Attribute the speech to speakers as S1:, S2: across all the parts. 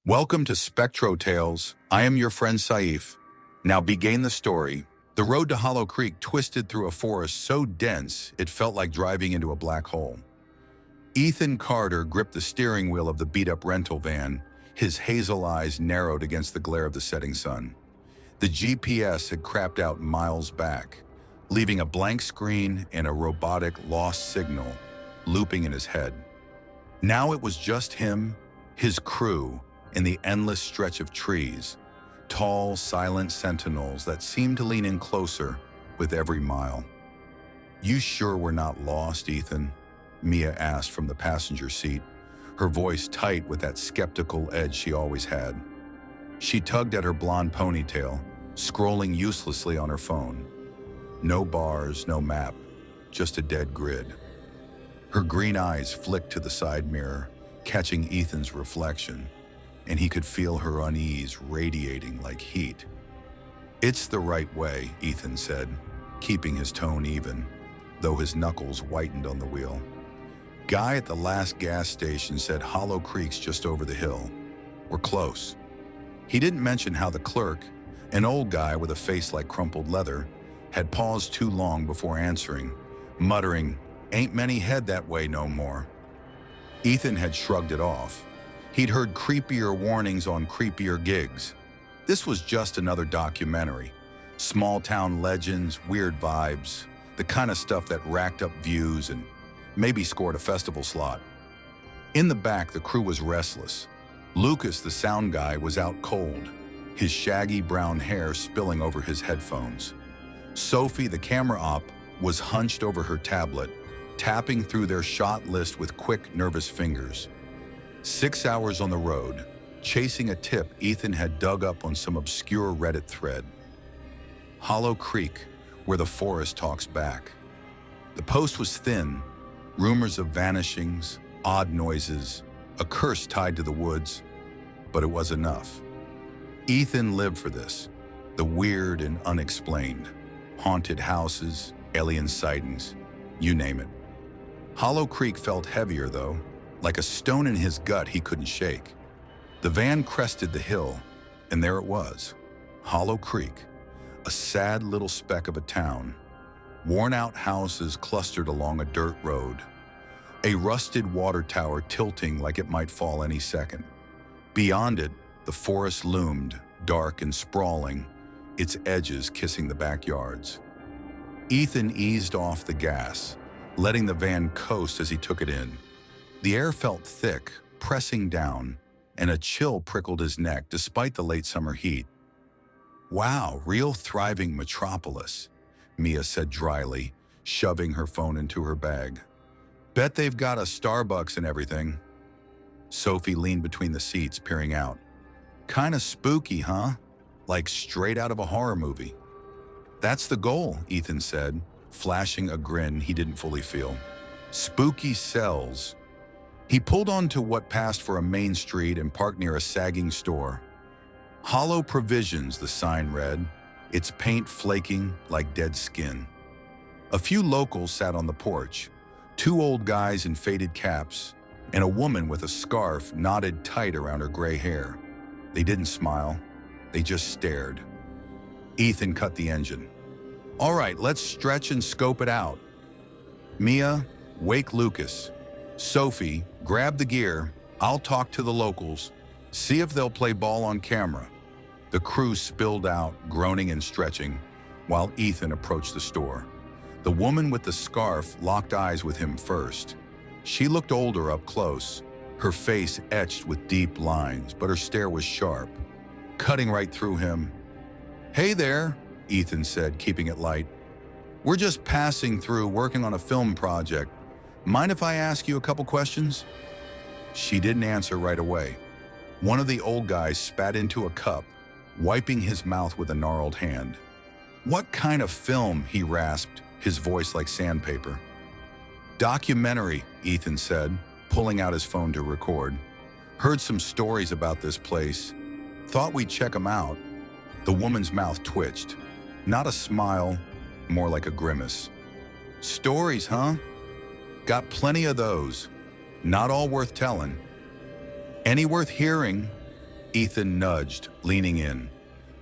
S1: Welcome to Spectro Tales. I am your friend Saif. Now begin the story. The road to Hollow Creek twisted through a forest so dense it felt like driving into a black hole. Ethan Carter gripped the steering wheel of the beat-up rental van, his hazel eyes narrowed against the glare of the setting sun. The GPS had crapped out miles back, leaving a blank screen and a robotic lost signal looping in his head. Now it was just him, his crew, in the endless stretch of trees, tall, silent sentinels that seemed to lean in closer with every mile. "You sure we're not lost, Ethan?" Mia asked from the passenger seat, her voice tight with that skeptical edge she always had. She tugged at her blonde ponytail, scrolling uselessly on her phone. No bars, no map, just a dead grid. Her green eyes flicked to the side mirror, catching Ethan's reflection, and he could feel her unease radiating like heat. "It's the right way," Ethan said, keeping his tone even, though his knuckles whitened on the wheel. "Guy at the last gas station said Hollow Creek's just over the hill. We're close." He didn't mention how the clerk, an old guy with a face like crumpled leather, had paused too long before answering, muttering, "Ain't many head that way no more." Ethan had shrugged it off. He'd heard creepier warnings on creepier gigs. This was just another documentary. Small-town legends, weird vibes, the kind of stuff that racked up views and maybe scored a festival slot. In the back, the crew was restless. Lucas, the sound guy, was out cold, his shaggy brown hair spilling over his headphones. Sophie, the camera op, was hunched over her tablet, tapping through their shot list with quick, nervous fingers. 6 hours on the road, chasing a tip Ethan had dug up on some obscure Reddit thread. Hollow Creek, where the forest talks back. The post was thin, rumors of vanishings, odd noises, a curse tied to the woods, but it was enough. Ethan lived for this, the weird and unexplained. Haunted houses, alien sightings, you name it. Hollow Creek felt heavier, though, like a stone in his gut he couldn't shake. The van crested the hill, and there it was, Hollow Creek, a sad little speck of a town. Worn-out houses clustered along a dirt road, a rusted water tower tilting like it might fall any second. Beyond it, the forest loomed, dark and sprawling, its edges kissing the backyards. Ethan eased off the gas, letting the van coast as he took it in. The air felt thick, pressing down, and a chill prickled his neck despite the late summer heat. "Wow, real thriving metropolis," Mia said dryly, shoving her phone into her bag. "Bet they've got a Starbucks and everything." Sophie leaned between the seats, peering out. "Kinda spooky, huh? Like straight out of a horror movie." "That's the goal," Ethan said, flashing a grin he didn't fully feel. "Spooky sells." He pulled onto what passed for a main street and parked near a sagging store. "Hollow Provisions," the sign read, its paint flaking like dead skin. A few locals sat on the porch, 2 old guys in faded caps, and a woman with a scarf knotted tight around her gray hair. They didn't smile, they just stared. Ethan cut the engine. "All right, let's stretch and scope it out. Mia, wake Lucas. Sophie, grab the gear. I'll talk to the locals, see if they'll play ball on camera." The crew spilled out, groaning and stretching, while Ethan approached the store. The woman with the scarf locked eyes with him first. She looked older up close, her face etched with deep lines, but her stare was sharp, cutting right through him. "Hey there," Ethan said, keeping it light. "We're just passing through, working on a film project. Mind if I ask you a couple questions?" She didn't answer right away. One of the old guys spat into a cup, wiping his mouth with a gnarled hand. "What kind of film?" he rasped, his voice like sandpaper. "Documentary," Ethan said, pulling out his phone to record. "Heard some stories about this place. Thought we'd check 'em out." The woman's mouth twitched. Not a smile, more like a grimace. "Stories, huh? Got plenty of those. Not all worth telling." "Any worth hearing?" Ethan nudged, leaning in.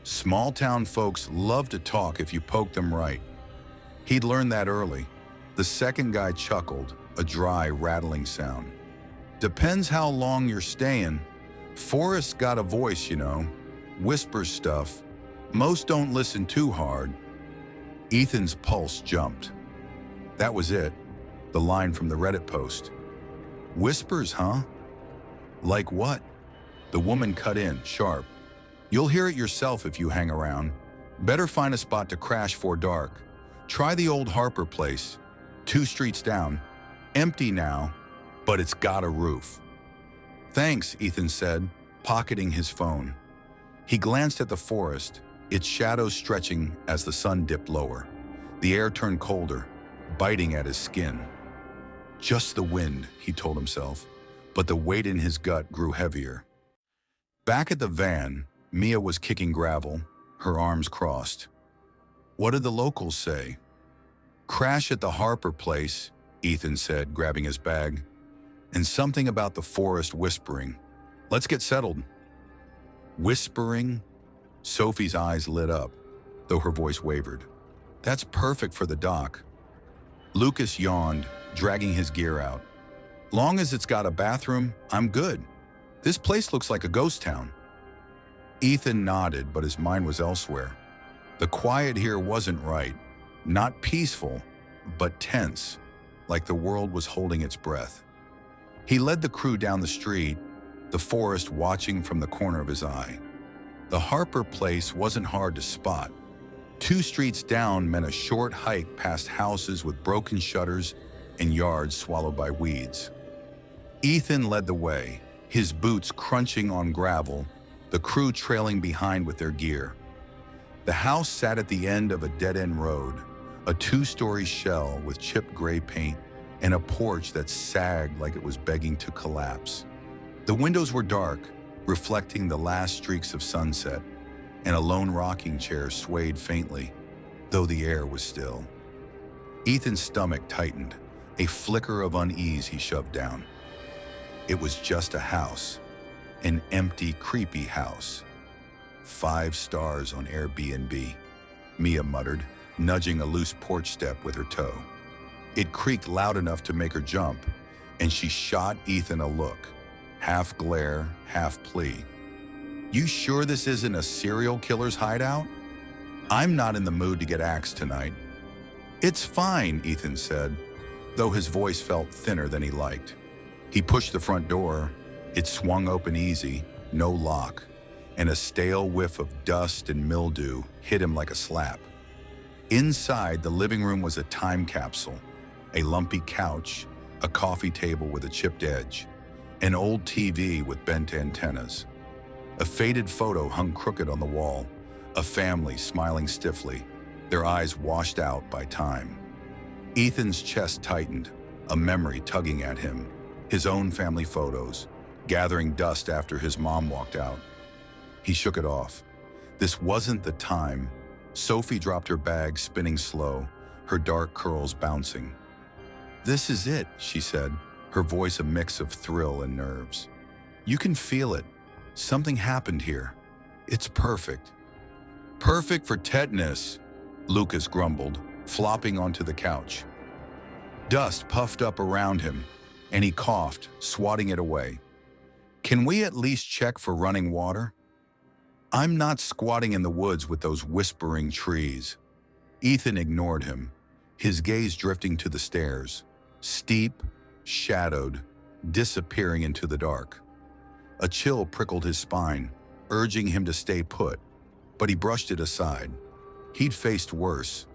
S1: Small-town folks love to talk if you poke them right. He'd learned that early. The second guy chuckled, a dry, rattling sound. Depends how long you're staying. Forrest's got a voice, you know. Whispers stuff. Most don't listen too hard. Ethan's pulse jumped. That was it. The line from the Reddit post. Whispers, huh? Like what? The woman cut in, sharp. You'll hear it yourself if you hang around. Better find a spot to crash for dark. Try the old Harper place. 2 streets down. Empty now, but it's got a roof. Thanks, Ethan said, pocketing his phone. He glanced at the forest, its shadows stretching as the sun dipped lower. The air turned colder, biting at his skin. Just the wind, he told himself, but the weight in his gut grew heavier. Back at the van, Mia was kicking gravel, her arms crossed. What did the locals say? Crash at the Harper place, Ethan said, grabbing his bag. And something about the forest whispering. Let's get settled. Whispering? Sophie's eyes lit up, though her voice wavered. That's perfect for the dock. Lucas yawned, dragging his gear out. Long as it's got a bathroom, I'm good. This place looks like a ghost town. Ethan nodded, but his mind was elsewhere. The quiet here wasn't right. Not peaceful, but tense, like the world was holding its breath. He led the crew down the street, the forest watching from the corner of his eye. The Harper place wasn't hard to spot. 2 streets down meant a short hike past houses with broken shutters and yards swallowed by weeds. Ethan led the way, his boots crunching on gravel, the crew trailing behind with their gear. The house sat at the end of a dead-end road, a 2-story shell with chipped gray paint and a porch that sagged like it was begging to collapse. The windows were dark, reflecting the last streaks of sunset, and a lone rocking chair swayed faintly, though the air was still. Ethan's stomach tightened, a flicker of unease he shoved down. It was just a house, an empty, creepy house. 5 stars on Airbnb, Mia muttered, nudging a loose porch step with her toe. It creaked loud enough to make her jump, and she shot Ethan a look, half glare, half plea. You sure this isn't a serial killer's hideout? I'm not in the mood to get axed tonight. It's fine, Ethan said, though his voice felt thinner than he liked. He pushed the front door. It swung open easy, no lock, and a stale whiff of dust and mildew hit him like a slap. Inside, the living room was a time capsule, a lumpy couch, a coffee table with a chipped edge, an old TV with bent antennas. A faded photo hung crooked on the wall, a family smiling stiffly, their eyes washed out by time. Ethan's chest tightened, a memory tugging at him, his own family photos, gathering dust after his mom walked out. He shook it off. This wasn't the time. Sophie dropped her bag, spinning slow, her dark curls bouncing. This is it, she said, her voice a mix of thrill and nerves. You can feel it. Something happened here. It's perfect. Perfect for tetanus, Lucas grumbled, flopping onto the couch. Dust puffed up around him, and he coughed, swatting it away. Can we at least check for running water? I'm not squatting in the woods with those whispering trees. Ethan ignored him, his gaze drifting to the stairs, steep, shadowed, disappearing into the dark. A chill prickled his spine, urging him to stay put, but he brushed it aside. He'd faced worse,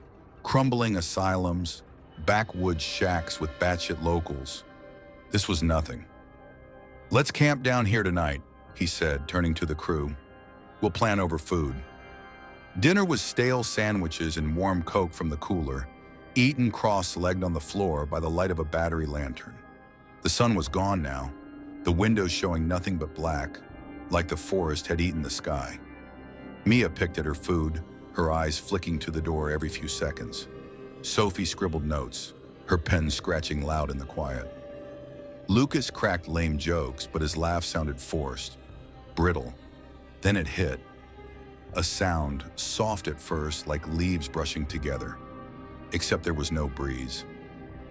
S1: crumbling asylums, backwoods shacks with batshit locals. This was nothing. Let's camp down here tonight, he said, turning to the crew. We'll plan over food. Dinner was stale sandwiches and warm Coke from the cooler, eaten cross-legged on the floor by the light of a battery lantern. The sun was gone now, the windows showing nothing but black, like the forest had eaten the sky. Mia picked at her food, her eyes flicking to the door every few seconds. Sophie scribbled notes, her pen scratching loud in the quiet. Lucas cracked lame jokes, but his laugh sounded forced, brittle, Then it hit. A sound, soft at first, like leaves brushing together. Except there was no breeze.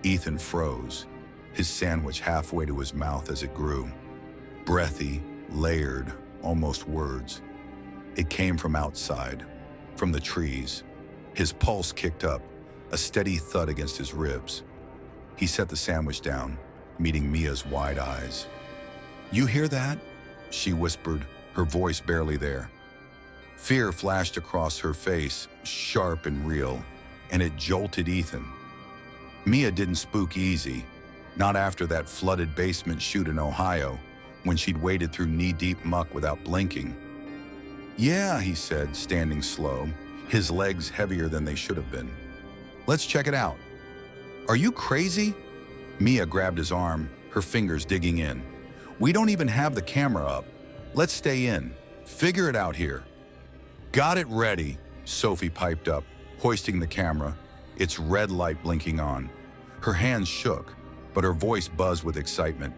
S1: Ethan froze, his sandwich halfway to his mouth as it grew. Breathy, layered, almost words. It came from outside, from the trees. His pulse kicked up, a steady thud against his ribs. He set the sandwich down, meeting Mia's wide eyes. "You hear that?" she whispered, her voice barely there. Fear flashed across her face, sharp and real, and it jolted Ethan. Mia didn't spook easy, not after that flooded basement chute in Ohio, when she'd waded through knee-deep muck without blinking. "Yeah," he said, standing slow, his legs heavier than they should have been. "Let's check it out." "Are you crazy?" Mia grabbed his arm, her fingers digging in. "We don't even have the camera up. Let's stay in. Figure it out here." "Got it ready," Sophie piped up, hoisting the camera, its red light blinking on. Her hands shook, but her voice buzzed with excitement.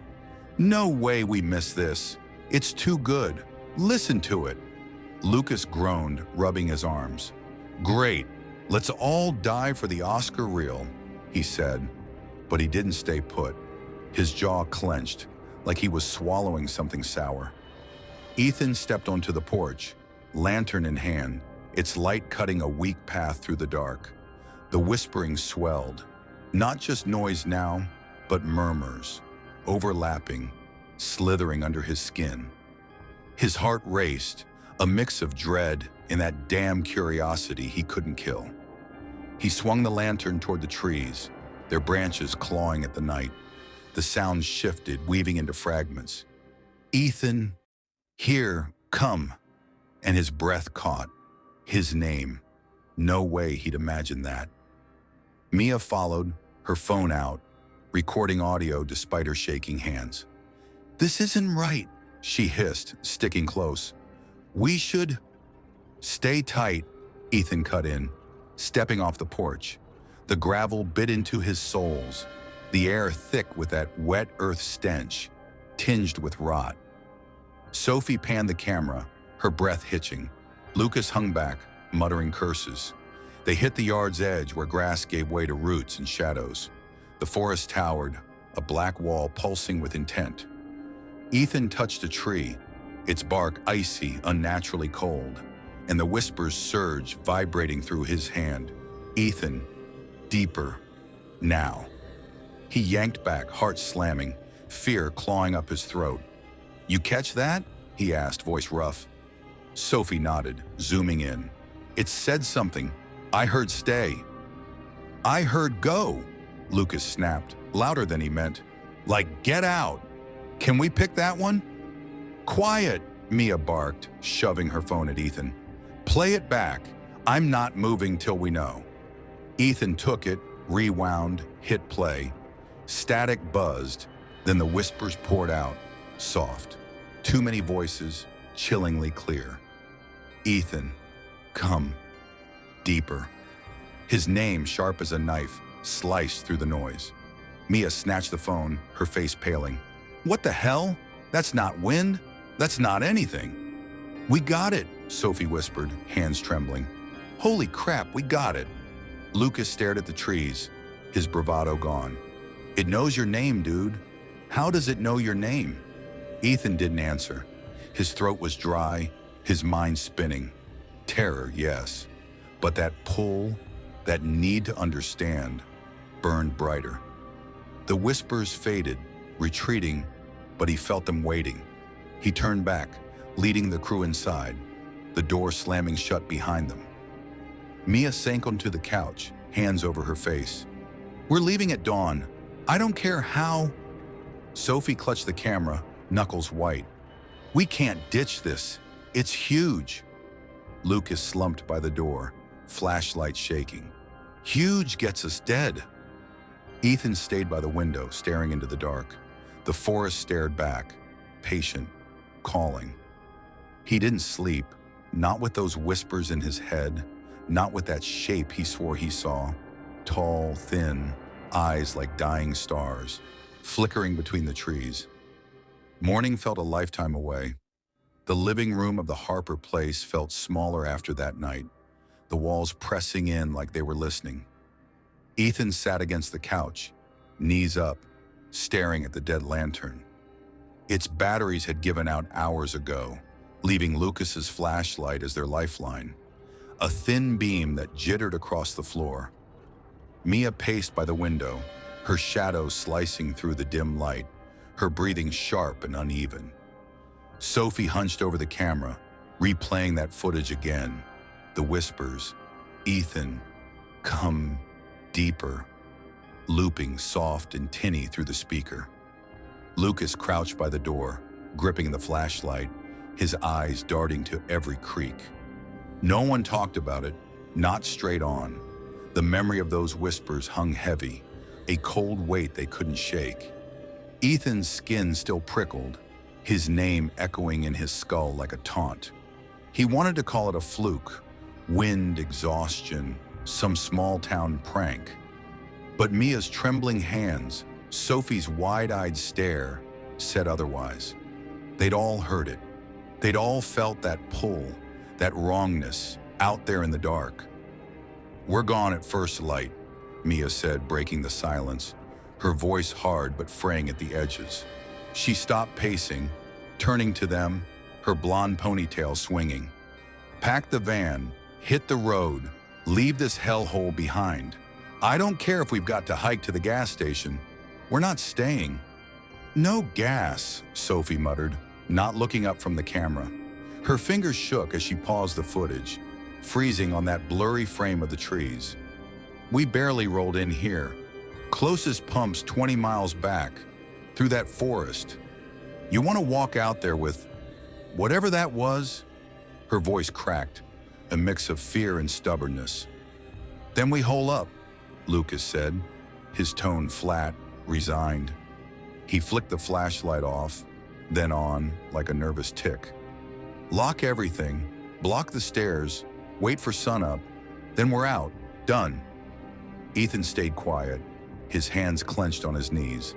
S1: "No way we missed this. It's too good. Listen to it." Lucas groaned, rubbing his arms. "Great. Let's all dive for the Oscar reel," he said, but he didn't stay put. His jaw clenched, like he was swallowing something sour. Ethan stepped onto the porch, lantern in hand, its light cutting a weak path through the dark. The whispering swelled, not just noise now, but murmurs, overlapping, slithering under his skin. His heart raced, a mix of dread and that damn curiosity he couldn't kill. He swung the lantern toward the trees, their branches clawing at the night. The sound shifted, weaving into fragments. "Ethan, here, come," and his breath caught. His name. No way he'd imagined that. Mia followed, her phone out, recording audio despite her shaking hands. "This isn't right," she hissed, sticking close. "We should—" "Stay tight," Ethan cut in, stepping off the porch. The gravel bit into his soles, the air thick with that wet earth stench, tinged with rot. Sophie panned the camera, her breath hitching. Lucas hung back, muttering curses. They hit the yard's edge where grass gave way to roots and shadows. The forest towered, a black wall pulsing with intent. Ethan touched a tree, its bark icy, unnaturally cold, and the whispers surged, vibrating through his hand. "Ethan, deeper, now." He yanked back, heart slamming, fear clawing up his throat. "You catch that?" he asked, voice rough. Sophie nodded, zooming in. "It said something. I heard stay." "I heard go," Lucas snapped, louder than he meant. "Like, get out. Can we pick that one?" "Quiet," Mia barked, shoving her phone at Ethan. "Play it back. I'm not moving till we know." Ethan took it, rewound, hit play. Static buzzed, then the whispers poured out, soft. Too many voices, chillingly clear. "Ethan, come. Deeper." His name, sharp as a knife, sliced through the noise. Mia snatched the phone, her face paling. "What the hell? That's not wind. That's not anything." "We got it," Sophie whispered, hands trembling. "Holy crap, we got it." Lucas stared at the trees, his bravado gone. "It knows your name, dude. How does it know your name?" Ethan didn't answer. His throat was dry, his mind spinning. Terror, yes, but that pull, that need to understand, burned brighter. The whispers faded, retreating, but he felt them waiting. He turned back, leading the crew inside, the door slamming shut behind them. Mia sank onto the couch, hands over her face. "We're leaving at dawn. I don't care how." Sophie clutched the camera, knuckles white. "We can't ditch this. It's huge." Lucas slumped by the door, flashlight shaking. "Huge gets us dead." Ethan stayed by the window, staring into the dark. The forest stared back, patient, calling. He didn't sleep, not with those whispers in his head, not with that shape he swore he saw. Tall, thin, eyes like dying stars, flickering between the trees. Morning felt a lifetime away. The living room of the Harper place felt smaller after that night, the walls pressing in like they were listening. Ethan sat against the couch, knees up, staring at the dead lantern. Its batteries had given out hours ago, leaving Lucas's flashlight as their lifeline, a thin beam that jittered across the floor. Mia paced by the window, her shadow slicing through the dim light, her breathing sharp and uneven. Sophie hunched over the camera, replaying that footage again. The whispers, "Ethan, come deeper," looping soft and tinny through the speaker. Lucas crouched by the door, gripping the flashlight, his eyes darting to every creak. No one talked about it, not straight on. The memory of those whispers hung heavy, a cold weight they couldn't shake. Ethan's skin still prickled, his name echoing in his skull like a taunt. He wanted to call it a fluke, wind, exhaustion, some small-town prank. But Mia's trembling hands, Sophie's wide-eyed stare, said otherwise. They'd all heard it. They'd all felt that pull, that wrongness, out there in the dark. "We're gone at first light," Mia said, breaking the silence, her voice hard but fraying at the edges. She stopped pacing, turning to them, her blonde ponytail swinging. "Pack the van, hit the road, leave this hellhole behind. I don't care if we've got to hike to the gas station. We're not staying." "No gas," Sophie muttered, not looking up from the camera. Her fingers shook as she paused the footage, freezing on that blurry frame of the trees. "We barely rolled in here. Closest pump's 20 miles back, through that forest. You want to walk out there with whatever that was?" Her voice cracked, a mix of fear and stubbornness. "Then we hole up," Lucas said, his tone flat, resigned. He flicked the flashlight off, then on, like a nervous tick. "Lock everything, block the stairs, wait for sunup, then we're out, done." Ethan stayed quiet, his hands clenched on his knees.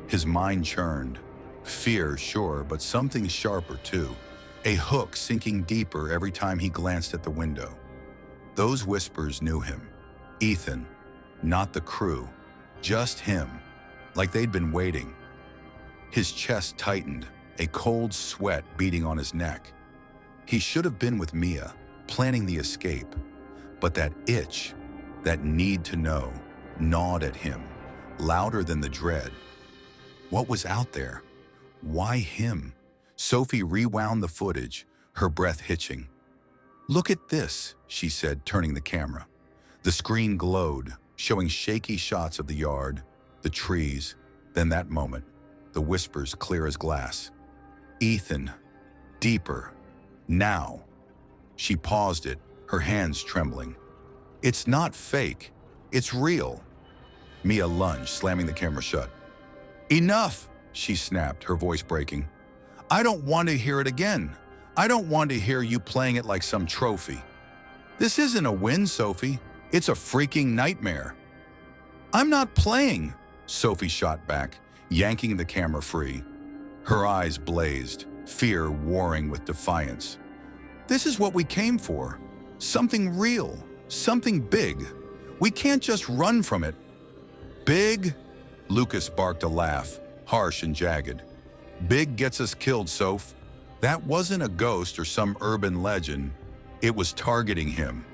S1: His mind churned. Fear, sure, but something sharper too. A hook sinking deeper every time he glanced at the window. Those whispers knew him. Ethan, not the crew, just him, like they'd been waiting. His chest tightened, a cold sweat beating on his neck. He should have been with Mia, planning the escape. But that itch, that need to know, gnawed at him, louder than the dread. What was out there? Why him? Sophie rewound the footage, her breath hitching. "Look at this," she said, turning the camera. The screen glowed, showing shaky shots of the yard, the trees, then that moment, the whispers clear as glass. "Ethan, deeper, now." She paused it, her hands trembling. "It's not fake, it's real." Mia lunged, slamming the camera shut. "Enough," she snapped, her voice breaking. "I don't want to hear it again. I don't want to hear you playing it like some trophy. This isn't a win, Sophie. It's a freaking nightmare." "I'm not playing," Sophie shot back, yanking the camera free. Her eyes blazed, fear warring with defiance. "This is what we came for. Something real, something big. We can't just run from it." "Big?" Lucas barked a laugh, harsh and jagged. "Big gets us killed, Soph. That wasn't a ghost or some urban legend. It was targeting him."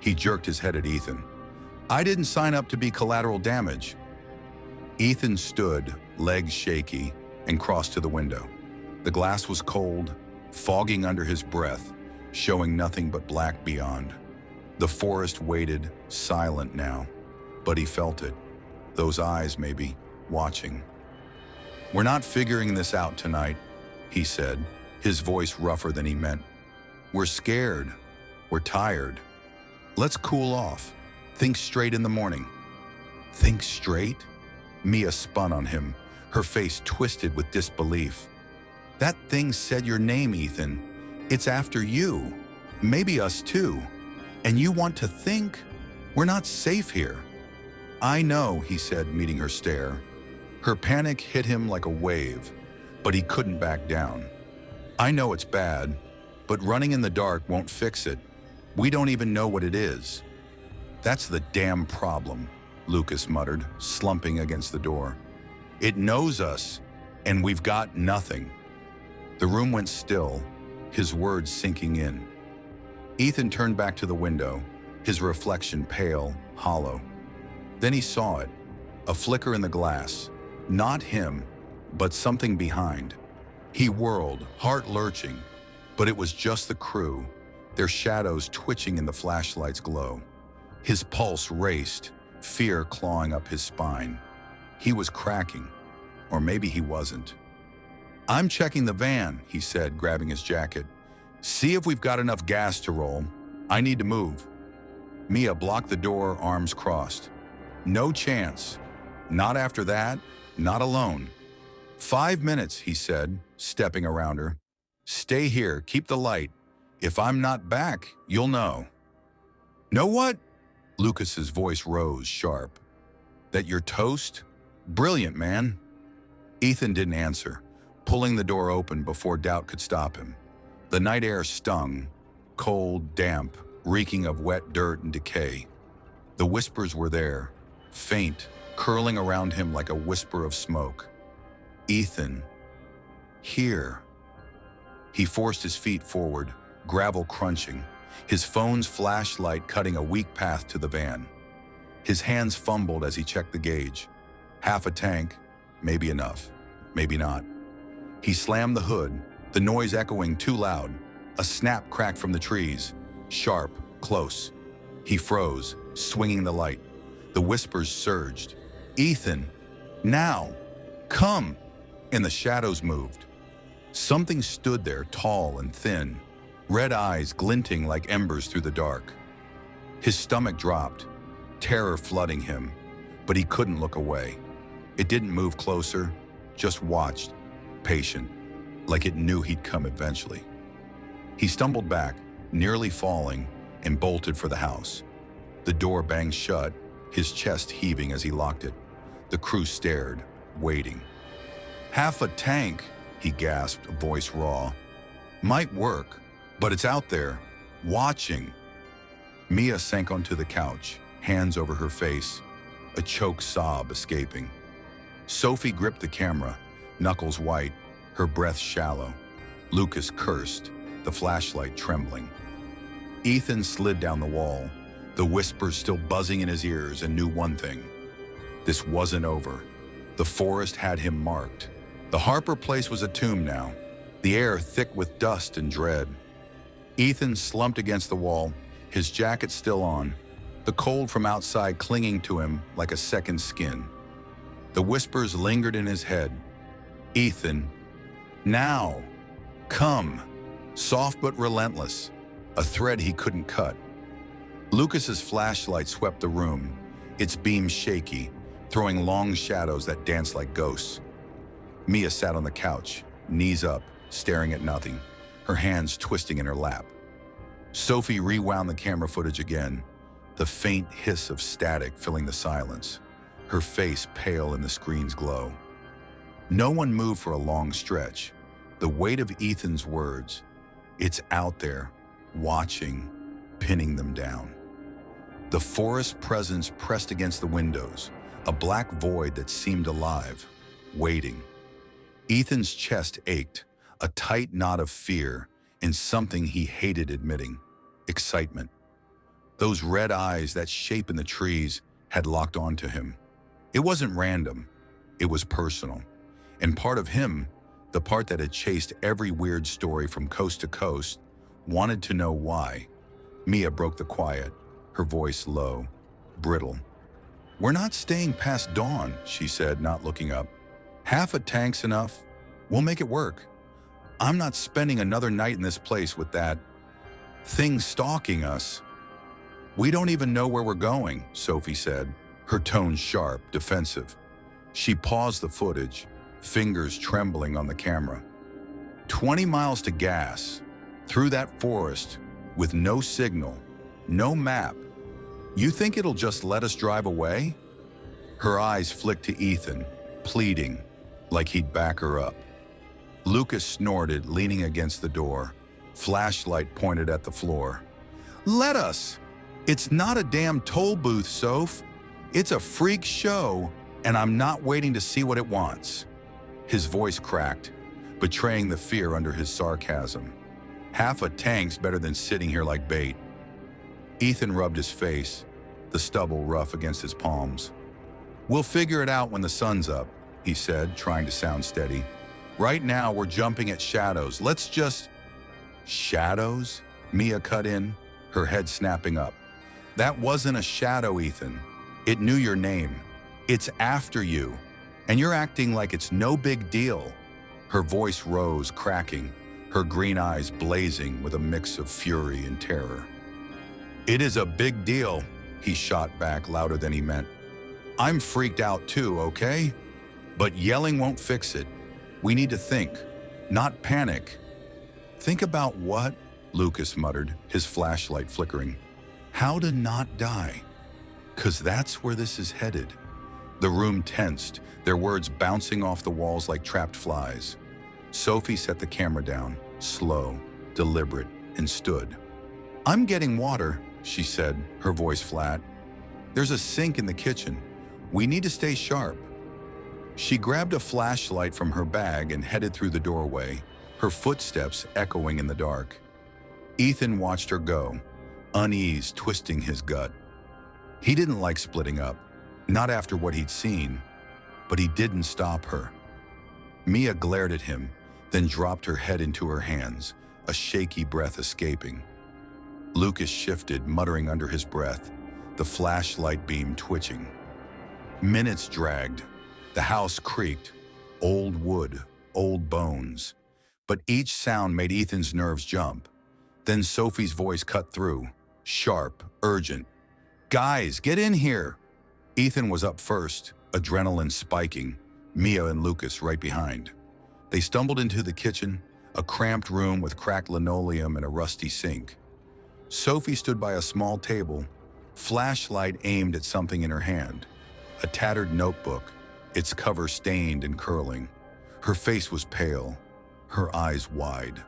S1: He jerked his head at Ethan. "I didn't sign up to be collateral damage." Ethan stood, legs shaky, and crossed to the window. The glass was cold, fogging under his breath, showing nothing but black beyond. The forest waited, silent now, but he felt it. Those eyes, maybe, watching. "We're not figuring this out tonight," he said, his voice rougher than he meant. "We're scared. We're tired. Let's cool off. Think straight in the morning." "Think straight?" Mia spun on him, her face twisted with disbelief. "That thing said your name, Ethan. It's after you. Maybe us too. And you want to think? We're not safe here." "I know," he said, meeting her stare. Her panic hit him like a wave, but he couldn't back down. I know it's bad, but running in the dark won't fix it. We don't even know what it is. That's the damn problem, Lucas muttered, slumping against the door. It knows us, and we've got nothing. The room went still, his words sinking in. Ethan turned back to the window, his reflection pale, hollow. Then he saw it, a flicker in the glass. Not him, but something behind. He whirled, heart lurching, but it was just the crew, their shadows twitching in the flashlight's glow. His pulse raced, fear clawing up his spine. He was cracking, or maybe he wasn't. I'm checking the van, he said, grabbing his jacket. See if we've got enough gas to roll. I need to move. Mia blocked the door, arms crossed. No chance. Not after that, not alone. 5 minutes, he said, stepping around her. Stay here, keep the light. If I'm not back, you'll know. Know what? Lucas's voice rose, sharp. That you're toast? Brilliant, man. Ethan didn't answer, pulling the door open before doubt could stop him. The night air stung, cold, damp, reeking of wet dirt and decay. The whispers were there, faint, curling around him like a whisper of smoke. Ethan. Here. He forced his feet forward, gravel crunching, his phone's flashlight cutting a weak path to the van. His hands fumbled as he checked the gauge. Half a tank, maybe enough, maybe not. He slammed the hood, the noise echoing too loud. A snap cracked from the trees, sharp, close. He froze, swinging the light. The whispers surged. Ethan, now, come! And the shadows moved. Something stood there, tall and thin, red eyes glinting like embers through the dark. His stomach dropped, terror flooding him, but he couldn't look away. It didn't move closer, just watched, patient, like it knew he'd come eventually. He stumbled back, nearly falling, and bolted for the house. The door banged shut, his chest heaving as he locked it. The crew stared, waiting. Half a tank, he gasped, voice raw. Might work, but it's out there, watching. Mia sank onto the couch, hands over her face, a choked sob escaping. Sophie gripped the camera, knuckles white, her breath shallow. Lucas cursed, the flashlight trembling. Ethan slid down the wall, the whispers still buzzing in his ears, and knew one thing. This wasn't over. The forest had him marked. The Harper place was a tomb now, the air thick with dust and dread. Ethan slumped against the wall, his jacket still on, the cold from outside clinging to him like a second skin. The whispers lingered in his head. Ethan, now, come, soft but relentless, a thread he couldn't cut. Lucas's flashlight swept the room, its beams shaky, throwing long shadows that danced like ghosts. Mia sat on the couch, knees up, staring at nothing, her hands twisting in her lap. Sophie rewound the camera footage again, the faint hiss of static filling the silence, her face pale in the screen's glow. No one moved for a long stretch. The weight of Ethan's words, it's out there, watching, pinning them down. The forest presence pressed against the windows, a black void that seemed alive, waiting. Ethan's chest ached, a tight knot of fear, and something he hated admitting, excitement. Those red eyes, that shape in the trees, had locked onto him. It wasn't random, it was personal. And part of him, the part that had chased every weird story from coast to coast, wanted to know why. Mia broke the quiet, her voice low, brittle. We're not staying past dawn, she said, not looking up. Half a tank's enough. We'll make it work. I'm not spending another night in this place with that thing stalking us. We don't even know where we're going, Sophie said, her tone sharp, defensive. She paused the footage, fingers trembling on the camera. 20 miles to gas, through that forest, with no signal, no map. You think it'll just let us drive away? Her eyes flicked to Ethan, pleading, like he'd back her up. Lucas snorted, leaning against the door. Flashlight pointed at the floor. Let us! It's not a damn toll booth, Soph. It's a freak show, and I'm not waiting to see what it wants. His voice cracked, betraying the fear under his sarcasm. Half a tank's better than sitting here like bait. Ethan rubbed his face, the stubble rough against his palms. We'll figure it out when the sun's up, he said, trying to sound steady. Right now, we're jumping at shadows. Let's just... Shadows? Mia cut in, her head snapping up. That wasn't a shadow, Ethan. It knew your name. It's after you. And you're acting like it's no big deal. Her voice rose, cracking, her green eyes blazing with a mix of fury and terror. It is a big deal, he shot back louder than he meant. I'm freaked out too, okay? But yelling won't fix it. We need to think, not panic. Think about what? Lucas muttered, his flashlight flickering. How to not die. 'Cause that's where this is headed. The room tensed, their words bouncing off the walls like trapped flies. Sophie set the camera down, slow, deliberate, and stood. I'm getting water, she said, her voice flat. There's a sink in the kitchen. We need to stay sharp. She grabbed a flashlight from her bag and headed through the doorway, her footsteps echoing in the dark. Ethan watched her go, unease twisting his gut. He didn't like splitting up, not after what he'd seen, but he didn't stop her. Mia glared at him, then dropped her head into her hands, a shaky breath escaping. Lucas shifted, muttering under his breath, the flashlight beam twitching. Minutes dragged. The house creaked. Old wood, old bones. But each sound made Ethan's nerves jump. Then Sophie's voice cut through, sharp, urgent. Guys, get in here! Ethan was up first, adrenaline spiking, Mia and Lucas right behind. They stumbled into the kitchen, a cramped room with cracked linoleum and a rusty sink. Sophie stood by a small table, flashlight aimed at something in her hand, a tattered notebook, its cover stained and curling. Her face was pale, her eyes wide.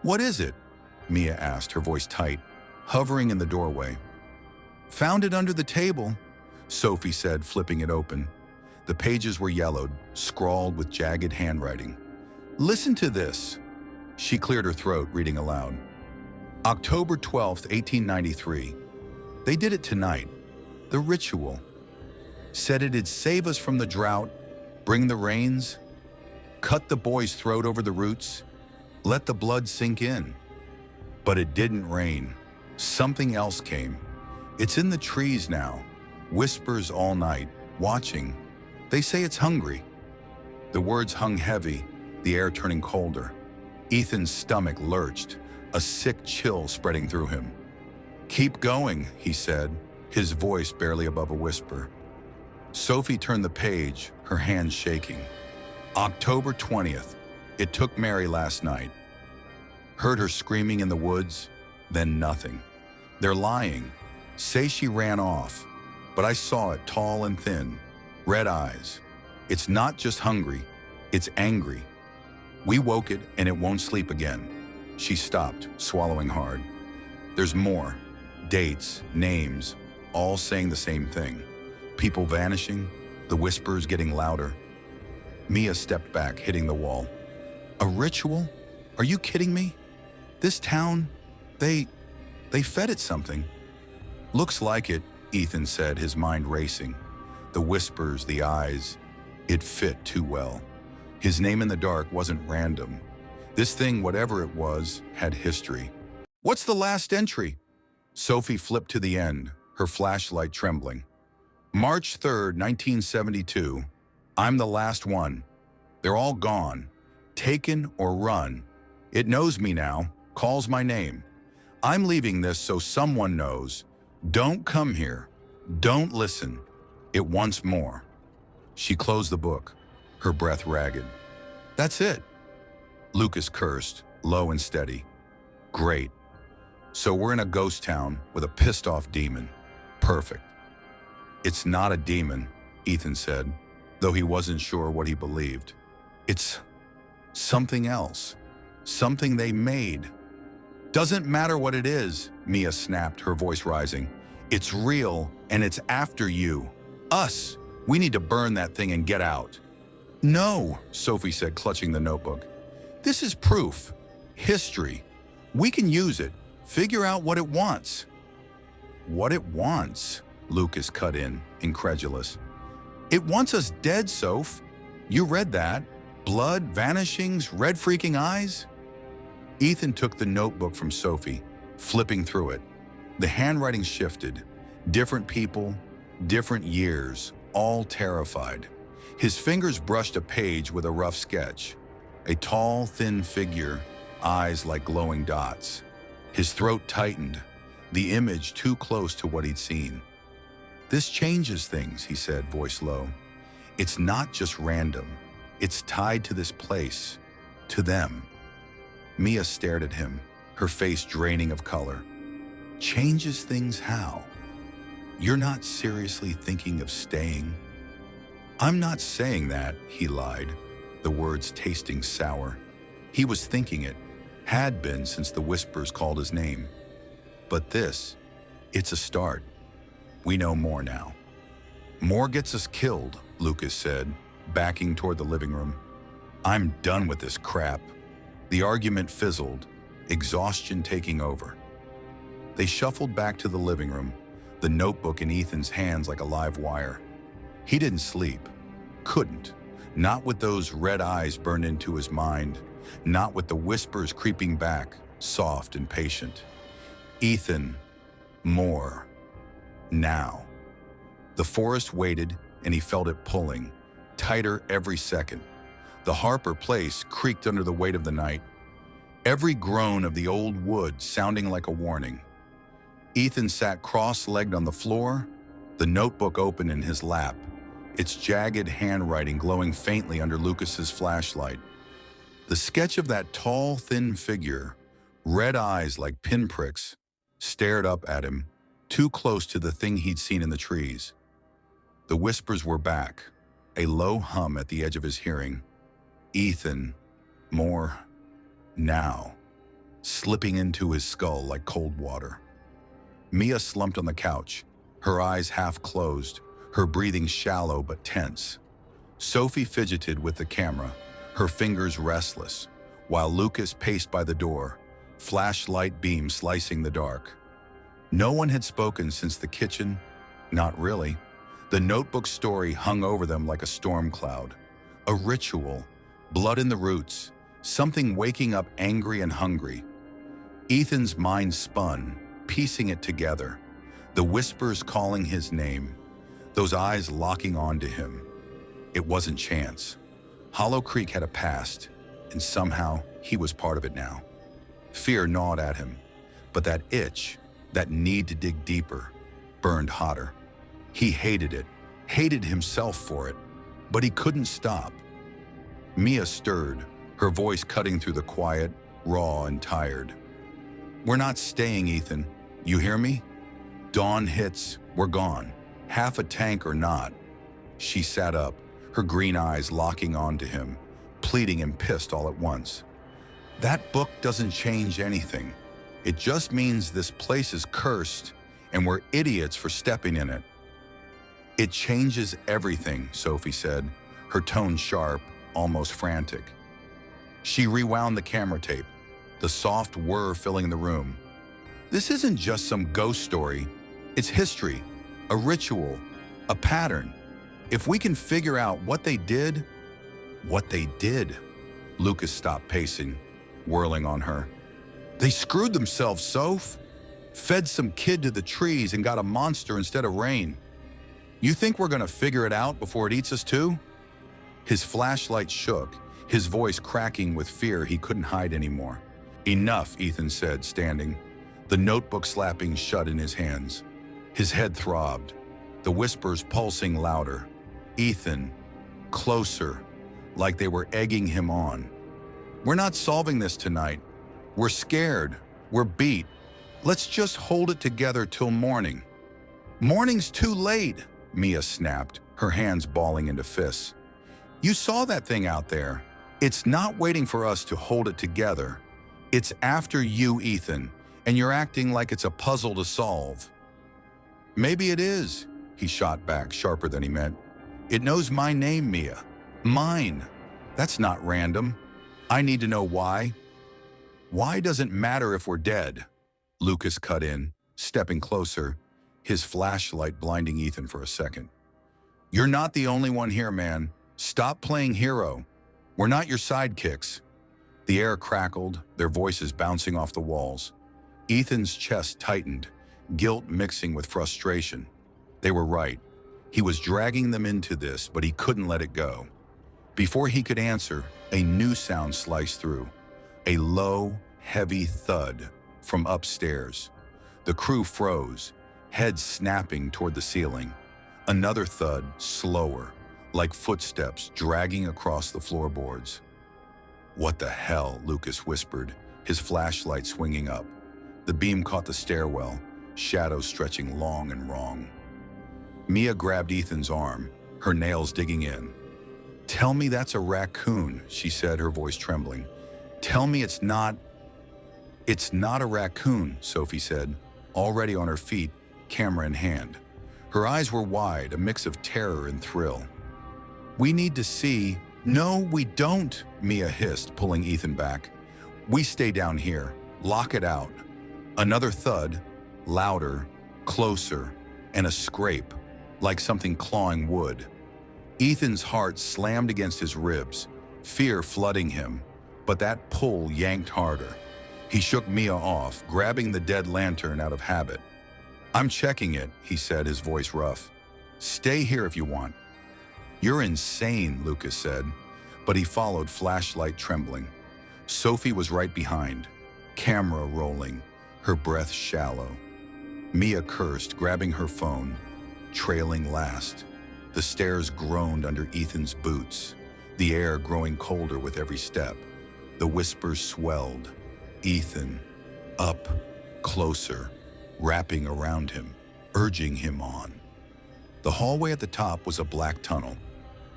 S1: What is it? Mia asked, her voice tight, hovering in the doorway. Found it under the table, Sophie said, flipping it open. The pages were yellowed, scrawled with jagged handwriting. Listen to this. She cleared her throat, reading aloud. October 12th, 1893. They did it tonight. The ritual. Said it'd save us from the drought, bring the rains, cut the boy's throat over the roots, let the blood sink in. But it didn't rain. Something else came. It's in the trees now. Whispers all night, watching. They say it's hungry. The words hung heavy, the air turning colder. Ethan's stomach lurched, a sick chill spreading through him. Keep going, he said, his voice barely above a whisper. Sophie turned the page, her hands shaking. October 20th. It took Mary last night. Heard her screaming in the woods, then nothing. They're lying. Say she ran off, but I saw it, tall and thin, red eyes. It's not just hungry, it's angry. We woke it and it won't sleep again. She stopped, swallowing hard. There's more. Dates, names, all saying the same thing. People vanishing, the whispers getting louder. Mia stepped back, hitting the wall. A ritual? Are you kidding me? This town, they fed it something. Looks like it, Ethan said, his mind racing. The whispers, the eyes, it fit too well. His name in the dark wasn't random. This thing, whatever it was, had history. What's the last entry? Sophie flipped to the end, her flashlight trembling. March 3rd, 1972. I'm the last one. They're all gone. Taken or run. It knows me now, calls my name. I'm leaving this so someone knows. Don't come here. Don't listen. It wants more. She closed the book, her breath ragged. That's it. Lucas cursed, low and steady. Great. So we're in a ghost town with a pissed-off demon. Perfect. It's not a demon, Ethan said, though he wasn't sure what he believed. It's Something else. Something they made. Doesn't matter what it is, Mia snapped, her voice rising. It's real, and it's after you. Us. We need to burn that thing and get out. No, Sophie said, clutching the notebook. This is proof. History. We can use it. Figure out what it wants. What it wants? Lucas cut in, incredulous. It wants us dead, Soph. You read that. Blood, vanishings, red freaking eyes. Ethan took the notebook from Sophie, flipping through it. The handwriting shifted. Different people, different years, all terrified. His fingers brushed a page with a rough sketch. A tall, thin figure, eyes like glowing dots. His throat tightened, the image too close to what he'd seen. This changes things, he said, voice low. It's not just random. It's tied to this place, to them. Mia stared at him, her face draining of color. Changes things how? You're not seriously thinking of staying? I'm not saying that, he lied, the words tasting sour. He was thinking it, had been since the whispers called his name. But this, it's a start. We know more now. More gets us killed, Lucas said, backing toward the living room. I'm done with this crap. The argument fizzled, exhaustion taking over. They shuffled back to the living room, the notebook in Ethan's hands like a live wire. He didn't sleep. Couldn't. Not with those red eyes burned into his mind. Not with the whispers creeping back, soft and patient. Ethan, more. Now. The forest waited, and he felt it pulling, tighter every second. The Harper place creaked under the weight of the night, every groan of the old wood sounding like a warning. Ethan sat cross-legged on the floor, the notebook open in his lap, its jagged handwriting glowing faintly under Lucas's flashlight. The sketch of that tall, thin figure, red eyes like pinpricks, stared up at him, too close to the thing he'd seen in the trees. The whispers were back, a low hum at the edge of his hearing. Ethan, more, now, slipping into his skull like cold water. Mia slumped on the couch, her eyes half closed, her breathing shallow but tense. Sophie fidgeted with the camera, her fingers restless, while Lucas paced by the door, flashlight beam slicing the dark. No one had spoken since the kitchen, not really. The notebook story hung over them like a storm cloud. A ritual, blood in the roots, something waking up angry and hungry. Ethan's mind spun, piecing it together. The whispers calling his name, those eyes locking onto him. It wasn't chance. Hollow Creek had a past, and somehow he was part of it now. Fear gnawed at him, but that itch, that need to dig deeper, burned hotter. He hated it, hated himself for it, but he couldn't stop. Mia stirred, her voice cutting through the quiet, raw and tired. We're not staying, Ethan. You hear me? Dawn hits, we're gone. Half a tank or not. She sat up, her green eyes locking onto him, pleading and pissed all at once. That book doesn't change anything. It just means this place is cursed and we're idiots for stepping in it. It changes everything, Sophie said, her tone sharp, almost frantic. She rewound the camera tape, the soft whir filling the room. This isn't just some ghost story. It's history, a ritual, a pattern. If we can figure out what they did. Lucas stopped pacing, whirling on her. They screwed themselves, Soph. Fed some kid to the trees and got a monster instead of rain. You think we're gonna figure it out before it eats us too? His flashlight shook, his voice cracking with fear he couldn't hide anymore. Enough, Ethan said, standing, the notebook slapping shut in his hands. His head throbbed, the whispers pulsing louder. Ethan, closer, like they were egging him on. We're not solving this tonight. We're scared. We're beat. Let's just hold it together till morning. Morning's too late, Mia snapped, her hands balling into fists. You saw that thing out there. It's not waiting for us to hold it together. It's after you, Ethan, and you're acting like it's a puzzle to solve. Maybe it is, he shot back, sharper than he meant. It knows my name, Mia. Mine. That's not random. I need to know why. Why doesn't matter if we're dead? Lucas cut in, stepping closer, his flashlight blinding Ethan for a second. You're not the only one here, man. Stop playing hero. We're not your sidekicks. The air crackled, their voices bouncing off the walls. Ethan's chest tightened, guilt mixing with frustration. They were right. He was dragging them into this, but he couldn't let it go. Before he could answer, a new sound sliced through. A low, heavy thud from upstairs. The crew froze, heads snapping toward the ceiling. Another thud, slower, like footsteps dragging across the floorboards. What the hell, Lucas whispered, his flashlight swinging up. The beam caught the stairwell, shadows stretching long and wrong. Mia grabbed Ethan's arm, her nails digging in. Tell me that's a raccoon, she said, her voice trembling. Tell me it's not... It's not a raccoon, Sophie said, already on her feet, camera in hand. Her eyes were wide, a mix of terror and thrill. We need to see... No, we don't, Mia hissed, pulling Ethan back. We stay down here. Lock it out. Another thud, louder, closer, and a scrape, like something clawing wood. Ethan's heart slammed against his ribs, fear flooding him, but that pull yanked harder. He shook Mia off, grabbing the dead lantern out of habit. I'm checking it, he said, his voice rough. Stay here if you want. You're insane, Lucas said, but he followed, flashlight trembling. Sophie was right behind, camera rolling, her breath shallow. Mia cursed, grabbing her phone, trailing last. The stairs groaned under Ethan's boots, the air growing colder with every step. The whispers swelled. Ethan, up, closer, wrapping around him, urging him on. The hallway at the top was a black tunnel,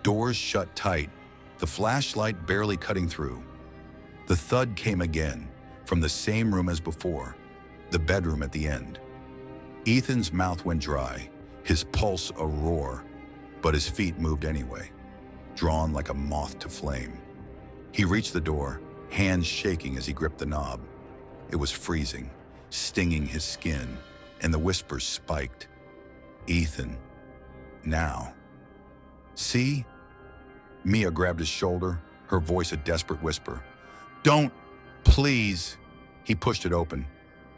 S1: doors shut tight, the flashlight barely cutting through. The thud came again, from the same room as before, the bedroom at the end. Ethan's mouth went dry, his pulse a roar, but his feet moved anyway, drawn like a moth to flame. He reached the door, hands shaking as he gripped the knob. It was freezing, stinging his skin, and the whispers spiked. Ethan, now. See? Mia grabbed his shoulder, her voice a desperate whisper. Don't, please. He pushed it open.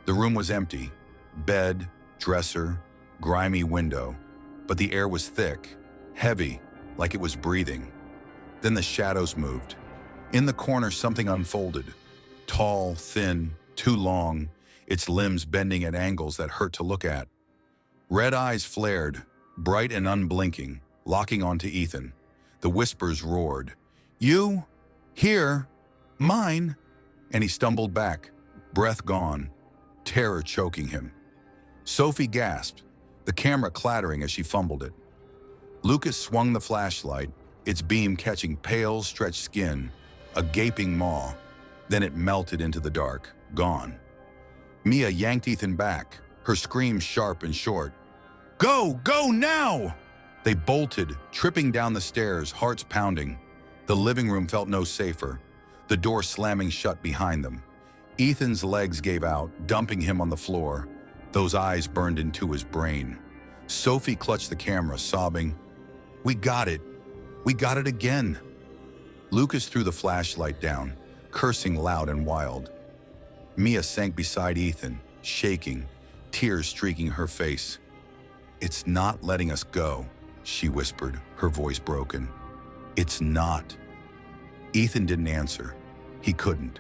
S1: The room was empty. Bed, dresser, grimy window, but the air was thick, heavy, like it was breathing. Then the shadows moved. In the corner, something unfolded. Tall, thin, too long, its limbs bending at angles that hurt to look at. Red eyes flared, bright and unblinking, locking onto Ethan. The whispers roared. You? Here? Mine? And he stumbled back, breath gone, terror choking him. Sophie gasped, the camera clattering as she fumbled it. Lucas swung the flashlight, its beam catching pale, stretched skin, a gaping maw. Then it melted into the dark, gone. Mia yanked Ethan back, her scream sharp and short. Go! Go now! They bolted, tripping down the stairs, hearts pounding. The living room felt no safer, the door slamming shut behind them. Ethan's legs gave out, dumping him on the floor. Those eyes burned into his brain. Sophie clutched the camera, sobbing, We got it. We got it again. Lucas threw the flashlight down, cursing loud and wild. Mia sank beside Ethan, shaking, tears streaking her face. It's not letting us go, she whispered, her voice broken. It's not. Ethan didn't answer. He couldn't.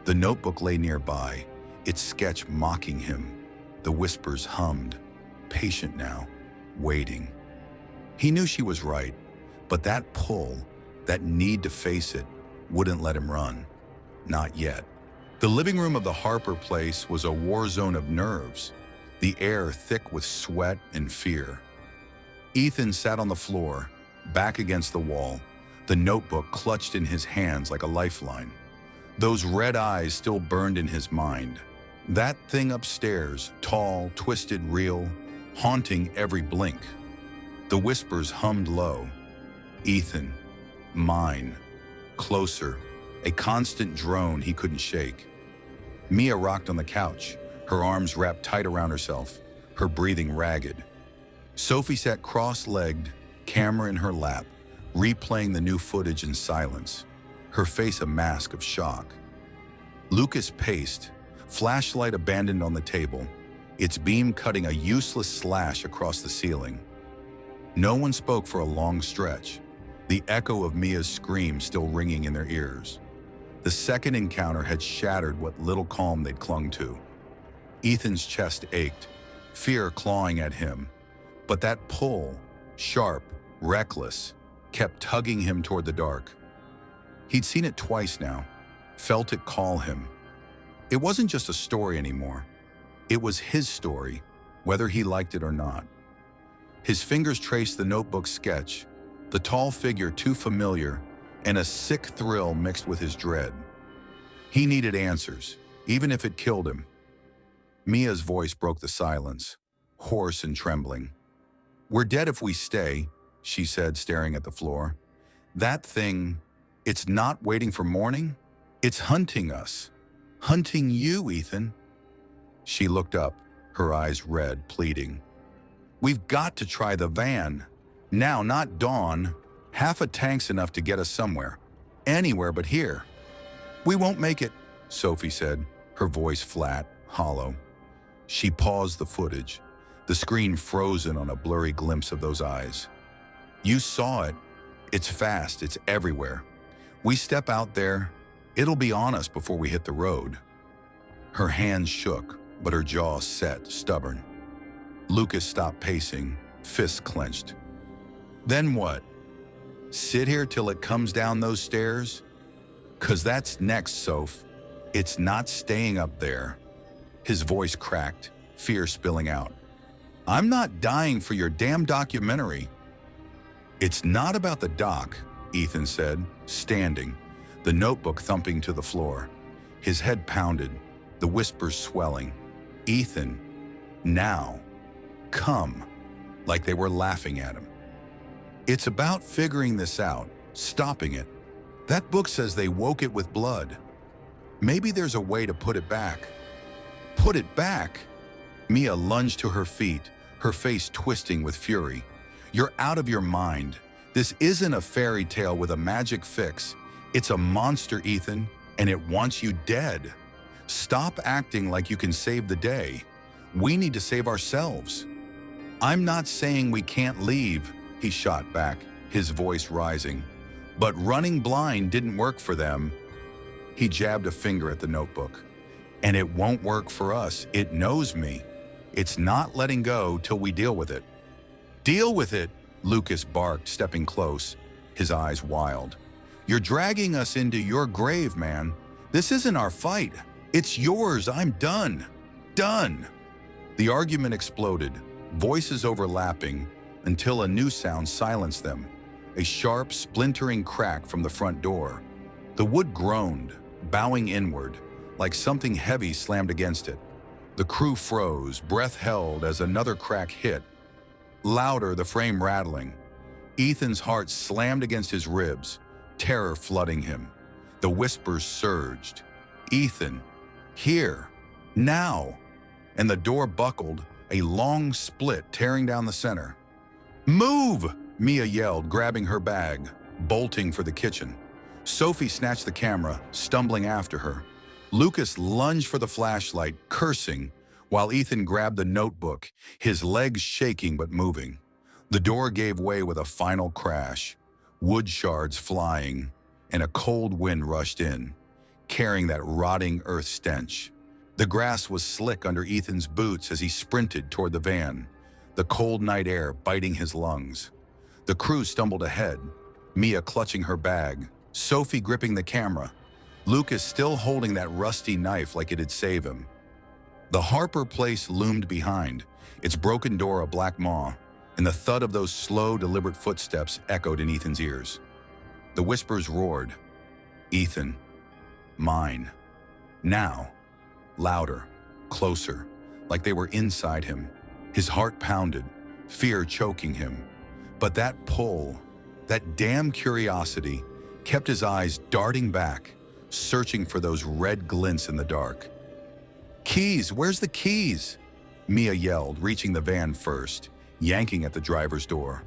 S1: The notebook lay nearby, its sketch mocking him. The whispers hummed, patient now, waiting. He knew she was right, but that pull, that need to face it, wouldn't let him run. Not yet. The living room of the Harper place was a war zone of nerves, the air thick with sweat and fear. Ethan sat on the floor, back against the wall, the notebook clutched in his hands like a lifeline. Those red eyes still burned in his mind. That thing upstairs, tall, twisted, real, haunting every blink. The whispers hummed low. Ethan, mine, closer, a constant drone he couldn't shake. Mia rocked on the couch, her arms wrapped tight around herself, her breathing ragged. Sophie sat cross-legged, camera in her lap, replaying the new footage in silence, her face a mask of shock. Lucas paced, flashlight abandoned on the table, its beam cutting a useless slash across the ceiling. No one spoke for a long stretch, the echo of Mia's scream still ringing in their ears. The second encounter had shattered what little calm they'd clung to. Ethan's chest ached, fear clawing at him, but that pull, sharp, reckless, kept tugging him toward the dark. He'd seen it twice now, felt it call him. It wasn't just a story anymore. It was his story, whether he liked it or not. His fingers traced the notebook sketch, the tall figure too familiar, and a sick thrill mixed with his dread. He needed answers, even if it killed him. Mia's voice broke the silence, hoarse and trembling. "We're dead if we stay," she said, staring at the floor. "That thing, it's not waiting for morning. It's hunting us. Hunting you, Ethan." She looked up, her eyes red, pleading. "We've got to try the van. Now, not dawn. Half a tank's enough to get us somewhere. Anywhere but here." "We won't make it," Sophie said, her voice flat, hollow. She paused the footage, the screen frozen on a blurry glimpse of those eyes. "You saw it. It's fast, it's everywhere. We step out there, it'll be on us before we hit the road." Her hands shook, but her jaw set, stubborn. Lucas stopped pacing, fists clenched. "Then what? Sit here till it comes down those stairs? 'Cause that's next, Soph. It's not staying up there." His voice cracked, fear spilling out. "I'm not dying for your damn documentary." "It's not about the doc," Ethan said, standing, the notebook thumping to the floor. His head pounded, the whispers swelling. "Ethan, now, come," like they were laughing at him. "It's about figuring this out, stopping it. That book says they woke it with blood. Maybe there's a way to put it back." "Put it back?" Mia lunged to her feet, her face twisting with fury. "You're out of your mind. This isn't a fairy tale with a magic fix. It's a monster, Ethan, and it wants you dead. Stop acting like you can save the day. We need to save ourselves." "I'm not saying we can't leave," he shot back, his voice rising. "But running blind didn't work for them." He jabbed a finger at the notebook. "And it won't work for us. It knows me. It's not letting go till we deal with it." "Deal with it," Lucas barked, stepping close, his eyes wild. "You're dragging us into your grave, man. This isn't our fight. It's yours. I'm done. Done." The argument exploded, voices overlapping, until a new sound silenced them, a sharp, splintering crack from the front door. The wood groaned, bowing inward, like something heavy slammed against it. The crew froze, breath held as another crack hit. Louder, the frame rattling. Ethan's heart slammed against his ribs, terror flooding him. The whispers surged. "Ethan, here, now." And the door buckled, a long split tearing down the center. "Move!" Mia yelled, grabbing her bag, bolting for the kitchen. Sophie snatched the camera, stumbling after her. Lucas lunged for the flashlight, cursing, while Ethan grabbed the notebook, his legs shaking but moving. The door gave way with a final crash, wood shards flying, and a cold wind rushed in, carrying that rotting earth stench. The grass was slick under Ethan's boots as he sprinted toward the van, the cold night air biting his lungs. The crew stumbled ahead, Mia clutching her bag, Sophie gripping the camera, Lucas still holding that rusty knife like it'd save him. The Harper place loomed behind, its broken door a black maw, and the thud of those slow, deliberate footsteps echoed in Ethan's ears. The whispers roared. Ethan. Mine. Now. Louder. Closer. Like they were inside him. His heart pounded, fear choking him. But that pull, that damn curiosity, kept his eyes darting back, searching for those red glints in the dark. Keys, where's the keys? Mia yelled, reaching the van first, yanking at the driver's door.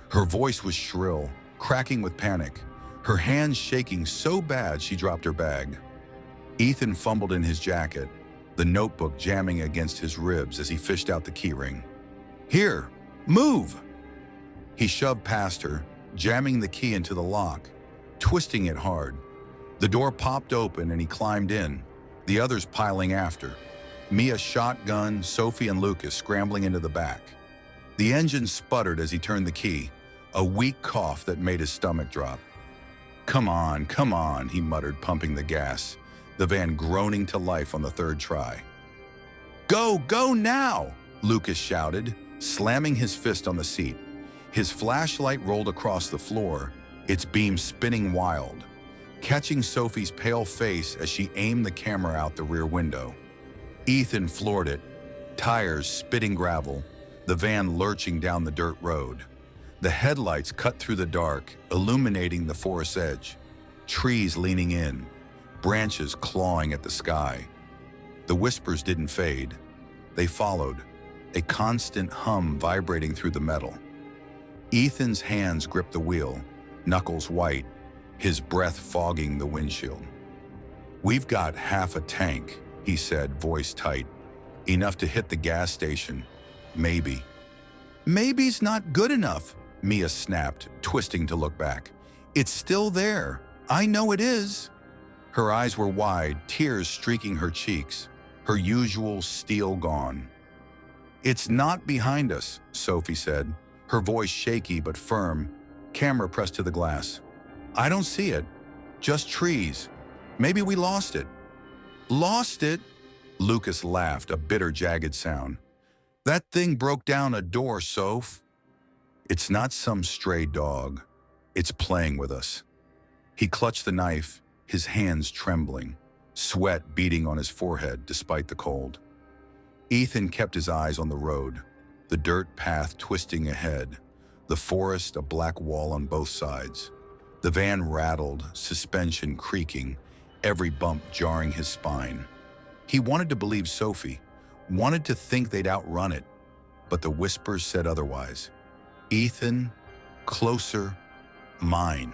S1: Her voice was shrill, cracking with panic, her hands shaking so bad she dropped her bag. Ethan fumbled in his jacket, the notebook jamming against his ribs as he fished out the keyring. Here, move! He shoved past her, jamming the key into the lock, twisting it hard. The door popped open and he climbed in, the others piling after. Mia shotgun, Sophie and Lucas scrambling into the back. The engine sputtered as he turned the key, a weak cough that made his stomach drop. Come on, he muttered, pumping the gas, the van groaning to life on the third try. Go now, Lucas shouted, slamming his fist on the seat. His flashlight rolled across the floor, its beam spinning wild, catching Sophie's pale face as she aimed the camera out the rear window. Ethan floored it, tires spitting gravel, the van lurching down the dirt road. The headlights cut through the dark, illuminating the forest edge, trees leaning in, branches clawing at the sky. The whispers didn't fade. They followed, a constant hum vibrating through the metal. Ethan's hands gripped the wheel, knuckles white, his breath fogging the windshield. We've got half a tank, he said, voice tight. Enough to hit the gas station. Maybe. Maybe's not good enough, Mia snapped, twisting to look back. It's still there. I know it is. Her eyes were wide, tears streaking her cheeks, her usual steel gone. It's not behind us, Sophie said, her voice shaky but firm, camera pressed to the glass. I don't see it. Just trees. Maybe we lost it. Lost it? Lucas laughed, a bitter, jagged sound. That thing broke down a door, Soph. It's not some stray dog. It's playing with us. He clutched the knife, his hands trembling, sweat beading on his forehead despite the cold. Ethan kept his eyes on the road, the dirt path twisting ahead, the forest a black wall on both sides. The van rattled, suspension creaking, every bump jarring his spine. He wanted to believe Sophie, wanted to think they'd outrun it, but the whispers said otherwise. Ethan, closer, mine.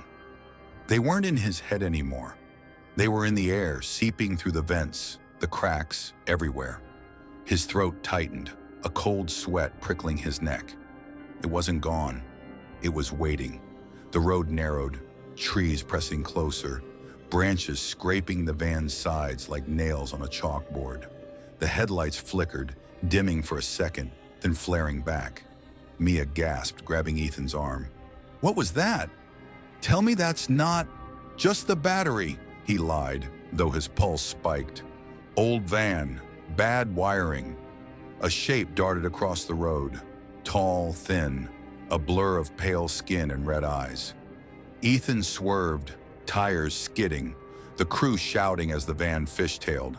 S1: They weren't in his head anymore. They were in the air, seeping through the vents, the cracks, everywhere. His throat tightened, a cold sweat prickling his neck. It wasn't gone. It was waiting. The road narrowed, trees pressing closer, branches scraping the van's sides like nails on a chalkboard. The headlights flickered, dimming for a second, then flaring back. Mia gasped, grabbing Ethan's arm. What was that? Tell me that's not just the battery, he lied, though his pulse spiked. Old van, bad wiring. A shape darted across the road, tall, thin, a blur of pale skin and red eyes. Ethan swerved, tires skidding, the crew shouting as the van fishtailed.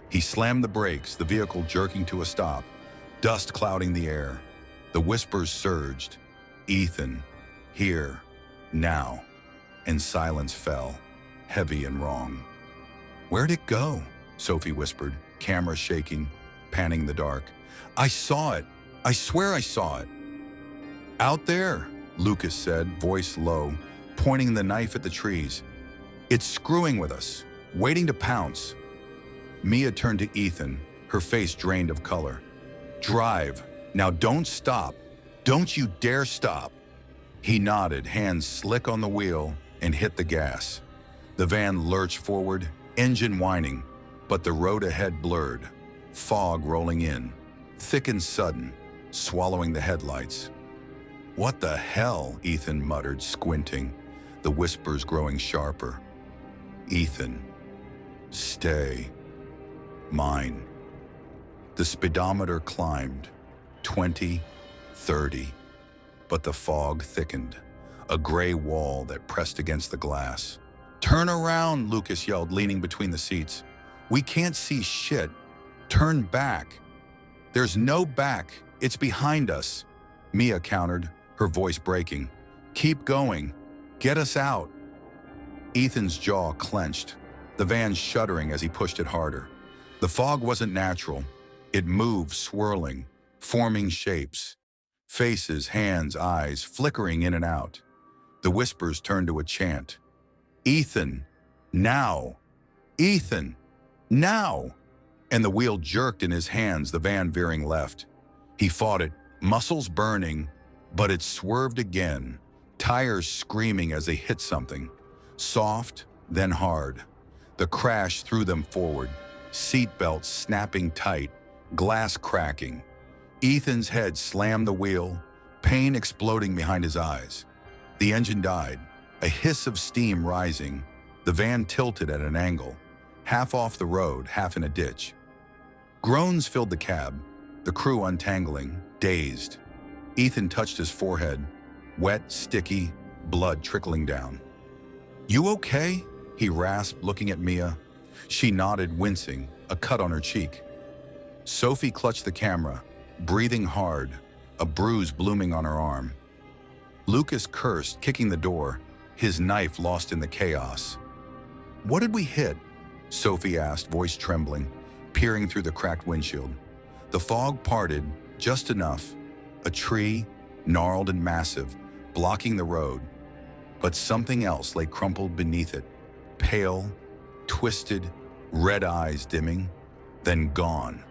S1: He slammed the brakes, the vehicle jerking to a stop, dust clouding the air. The whispers surged. Ethan, here, now. And silence fell, heavy and wrong. Where'd it go? Sophie whispered, camera shaking, panning the dark. I saw it. I swear I saw it. Out there, Lucas said, voice low, pointing the knife at the trees. It's screwing with us, waiting to pounce. Mia turned to Ethan, her face drained of color. Drive. Now don't stop. Don't you dare stop. He nodded, hands slick on the wheel, and hit the gas. The van lurched forward, engine whining, but the road ahead blurred, fog rolling in, thick and sudden, swallowing the headlights. What the hell? Ethan muttered, squinting, the whispers growing sharper. Ethan, stay. Mine. The speedometer climbed, 20, 30, but the fog thickened. a gray wall that pressed against the glass. "Turn around," Lucas yelled, leaning between the seats. "We can't see shit. Turn back." "There's no back. It's behind us," Mia countered, her voice breaking. "Keep going. Get us out." Ethan's jaw clenched, the van shuddering as he pushed it harder. The fog wasn't natural. It moved, swirling, forming shapes. Faces, hands, eyes, flickering in and out. The whispers turned to a chant. "Ethan, now! Ethan, now!" And the wheel jerked in his hands, the van veering left. He fought it, muscles burning, but it swerved again, tires screaming as they hit something. Soft, then hard. The crash threw them forward, seatbelts snapping tight, glass cracking. Ethan's head slammed the wheel, pain exploding behind his eyes. The engine died, a hiss of steam rising. The van tilted at an angle, half off the road, half in a ditch. Groans filled the cab, the crew untangling, dazed. Ethan touched his forehead, wet, sticky, blood trickling down. "You okay?" he rasped, looking at Mia. She nodded, wincing, a cut on her cheek. Sophie clutched the camera, breathing hard, a bruise blooming on her arm. Lucas cursed, kicking the door, his knife lost in the chaos. "What did we hit?" Sophie asked, voice trembling, peering through the cracked windshield. The fog parted, just enough. A tree, gnarled and massive, blocking the road. But something else lay crumpled beneath it, pale, twisted, red eyes dimming, then gone.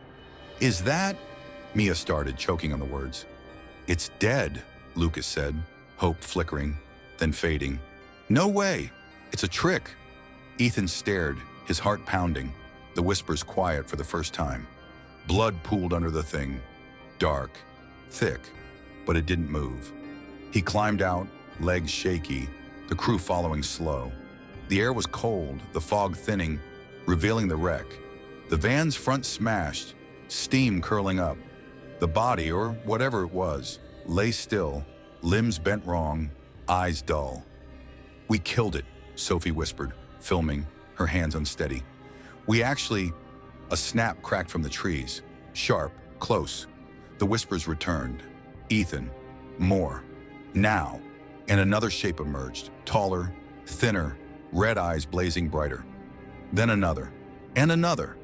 S1: "Is that?" Mia started, choking on the words. "It's dead," Lucas said, hope flickering, then fading. "No way! It's a trick!" Ethan stared, his heart pounding, the whispers quiet for the first time. Blood pooled under the thing, dark, thick, but it didn't move. He climbed out, legs shaky, the crew following slow. The air was cold, the fog thinning, revealing the wreck. The van's front smashed, steam curling up. The body, or whatever it was, lay still, limbs bent wrong, eyes dull. "We killed it," Sophie whispered, filming, her hands unsteady. "We actually..." A snap cracked from the trees, sharp, close. The whispers returned. "Ethan, more, now." And another shape emerged, taller, thinner, red eyes blazing brighter. Then another, and another.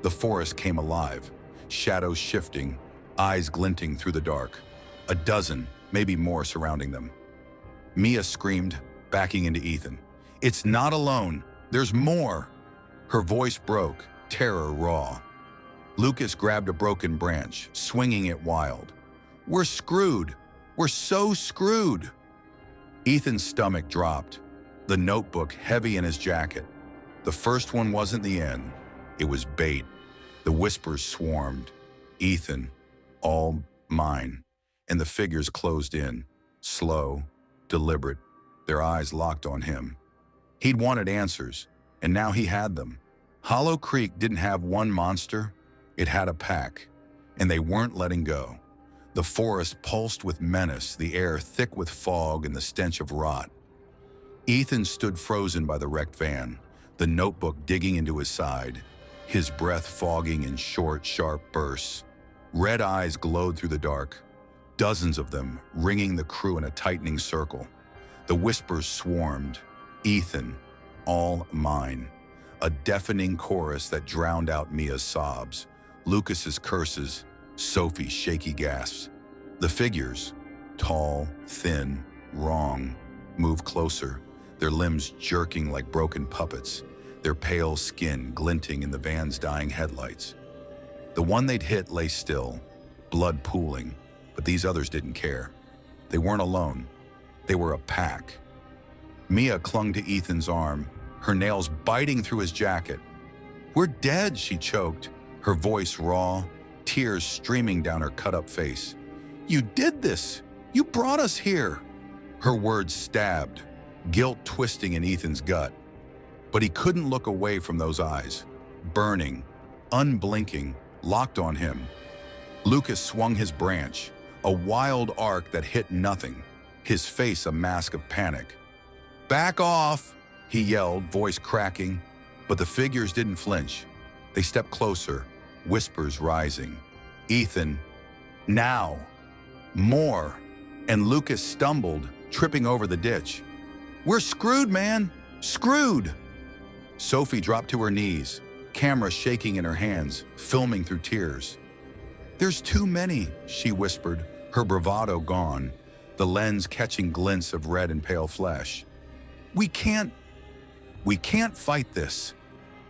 S1: The forest came alive, shadows shifting, eyes glinting through the dark. A dozen, maybe more, surrounding them. Mia screamed, backing into Ethan. "It's not alone. There's more." Her voice broke, terror raw. Lucas grabbed a broken branch, swinging it wild. "We're screwed. We're so screwed." Ethan's stomach dropped, the notebook heavy in his jacket. The first one wasn't the end. It was bait. The whispers swarmed. "Ethan, all mine." And the figures closed in, slow, deliberate, their eyes locked on him. He'd wanted answers, and now he had them. Hollow Creek didn't have one monster, it had a pack, and they weren't letting go. The forest pulsed with menace, the air thick with fog and the stench of rot. Ethan stood frozen by the wrecked van, the notebook digging into his side, his breath fogging in short, sharp bursts. Red eyes glowed through the dark, dozens of them ringing the crew in a tightening circle. The whispers swarmed. "Ethan, all mine." A deafening chorus that drowned out Mia's sobs, Lucas's curses, Sophie's shaky gasps. The figures, tall, thin, wrong, moved closer, their limbs jerking like broken puppets, their pale skin glinting in the van's dying headlights. The one they'd hit lay still, blood pooling, but these others didn't care. They weren't alone. They were a pack. Mia clung to Ethan's arm, her nails biting through his jacket. "We're dead," she choked, her voice raw, tears streaming down her cut-up face. "You did this! You brought us here!" Her words stabbed, guilt twisting in Ethan's gut. But he couldn't look away from those eyes, burning, unblinking, locked on him. Lucas swung his branch, a wild arc that hit nothing. his face a mask of panic. "Back off!" he yelled, voice cracking, but the figures didn't flinch. They stepped closer, whispers rising. "Ethan, now! More!" And Lucas stumbled, tripping over the ditch. "We're screwed, man! Screwed!" Sophie dropped to her knees, camera shaking in her hands, filming through tears. "There's too many," she whispered, her bravado gone, the lens catching glints of red and pale flesh. We can't fight this."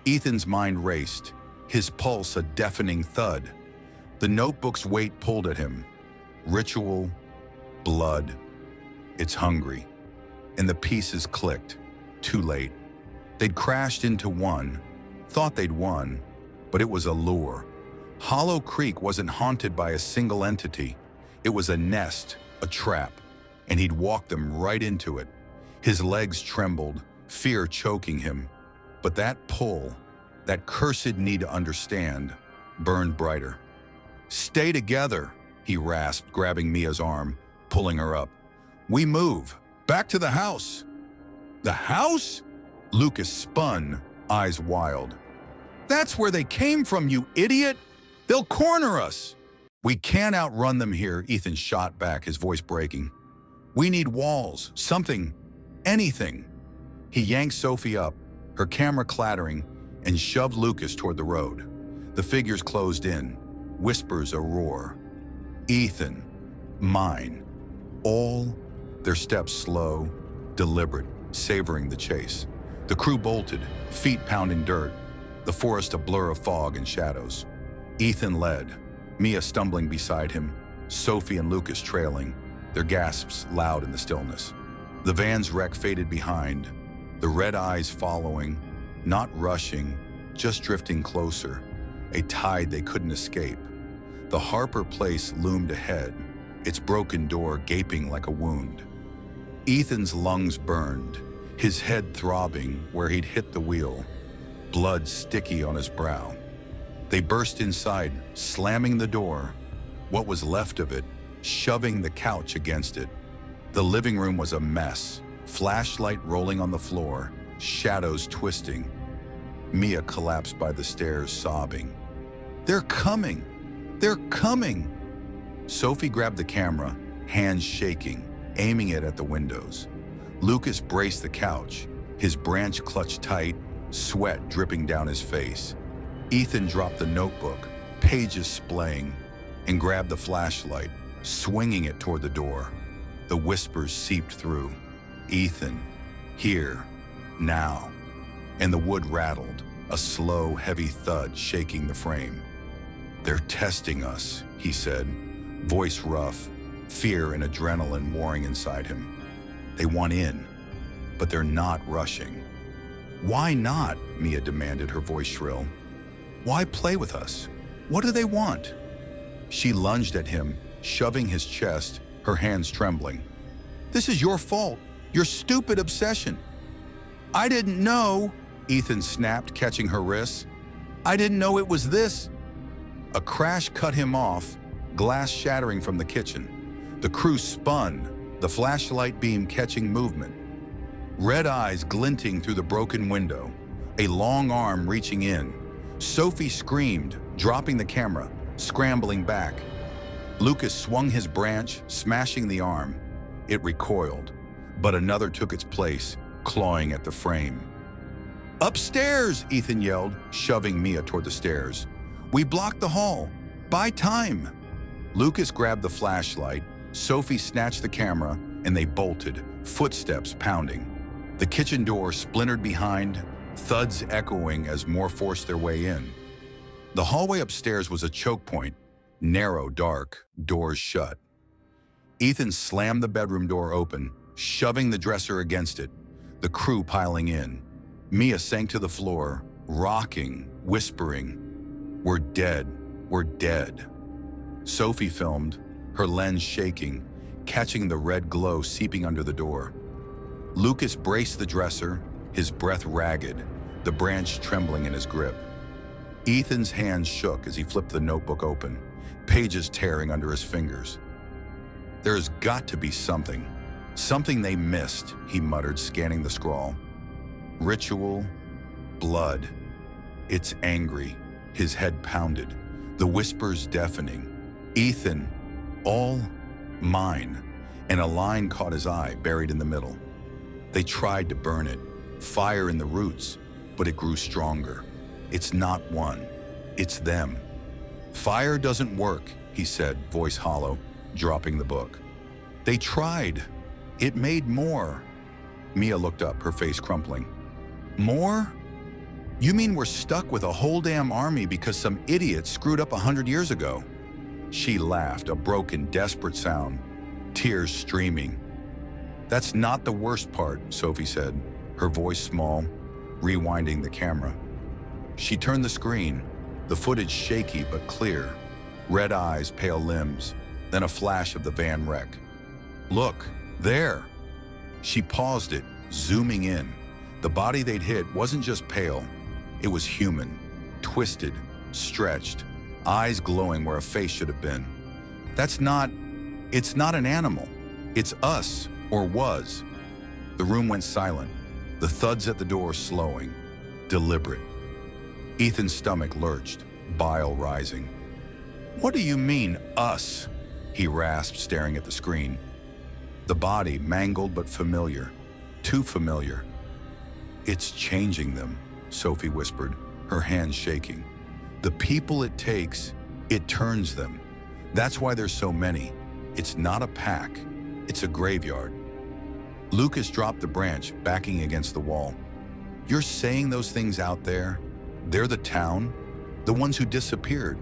S1: Ethan's mind raced, his pulse a deafening thud. The notebook's weight pulled at him. Ritual, blood, it's hungry. And the pieces clicked, too late. They'd crashed into one, thought they'd won, but it was a lure. Hollow Creek wasn't haunted by a single entity. It was a nest, a trap, and he'd walked them right into it. His legs trembled, fear choking him. But that pull, that cursed need to understand, burned brighter. "Stay together," he rasped, grabbing Mia's arm, pulling her up. "We move. Back to the house." "The house?" Lucas spun, eyes wild. "That's where they came from, you idiot! They'll corner us!" "We can't outrun them here," Ethan shot back, his voice breaking. "We need walls, something, anything." He yanked Sophie up, her camera clattering, and shoved Lucas toward the road. The figures closed in, whispers a roar. "Ethan, mine." All their steps slow, deliberate, savoring the chase. The crew bolted, feet pounding dirt, the forest a blur of fog and shadows. Ethan led, Mia stumbling beside him, Sophie and Lucas trailing, their gasps loud in the stillness. The van's wreck faded behind, the red eyes following, not rushing, just drifting closer, a tide they couldn't escape. The Harper place loomed ahead, its broken door gaping like a wound. Ethan's lungs burned, his head throbbing where he'd hit the wheel, blood sticky on his brow. They burst inside, slamming the door, what was left of it, shoving the couch against it. The living room was a mess, flashlight rolling on the floor, shadows twisting. Mia collapsed by the stairs, sobbing. "They're coming! They're coming!" Sophie grabbed the camera, hands shaking, aiming it at the windows. Lucas braced the couch, his branch clutched tight, sweat dripping down his face. Ethan dropped the notebook, pages splaying, and grabbed the flashlight, swinging it toward the door. The whispers seeped through. "Ethan, here, now." And the wood rattled, a slow, heavy thud shaking the frame. "They're testing us," he said, voice rough, fear and adrenaline warring inside him. "They want in, but they're not rushing." "Why not?" Mia demanded, her voice shrill. "Why play with us? What do they want?" She lunged at him, shoving his chest, her hands trembling. "This is your fault, your stupid obsession." "I didn't know," Ethan snapped, catching her wrists. "I didn't know it was this." A crash cut him off, glass shattering from the kitchen. The crew spun, the flashlight beam catching movement. Red eyes glinting through the broken window, a long arm reaching in. Sophie screamed, dropping the camera, scrambling back. Lucas swung his branch, smashing the arm. It recoiled, but another took its place, clawing at the frame. "Upstairs!" Ethan yelled, shoving Mia toward the stairs. "We blocked the hall. Buy time!" Lucas grabbed the flashlight, Sophie snatched the camera, and they bolted, footsteps pounding. The kitchen door splintered behind, thuds echoing as more forced their way in. The hallway upstairs was a choke point, narrow, dark, doors shut. Ethan slammed the bedroom door open, shoving the dresser against it, the crew piling in. Mia sank to the floor, rocking, whispering, "We're dead, we're dead." Sophie filmed, her lens shaking, catching the red glow seeping under the door. Lucas braced the dresser, his breath ragged, the branch trembling in his grip. Ethan's hands shook as he flipped the notebook open, pages tearing under his fingers. "There's got to be something. Something they missed, he muttered, scanning the scrawl. Ritual, blood. It's angry. His head pounded, the whispers deafening. Ethan, all mine. And a line caught his eye, buried in the middle. They tried to burn it, fire in the roots, but it grew stronger. It's not one, it's them. Fire doesn't work, he said, voice hollow, dropping the book. They tried. It made more. Mia looked up, her face crumpling. More? You mean we're stuck with a whole damn army because some idiot screwed up 100 years ago? She laughed, a broken, desperate sound, tears streaming. That's not the worst part, Sophie said, her voice small, rewinding the camera. She turned the screen, the footage shaky but clear, red eyes, pale limbs, then a flash of the van wreck. Look, there! She paused it, zooming in. The body they'd hit wasn't just pale, it was human, twisted, stretched, eyes glowing where a face should have been. It's not an animal. It's us, or was. The room went silent, the thuds at the door slowing, deliberate. Ethan's stomach lurched, bile rising. What do you mean, us? He rasped, staring at the screen. The body, mangled but familiar, too familiar. It's changing them, Sophie whispered, her hands shaking. The people it takes, it turns them. That's why there's so many. It's not a pack, it's a graveyard. Lucas dropped the branch, backing against the wall. You're saying those things out there? They're the town? The ones who disappeared?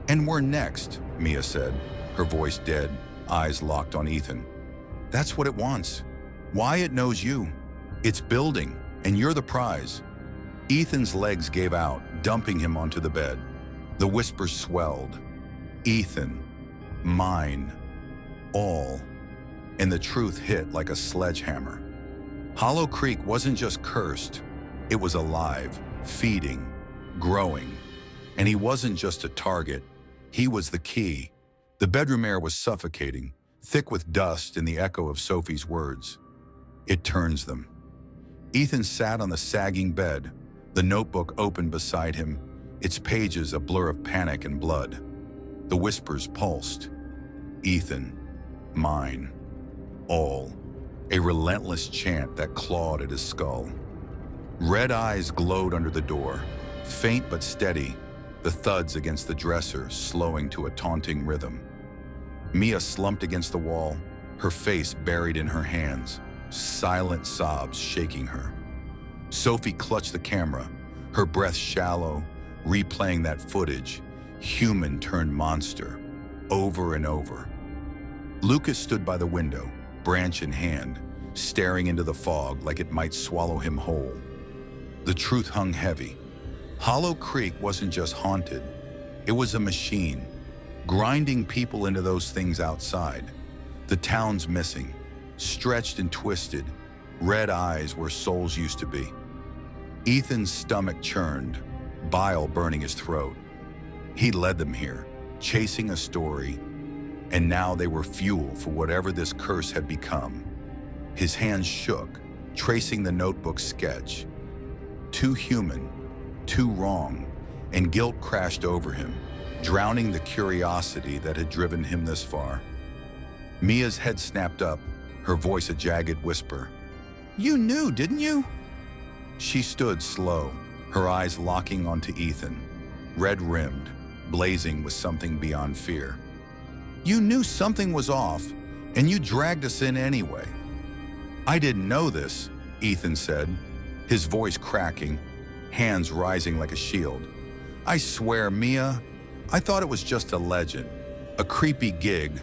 S1: And we're next, Mia said, her voice dead, eyes locked on Ethan. That's what it wants. Why it knows you. It's building, and you're the prize. Ethan's legs gave out, dumping him onto the bed. The whispers swelled. Ethan, mine, all. And the truth hit like a sledgehammer. Hollow Creek wasn't just cursed, it was alive, feeding, growing. And he wasn't just a target, he was the key. The bedroom air was suffocating, thick with dust and the echo of Sophie's words. It turns them. Ethan sat on the sagging bed, the notebook open beside him, its pages a blur of panic and blood. The whispers pulsed. Ethan, mine, all. A relentless chant that clawed at his skull. Red eyes glowed under the door, faint but steady, the thuds against the dresser slowing to a taunting rhythm. Mia slumped against the wall, her face buried in her hands, silent sobs shaking her. Sophie clutched the camera, her breath shallow, replaying that footage, human turned monster, over and over. Lucas stood by the window, branch in hand, staring into the fog like it might swallow him whole. The truth hung heavy. Hollow Creek wasn't just haunted, it was a machine, grinding people into those things outside. The town's missing, stretched and twisted, red eyes where souls used to be. Ethan's stomach churned, bile burning his throat. He'd led them here, chasing a story, and now they were fuel for whatever this curse had become. His hands shook, tracing the notebook's sketch. Too human, too wrong, and guilt crashed over him, drowning the curiosity that had driven him this far. Mia's head snapped up, her voice a jagged whisper. You knew, didn't you? She stood slow, her eyes locking onto Ethan, red-rimmed, blazing with something beyond fear. You knew something was off, and you dragged us in anyway. I didn't know this, Ethan said, his voice cracking, hands rising like a shield. I swear, Mia, I thought it was just a legend, a creepy gig.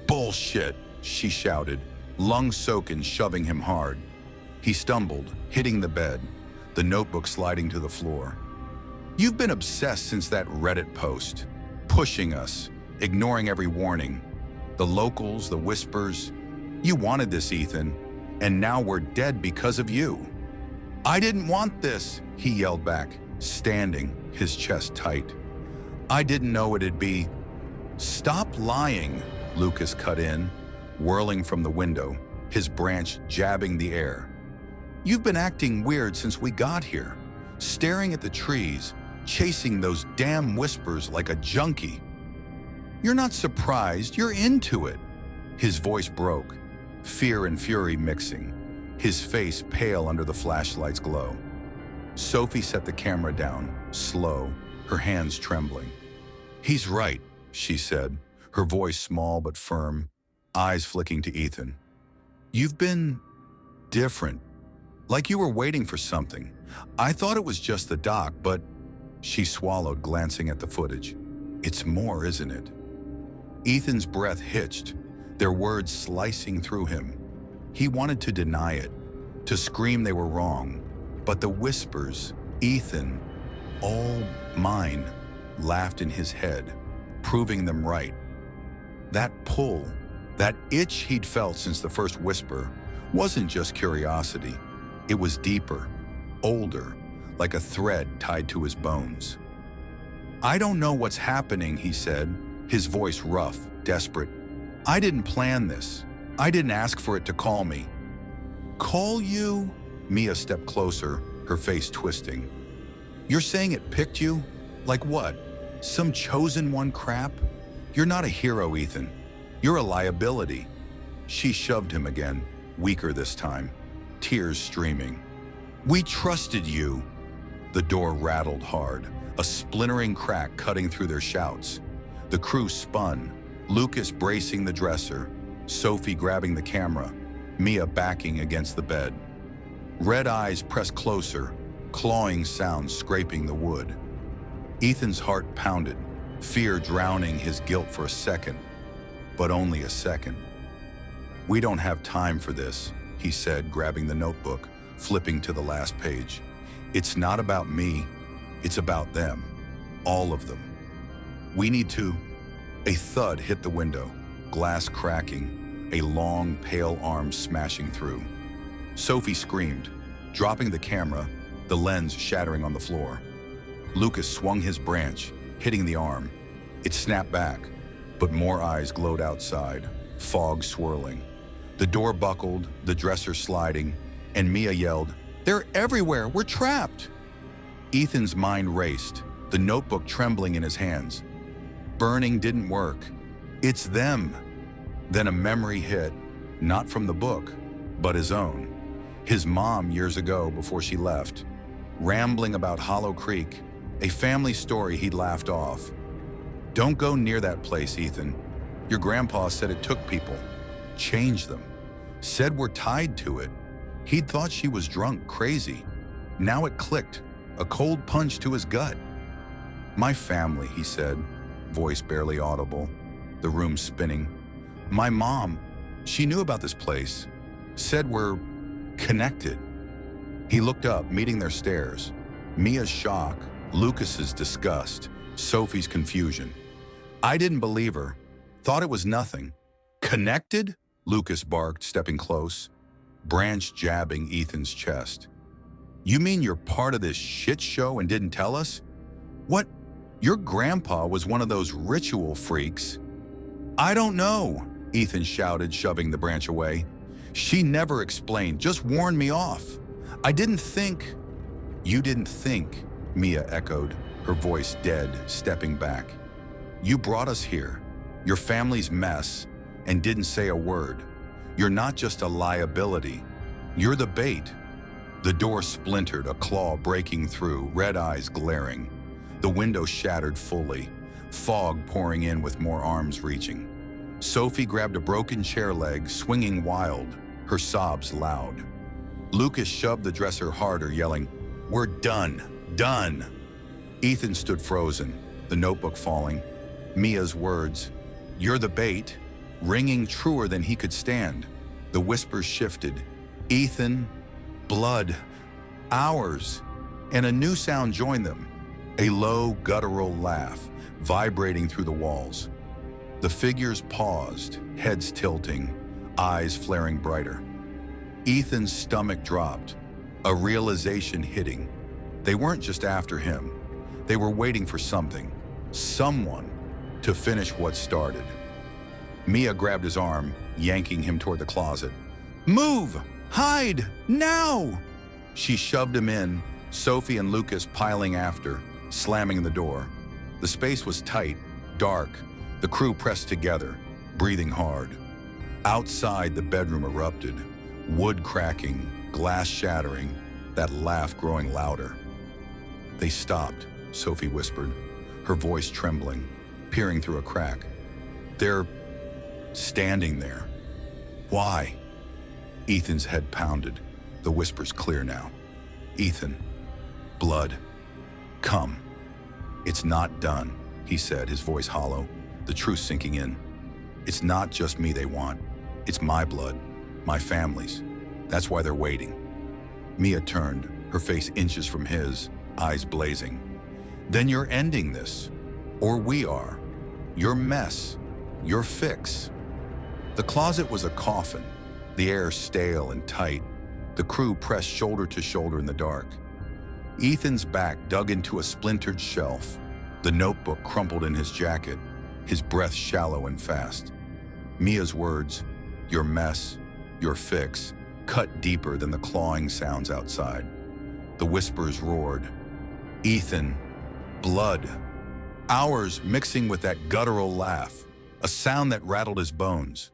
S1: Bullshit, she shouted, lungs soaking, shoving him hard. He stumbled, hitting the bed, the notebook sliding to the floor. You've been obsessed since that Reddit post, pushing us, ignoring every warning. The locals, the whispers. You wanted this, Ethan, and now we're dead because of you. I didn't want this, he yelled back, standing, his chest tight. I didn't know it'd be. Stop lying, Lucas cut in, whirling from the window, his branch jabbing the air. "You've been acting weird since we got here, staring at the trees, chasing those damn whispers like a junkie. You're not surprised, you're into it." His voice broke, fear and fury mixing, his face pale under the flashlight's glow. Sophie set the camera down, slow, her hands trembling. "He's right," she said, her voice small but firm, eyes flicking to Ethan. "You've been different, like you were waiting for something. I thought it was just the doc, but..." She swallowed, glancing at the footage. "It's more, isn't it?" Ethan's breath hitched, their words slicing through him. He wanted to deny it, to scream they were wrong, but the whispers, "Ethan, all mine," laughed in his head, proving them right. That pull, that itch he'd felt since the first whisper, wasn't just curiosity. It was deeper, older, like a thread tied to his bones. "I don't know what's happening," he said, his voice rough, desperate. "I didn't plan this. I didn't ask for it to call me." "Call you?" Mia stepped closer, her face twisting. "You're saying it picked you? Like what? Some chosen one crap? You're not a hero, Ethan. You're a liability." She shoved him again, weaker this time, tears streaming. "We trusted you." The door rattled hard, a splintering crack cutting through their shouts. The crew spun, Lucas bracing the dresser, Sophie grabbing the camera, Mia backing against the bed. Red eyes pressed closer, clawing sounds scraping the wood. Ethan's heart pounded, fear drowning his guilt for a second, but only a second. "We don't have time for this," he said, grabbing the notebook, flipping to the last page. "It's not about me, it's about them, all of them. We need to..." A thud hit the window, glass cracking, a long, pale arm smashing through. Sophie screamed, dropping the camera, the lens shattering on the floor. Lucas swung his branch, hitting the arm. It snapped back, but more eyes glowed outside, fog swirling. The door buckled, the dresser sliding, and Mia yelled, "They're everywhere! We're trapped!" Ethan's mind raced, the notebook trembling in his hands. Burning didn't work. It's them. Then a memory hit, not from the book, but his own. His mom years ago before she left, rambling about Hollow Creek, a family story he'd laughed off. "Don't go near that place, Ethan. Your grandpa said it took people, changed them, said we're tied to it." He'd thought she was drunk, crazy. Now it clicked, a cold punch to his gut. "My family," he said, voice barely audible, the room spinning. "My mom, she knew about this place, said we're connected." He looked up, meeting their stares. Mia's shock, Lucas's disgust, Sophie's confusion. "I didn't believe her, thought it was nothing." "Connected?" Lucas barked, stepping close, branch jabbing Ethan's chest. "You mean you're part of this shit show and didn't tell us? What? Your grandpa was one of those ritual freaks?" "I don't know," Ethan shouted, shoving the branch away. "She never explained, just warned me off. I didn't think..." "You didn't think," Mia echoed, her voice dead, stepping back. "You brought us here, your family's mess, and didn't say a word. You're not just a liability. You're the bait." The door splintered, a claw breaking through, red eyes glaring. The window shattered fully, fog pouring in with more arms reaching. Sophie grabbed a broken chair leg, swinging wild, her sobs loud. Lucas shoved the dresser harder, yelling, "We're done, done." Ethan stood frozen, the notebook falling. Mia's words, "You're the bait," ringing truer than he could stand. The whispers shifted. "Ethan, blood, ours," and a new sound joined them. A low, guttural laugh, vibrating through the walls. The figures paused, heads tilting, eyes flaring brighter. Ethan's stomach dropped, a realization hitting. They weren't just after him. They were waiting for something, someone, to finish what started. Mia grabbed his arm, yanking him toward the closet. Move! Hide! Now! She shoved him in, Sophie and Lucas piling after, slamming the door. The space was tight, dark, the crew pressed together, breathing hard. Outside, the bedroom erupted, wood cracking, glass shattering, that laugh growing louder. They stopped, Sophie whispered, her voice trembling, peering through a crack. They're standing there. Why? Ethan's head pounded, the whispers clear now. Ethan, blood, come. It's not done, he said, his voice hollow, the truth sinking in. It's not just me they want. It's my blood, my family's. That's why they're waiting. Mia turned, her face inches from his, eyes blazing. Then you're ending this. Or we are. Your mess. Your fix. The closet was a coffin, the air stale and tight. The crew pressed shoulder to shoulder in the dark. Ethan's back dug into a splintered shelf, the notebook crumpled in his jacket, his breath shallow and fast. Mia's words, your mess, your fix, cut deeper than the clawing sounds outside. The whispers roared. Ethan, blood. Ours mixing with that guttural laugh, a sound that rattled his bones.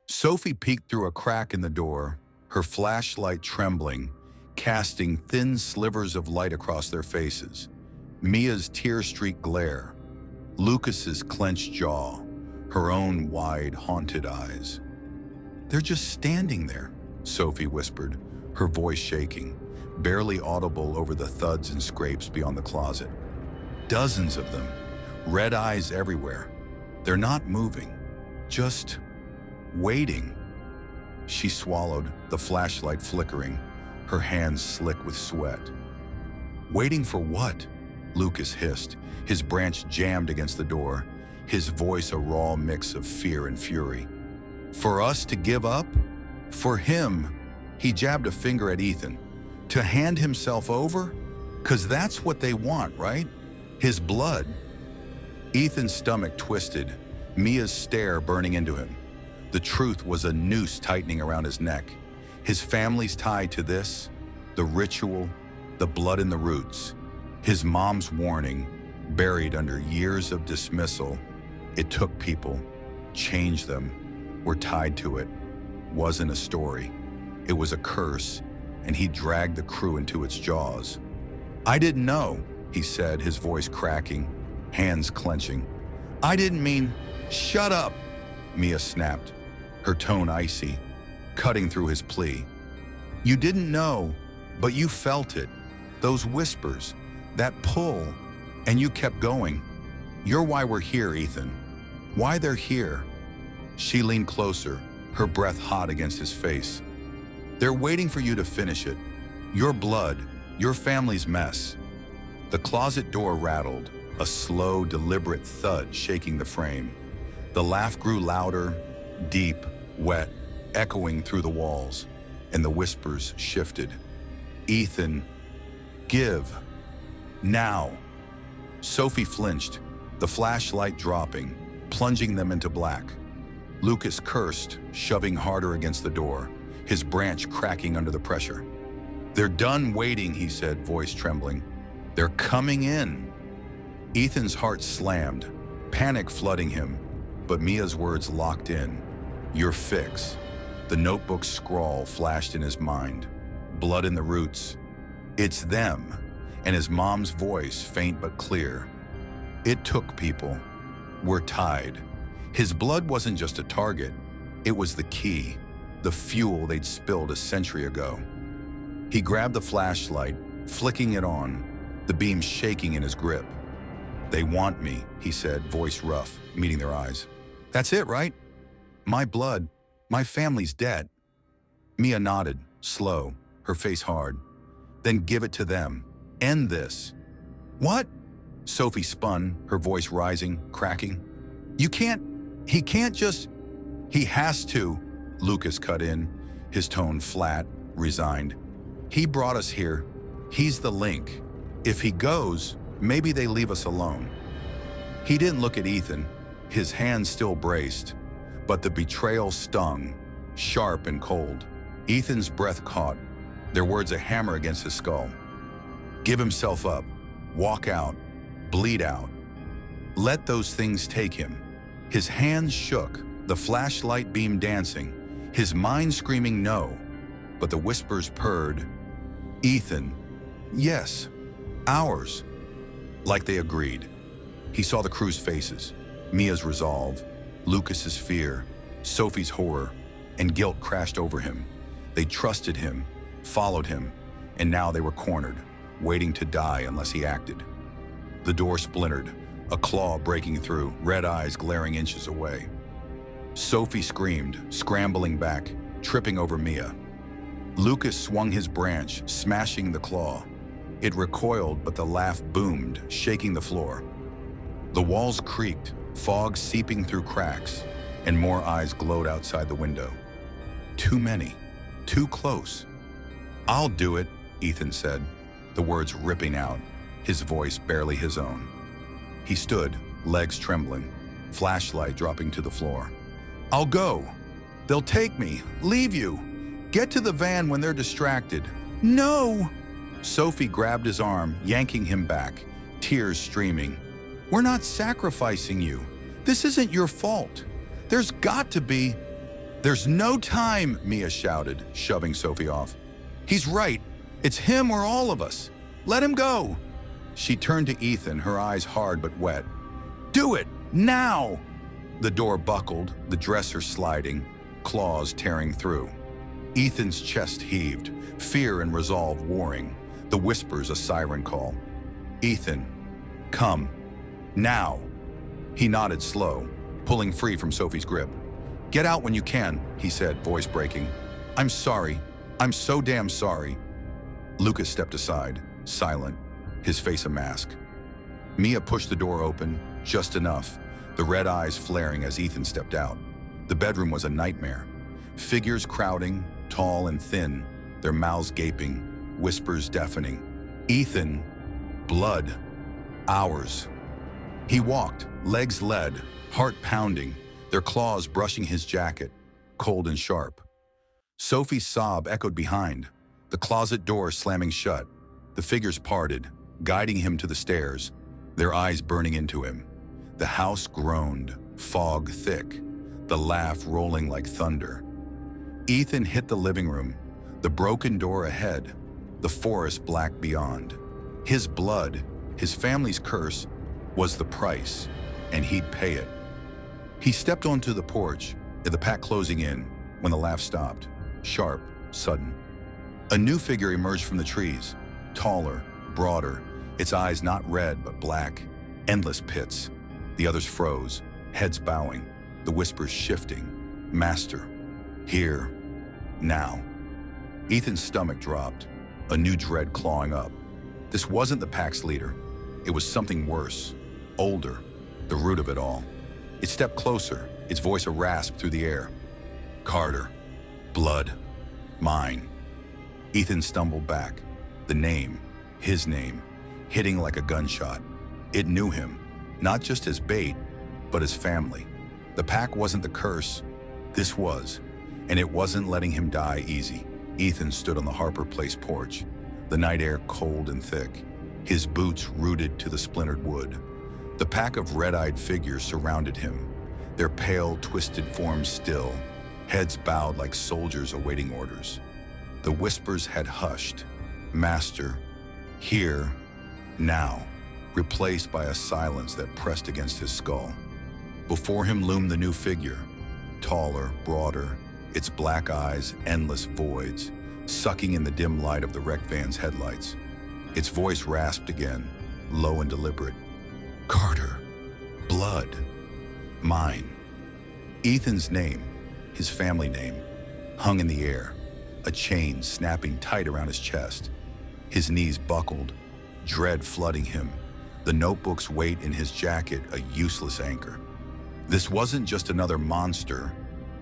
S1: Sophie peeked through a crack in the door, her flashlight trembling, casting thin slivers of light across their faces. Mia's tear-streaked glare, Lucas's clenched jaw, her own wide, haunted eyes. They're just standing there, Sophie whispered, her voice shaking, barely audible over the thuds and scrapes beyond the closet. Dozens of them, red eyes everywhere. They're not moving, just waiting. She swallowed, the flashlight flickering, her hands slick with sweat. Waiting for what? Lucas hissed, his branch jammed against the door, his voice a raw mix of fear and fury. For us to give up? For him, he jabbed a finger at Ethan, to hand himself over? 'Cause that's what they want, right? His blood. Ethan's stomach twisted, Mia's stare burning into him. The truth was a noose tightening around his neck. His family's tied to this, the ritual, the blood in the roots. His mom's warning, buried under years of dismissal. It took people, changed them, were tied to it. Wasn't a story. It was a curse, and he dragged the crew into its jaws. I didn't know, he said, his voice cracking, hands clenching. I didn't mean, shut up, Mia snapped, her tone icy, cutting through his plea. You didn't know, but you felt it. Those whispers, that pull, and you kept going. You're why we're here, Ethan. Why they're here. She leaned closer, her breath hot against his face. They're waiting for you to finish it. Your blood, your family's mess. The closet door rattled, a slow, deliberate thud shaking the frame. The laugh grew louder, deep, wet, echoing through the walls, and the whispers shifted. Ethan, give. Now. Sophie flinched, the flashlight dropping, plunging them into black. Lucas cursed, shoving harder against the door, his branch cracking under the pressure. They're done waiting, he said, voice trembling. They're coming in. Ethan's heart slammed, panic flooding him, but Mia's words locked in. Your fix. The notebook's scrawl flashed in his mind. Blood in the roots. It's them. And his mom's voice, faint but clear. It took people. We're tied. His blood wasn't just a target. It was the key, the fuel they'd spilled a century ago. He grabbed the flashlight, flicking it on, the beam shaking in his grip. They want me, he said, voice rough, meeting their eyes. That's it, right? My blood, my family's dead. Mia nodded, slow, her face hard. Then give it to them. End this. What? Sophie spun, her voice rising, cracking. He can't just... He has to, Lucas cut in, his tone flat, resigned. He brought us here. He's the link. If he goes, maybe they leave us alone. He didn't look at Ethan, his hands still braced, but the betrayal stung, sharp and cold. Ethan's breath caught, their words a hammer against his skull. Give himself up, walk out, bleed out. Let those things take him. His hands shook, the flashlight beam dancing, his mind screaming no, but the whispers purred. Ethan, yes, ours. Like they agreed. He saw the crew's faces, Mia's resolve, Lucas's fear, Sophie's horror, and guilt crashed over him. They trusted him, followed him, and now they were cornered, waiting to die unless he acted. The door splintered, a claw breaking through, red eyes glaring inches away. Sophie screamed, scrambling back, tripping over Mia. Lucas swung his branch, smashing the claw. It recoiled, but the laugh boomed, shaking the floor. The walls creaked, fog seeping through cracks, and more eyes glowed outside the window. Too many, too close. I'll do it, Ethan said, the words ripping out, his voice barely his own. He stood, legs trembling, flashlight dropping to the floor. I'll go. They'll take me, leave you. Get to the van when they're distracted. No! Sophie grabbed his arm, yanking him back, tears streaming. We're not sacrificing you. This isn't your fault. There's got to be. There's no time, Mia shouted, shoving Sophie off. He's right. It's him or all of us. Let him go. She turned to Ethan, her eyes hard but wet. Do it, now! The door buckled, the dresser sliding, claws tearing through. Ethan's chest heaved, fear and resolve warring, the whispers a siren call. Ethan, come, now. He nodded slow, pulling free from Sophie's grip. Get out when you can, he said, voice breaking. I'm sorry. I'm so damn sorry. Lucas stepped aside, silent, his face a mask. Mia pushed the door open, just enough, the red eyes flaring as Ethan stepped out. The bedroom was a nightmare. Figures crowding, tall and thin, their mouths gaping, whispers deafening. Ethan, blood, ours. He walked, legs led, heart pounding, their claws brushing his jacket, cold and sharp. Sophie's sob echoed behind, the closet door slamming shut, the figures parted, guiding him to the stairs, their eyes burning into him. The house groaned, fog thick, the laugh rolling like thunder. Ethan hit the living room, the broken door ahead, the forest black beyond. His blood, his family's curse, was the price, and he'd pay it. He stepped onto the porch, the pack closing in, when the laugh stopped, sharp, sudden. A new figure emerged from the trees, taller, broader, its eyes not red but black, endless pits. The others froze, heads bowing, the whispers shifting. Master, here, now. Ethan's stomach dropped, a new dread clawing up. This wasn't the pack's leader. It was something worse, older, the root of it all. It stepped closer, its voice a rasp through the air. Carter, blood, mine. Ethan stumbled back, the name, his name, hitting like a gunshot. It knew him, not just as bait, but as family. The pack wasn't the curse, this was, and it wasn't letting him die easy. Ethan stood on the Harper Place porch, the night air cold and thick, his boots rooted to the splintered wood. The pack of red-eyed figures surrounded him, their pale, twisted forms still, heads bowed like soldiers awaiting orders. The whispers had hushed. Master, here, now, replaced by a silence that pressed against his skull. Before him loomed the new figure, taller, broader, its black eyes endless voids, sucking in the dim light of the wrecked van's headlights. Its voice rasped again, low and deliberate. Carter, blood, mine. Ethan's name, his family name, hung in the air, a chain snapping tight around his chest. His knees buckled, dread flooding him, the notebook's weight in his jacket a useless anchor. This wasn't just another monster.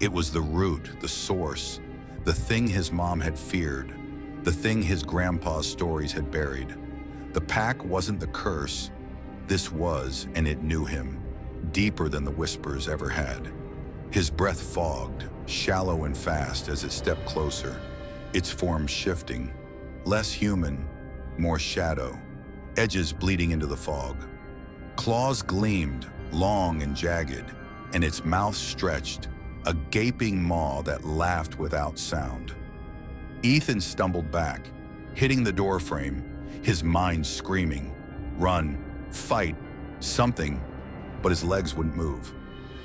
S1: It was the root, the source, the thing his mom had feared, the thing his grandpa's stories had buried. The pack wasn't the curse. This was, and it knew him, deeper than the whispers ever had. His breath fogged, shallow and fast as it stepped closer, its form shifting, less human, more shadow, edges bleeding into the fog. Claws gleamed, long and jagged, and its mouth stretched, a gaping maw that laughed without sound. Ethan stumbled back, hitting the doorframe, his mind screaming, run, fight, something, but his legs wouldn't move.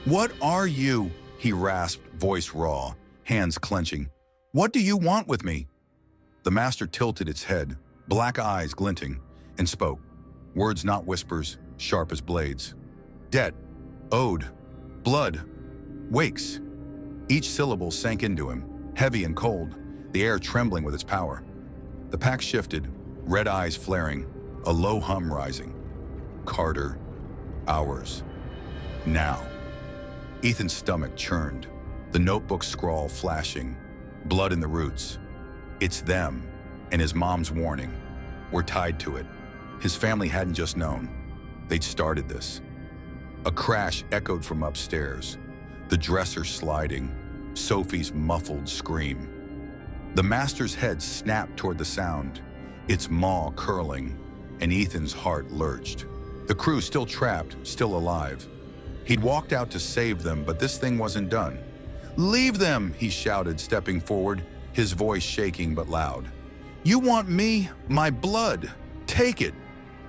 S1: "What are you?" he rasped, voice raw, hands clenching. "What do you want with me?" The master tilted its head, black eyes glinting, and spoke, words not whispers, sharp as blades. "Debt, owed, blood, wakes." Each syllable sank into him, heavy and cold, the air trembling with its power. The pack shifted, red eyes flaring, a low hum rising. Carter, hours, now. Ethan's stomach churned, the notebook scrawl flashing, blood in the roots. It's them, and his mom's warning. We're tied to it. His family hadn't just known. They'd started this. A crash echoed from upstairs, the dresser sliding, Sophie's muffled scream. The master's head snapped toward the sound, its maw curling, and Ethan's heart lurched. The crew still trapped, still alive. He'd walked out to save them, but this thing wasn't done. "Leave them," he shouted, stepping forward, his voice shaking but loud. "You want me, my blood. Take it.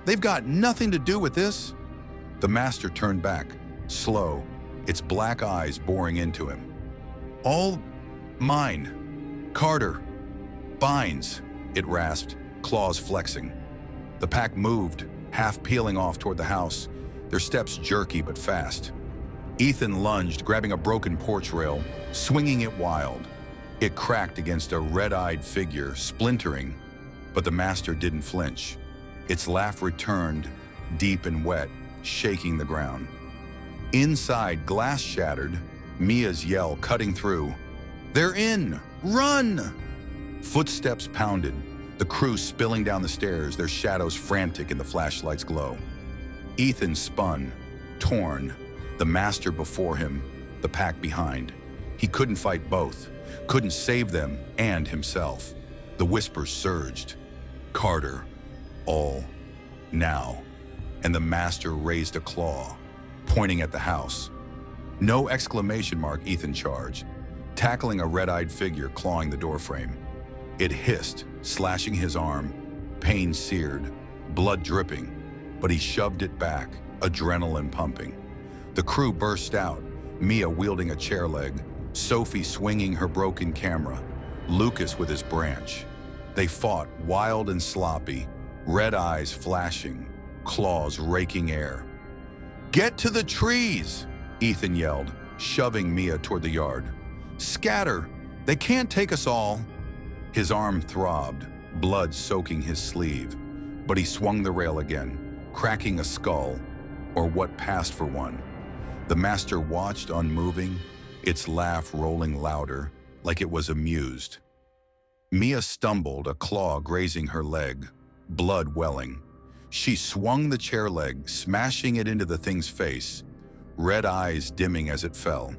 S1: They've got nothing to do with this." The master turned back, slow, its black eyes boring into him. "All mine. Carter. Binds," it rasped, claws flexing. The pack moved, half peeling off toward the house, their steps jerky but fast. Ethan lunged, grabbing a broken porch rail, swinging it wild. It cracked against a red-eyed figure, splintering, but the master didn't flinch. Its laugh returned, deep and wet, shaking the ground. Inside, glass shattered, Mia's yell cutting through. "They're in! Run!" Footsteps pounded, the crew spilling down the stairs, their shadows frantic in the flashlight's glow. Ethan spun, torn, the master before him, the pack behind. He couldn't fight both, couldn't save them and himself. The whispers surged. "Carter, all, now." And the master raised a claw, pointing at the house. No exclamation mark, Ethan charged, tackling a red-eyed figure clawing the doorframe. It hissed, slashing his arm, pain seared, blood dripping, but he shoved it back, adrenaline pumping. The crew burst out, Mia wielding a chair leg, Sophie swinging her broken camera, Lucas with his branch. They fought, wild and sloppy, red eyes flashing, claws raking air. "Get to the trees!" Ethan yelled, shoving Mia toward the yard. "Scatter! They can't take us all!" His arm throbbed, blood soaking his sleeve, but he swung the rail again, cracking a skull, or what passed for one. The master watched unmoving, its laugh rolling louder, like it was amused. Mia stumbled, a claw grazing her leg, blood welling. She swung the chair leg, smashing it into the thing's face, red eyes dimming as it fell.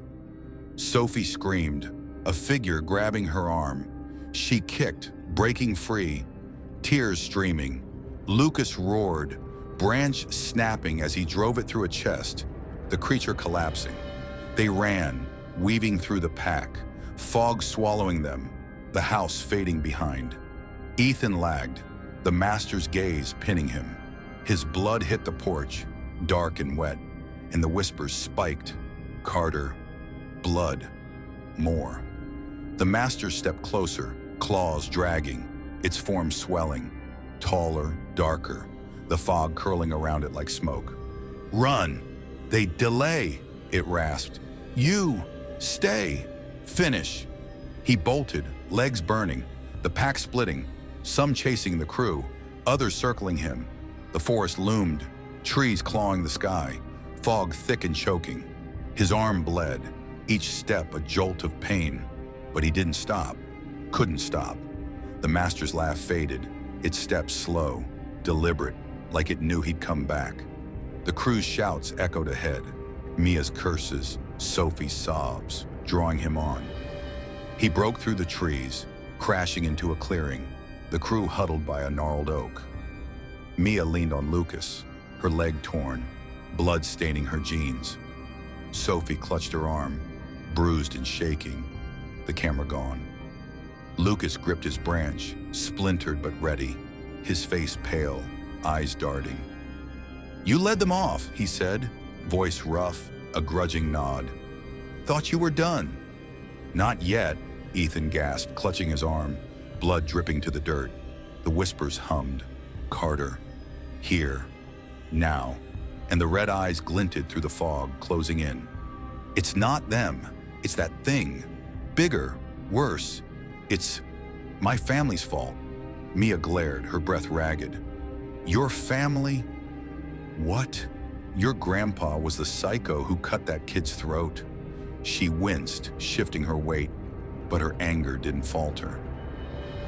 S1: Sophie screamed, a figure grabbing her arm. She kicked, breaking free, tears streaming. Lucas roared, branch snapping as he drove it through a chest, the creature collapsing. They ran, weaving through the pack, fog swallowing them, the house fading behind. Ethan lagged, the master's gaze pinning him. His blood hit the porch, dark and wet, and the whispers spiked. "Carter, blood, more." The master stepped closer, claws dragging, its form swelling, taller, darker, the fog curling around it like smoke. "Run! They delay!" it rasped. "You, stay, finish." He bolted, legs burning, the pack splitting, some chasing the crew, others circling him. The forest loomed, trees clawing the sky, fog thick and choking. His arm bled, each step a jolt of pain, but he didn't stop, couldn't stop. The master's laugh faded, its steps slow, deliberate, like it knew he'd come back. The crew's shouts echoed ahead. Mia's curses, Sophie's sobs, drawing him on. He broke through the trees, crashing into a clearing, the crew huddled by a gnarled oak. Mia leaned on Lucas, her leg torn, blood staining her jeans. Sophie clutched her arm, bruised and shaking, the camera gone. Lucas gripped his branch, splintered but ready, his face pale, eyes darting. "You led them off," he said, voice rough, a grudging nod. "Thought you were done." "Not yet," Ethan gasped, clutching his arm, blood dripping to the dirt. The whispers hummed. "Carter. Here. Now." And the red eyes glinted through the fog, closing in. "It's not them. It's that thing. Bigger. Worse. It's my family's fault." Mia glared, her breath ragged. "Your family? What? Your grandpa was the psycho who cut that kid's throat?" She winced, shifting her weight, but her anger didn't falter.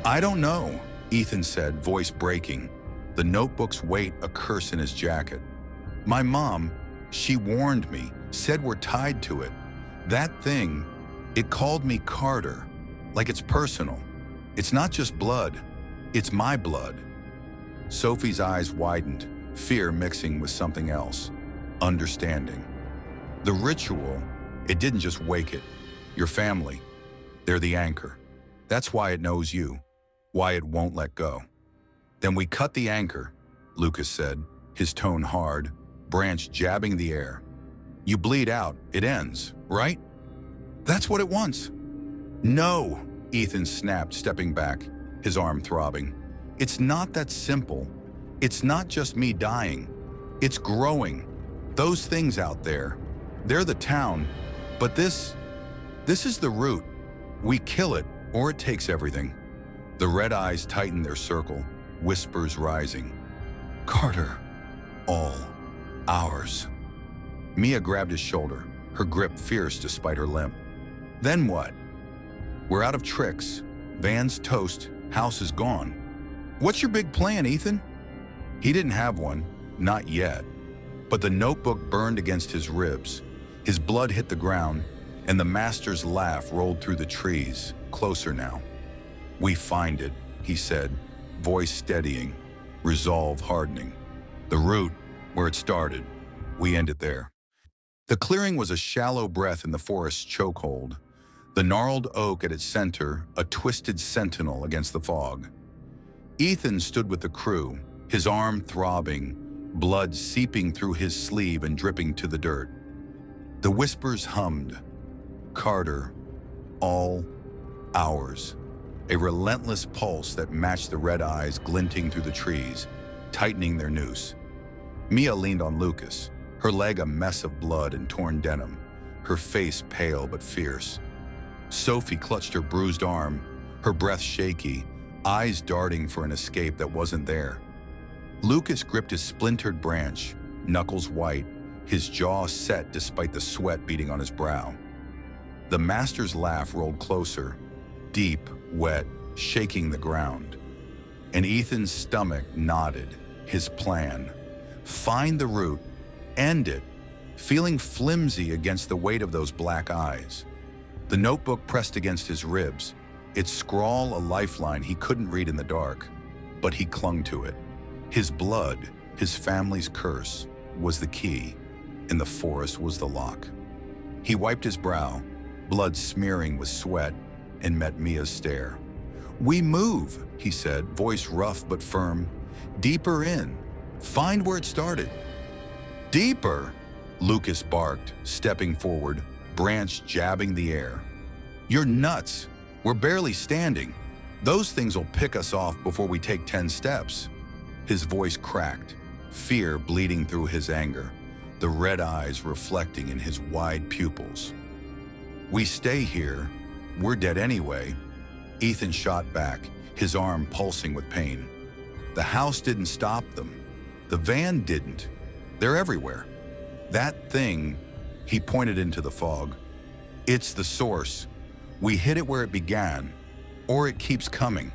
S1: "I don't know," Ethan said, voice breaking, the notebook's weight a curse in his jacket. "My mom, she warned me, said we're tied to it. That thing, it called me Carter, like it's personal. It's not just blood, it's my blood." Sophie's eyes widened, fear mixing with something else, understanding. "The ritual, it didn't just wake it. Your family, they're the anchor. That's why it knows you, why it won't let go." "Then we cut the anchor," Lucas said, his tone hard, branch jabbing the air. "You bleed out, it ends, right? That's what it wants." "No," Ethan snapped, stepping back, his arm throbbing. "It's not that simple. It's not just me dying. It's growing. Those things out there, they're the town. But this is the root. We kill it, or it takes everything." The red eyes tightened their circle, whispers rising. "Carter, all ours." Mia grabbed his shoulder, her grip fierce despite her limp. "Then what?" "We're out of tricks. Van's toast, house is gone. What's your big plan, Ethan?" He didn't have one, not yet. But the notebook burned against his ribs. His blood hit the ground, and the master's laugh rolled through the trees, closer now. "We find it," he said, voice steadying, resolve hardening. "The root, where it started, we end it there." The clearing was a shallow breath in the forest's chokehold, the gnarled oak at its center, a twisted sentinel against the fog. Ethan stood with the crew, his arm throbbing, blood seeping through his sleeve and dripping to the dirt. The whispers hummed. "Carter, all ours." A relentless pulse that matched the red eyes glinting through the trees, tightening their noose. Mia leaned on Lucas, her leg a mess of blood and torn denim, her face pale but fierce. Sophie clutched her bruised arm, her breath shaky, eyes darting for an escape that wasn't there. Lucas gripped his splintered branch, knuckles white, his jaw set despite the sweat beading on his brow. The master's laugh rolled closer, deep, wet, shaking the ground. And Ethan's stomach nodded, his plan. Find the root, end it, feeling flimsy against the weight of those black eyes. The notebook pressed against his ribs, its scrawl a lifeline he couldn't read in the dark, but he clung to it. His blood, his family's curse, was the key, and the forest was the lock. He wiped his brow, blood smearing with sweat, and met Mia's stare. "We move," he said, voice rough but firm. "Deeper in. Find where it started." "Deeper?" Lucas barked, stepping forward, branch jabbing the air. "You're nuts. We're barely standing. Those things will pick us off before we take 10 steps. His voice cracked, fear bleeding through his anger, the red eyes reflecting in his wide pupils. "We stay here. We're dead anyway." Ethan shot back, his arm pulsing with pain. "The house didn't stop them. The van didn't. They're everywhere. That thing," he pointed into the fog, "it's the source. We hit it where it began, or it keeps coming."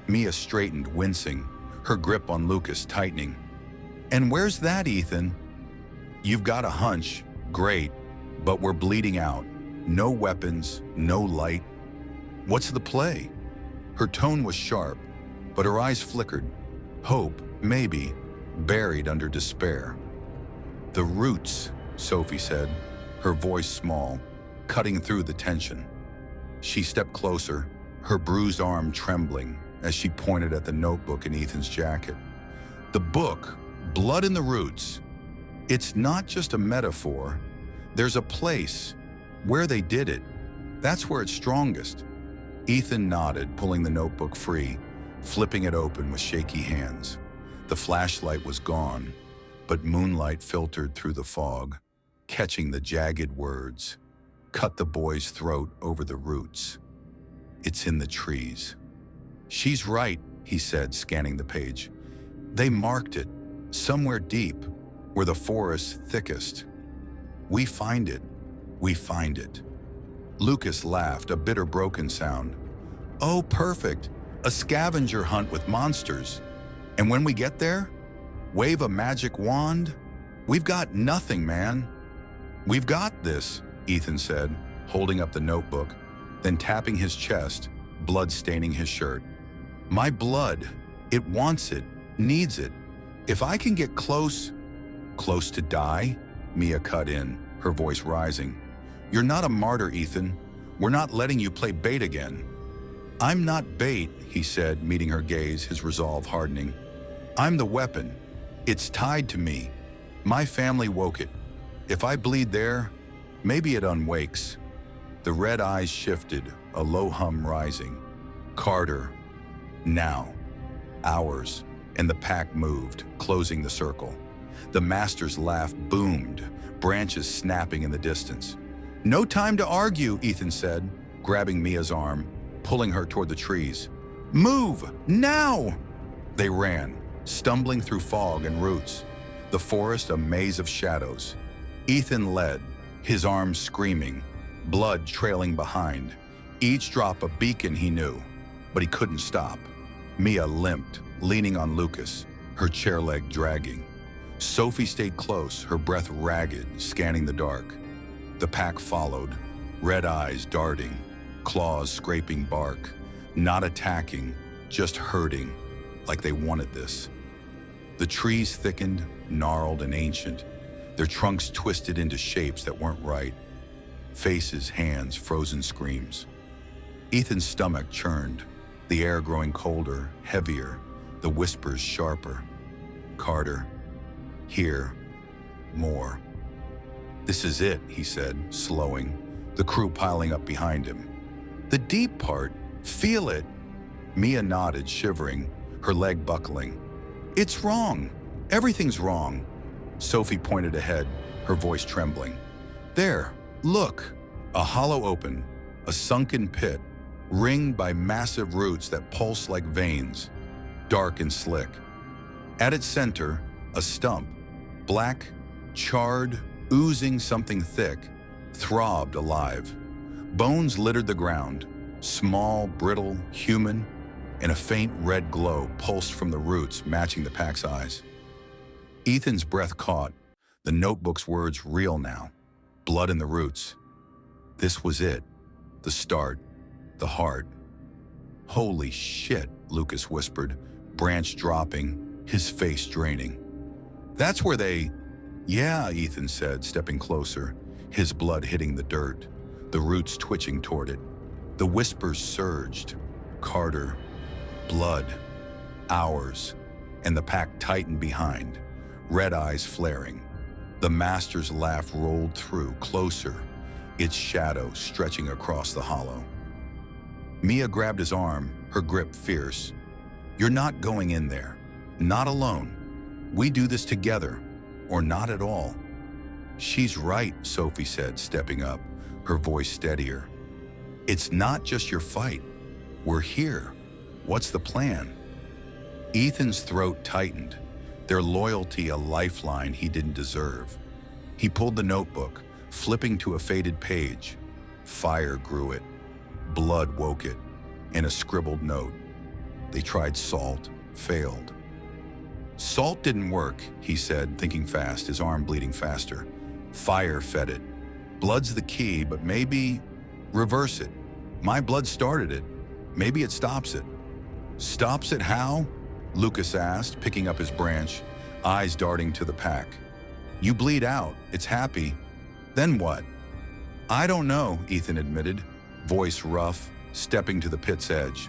S1: Mia straightened, wincing, her grip on Lucas tightening. "And where's that, Ethan?" "You've got a hunch," Great, but we're bleeding out. No weapons, no light. What's the play? Her tone was sharp, but her eyes flickered. Hope, maybe, buried under despair. The roots, Sophie said, her voice small, cutting through the tension. She stepped closer, her bruised arm trembling as she pointed at the notebook in Ethan's jacket. The book, Blood in the Roots. It's not just a metaphor. There's a place where they did it. That's where it's strongest. Ethan nodded, pulling the notebook free, flipping it open with shaky hands. The flashlight was gone, but moonlight filtered through the fog, catching the jagged words. Cut the boy's throat over the roots. It's in the trees. She's right, he said, scanning the page. They marked it, somewhere deep, where the forest's thickest. We find it. We find it. Lucas laughed, a bitter broken sound. Oh, perfect. A scavenger hunt with monsters. And when we get there, wave a magic wand? We've got nothing, man. We've got this, Ethan said, holding up the notebook, then tapping his chest, blood staining his shirt. My blood, it wants it, needs it. If I can get close to die, Mia cut in, her voice rising. You're not a martyr, Ethan. We're not letting you play bait again. I'm not bait, he said, meeting her gaze, his resolve hardening. I'm the weapon. It's tied to me. My family woke it. If I bleed there, maybe it unwakes. The red eyes shifted, a low hum rising. Carter. Now. Hours. And the pack moved, closing the circle. The master's laugh boomed, branches snapping in the distance. No time to argue, Ethan said, grabbing Mia's arm, pulling her toward the trees. Move! Now! They ran, stumbling through fog and roots. The forest a maze of shadows. Ethan led, his arms screaming, blood trailing behind. Each drop a beacon he knew, but he couldn't stop. Mia limped, leaning on Lucas, her chair leg dragging. Sophie stayed close, her breath ragged, scanning the dark. The pack followed, red eyes darting, claws scraping bark, not attacking, just herding, like they wanted this. The trees thickened, gnarled and ancient, their trunks twisted into shapes that weren't right. Faces, hands, frozen screams. Ethan's stomach churned, the air growing colder, heavier, the whispers sharper. Carter, here, more. This is it, he said, slowing, the crew piling up behind him. The deep part, feel it. Mia nodded, shivering, her leg buckling. It's wrong. Everything's wrong. Sophie pointed ahead, her voice trembling. There, look. A hollow open, a sunken pit, ringed by massive roots that pulse like veins, dark and slick. At its center, a stump, black, charred, oozing something thick, throbbed alive. Bones littered the ground, small, brittle, human, and a faint red glow pulsed from the roots, matching the pack's eyes. Ethan's breath caught, the notebook's words real now. Blood in the roots. This was it, the start, the heart. Holy shit, Lucas whispered, branch dropping, his face draining. That's where they... Yeah, Ethan said, stepping closer, his blood hitting the dirt, the roots twitching toward it. The whispers surged. Carter, blood, ours, and the pack tightened behind, red eyes flaring. The master's laugh rolled through, closer, its shadow stretching across the hollow. Mia grabbed his arm, her grip fierce. You're not going in there. Not alone. We do this together, or not at all. She's right, Sophie said, stepping up, her voice steadier. It's not just your fight. We're here. What's the plan? Ethan's throat tightened, their loyalty a lifeline he didn't deserve. He pulled the notebook, flipping to a faded page. Fire grew it. Blood woke it, and a scribbled note. They tried salt, failed. Salt didn't work, he said, thinking fast, his arm bleeding faster. Fire fed it. Blood's the key, but maybe reverse it. My blood started it. Maybe it stops it. Stops it how? Lucas asked, picking up his branch, eyes darting to the pack. You bleed out. It's happy. Then what? I don't know, Ethan admitted, voice rough, stepping to the pit's edge.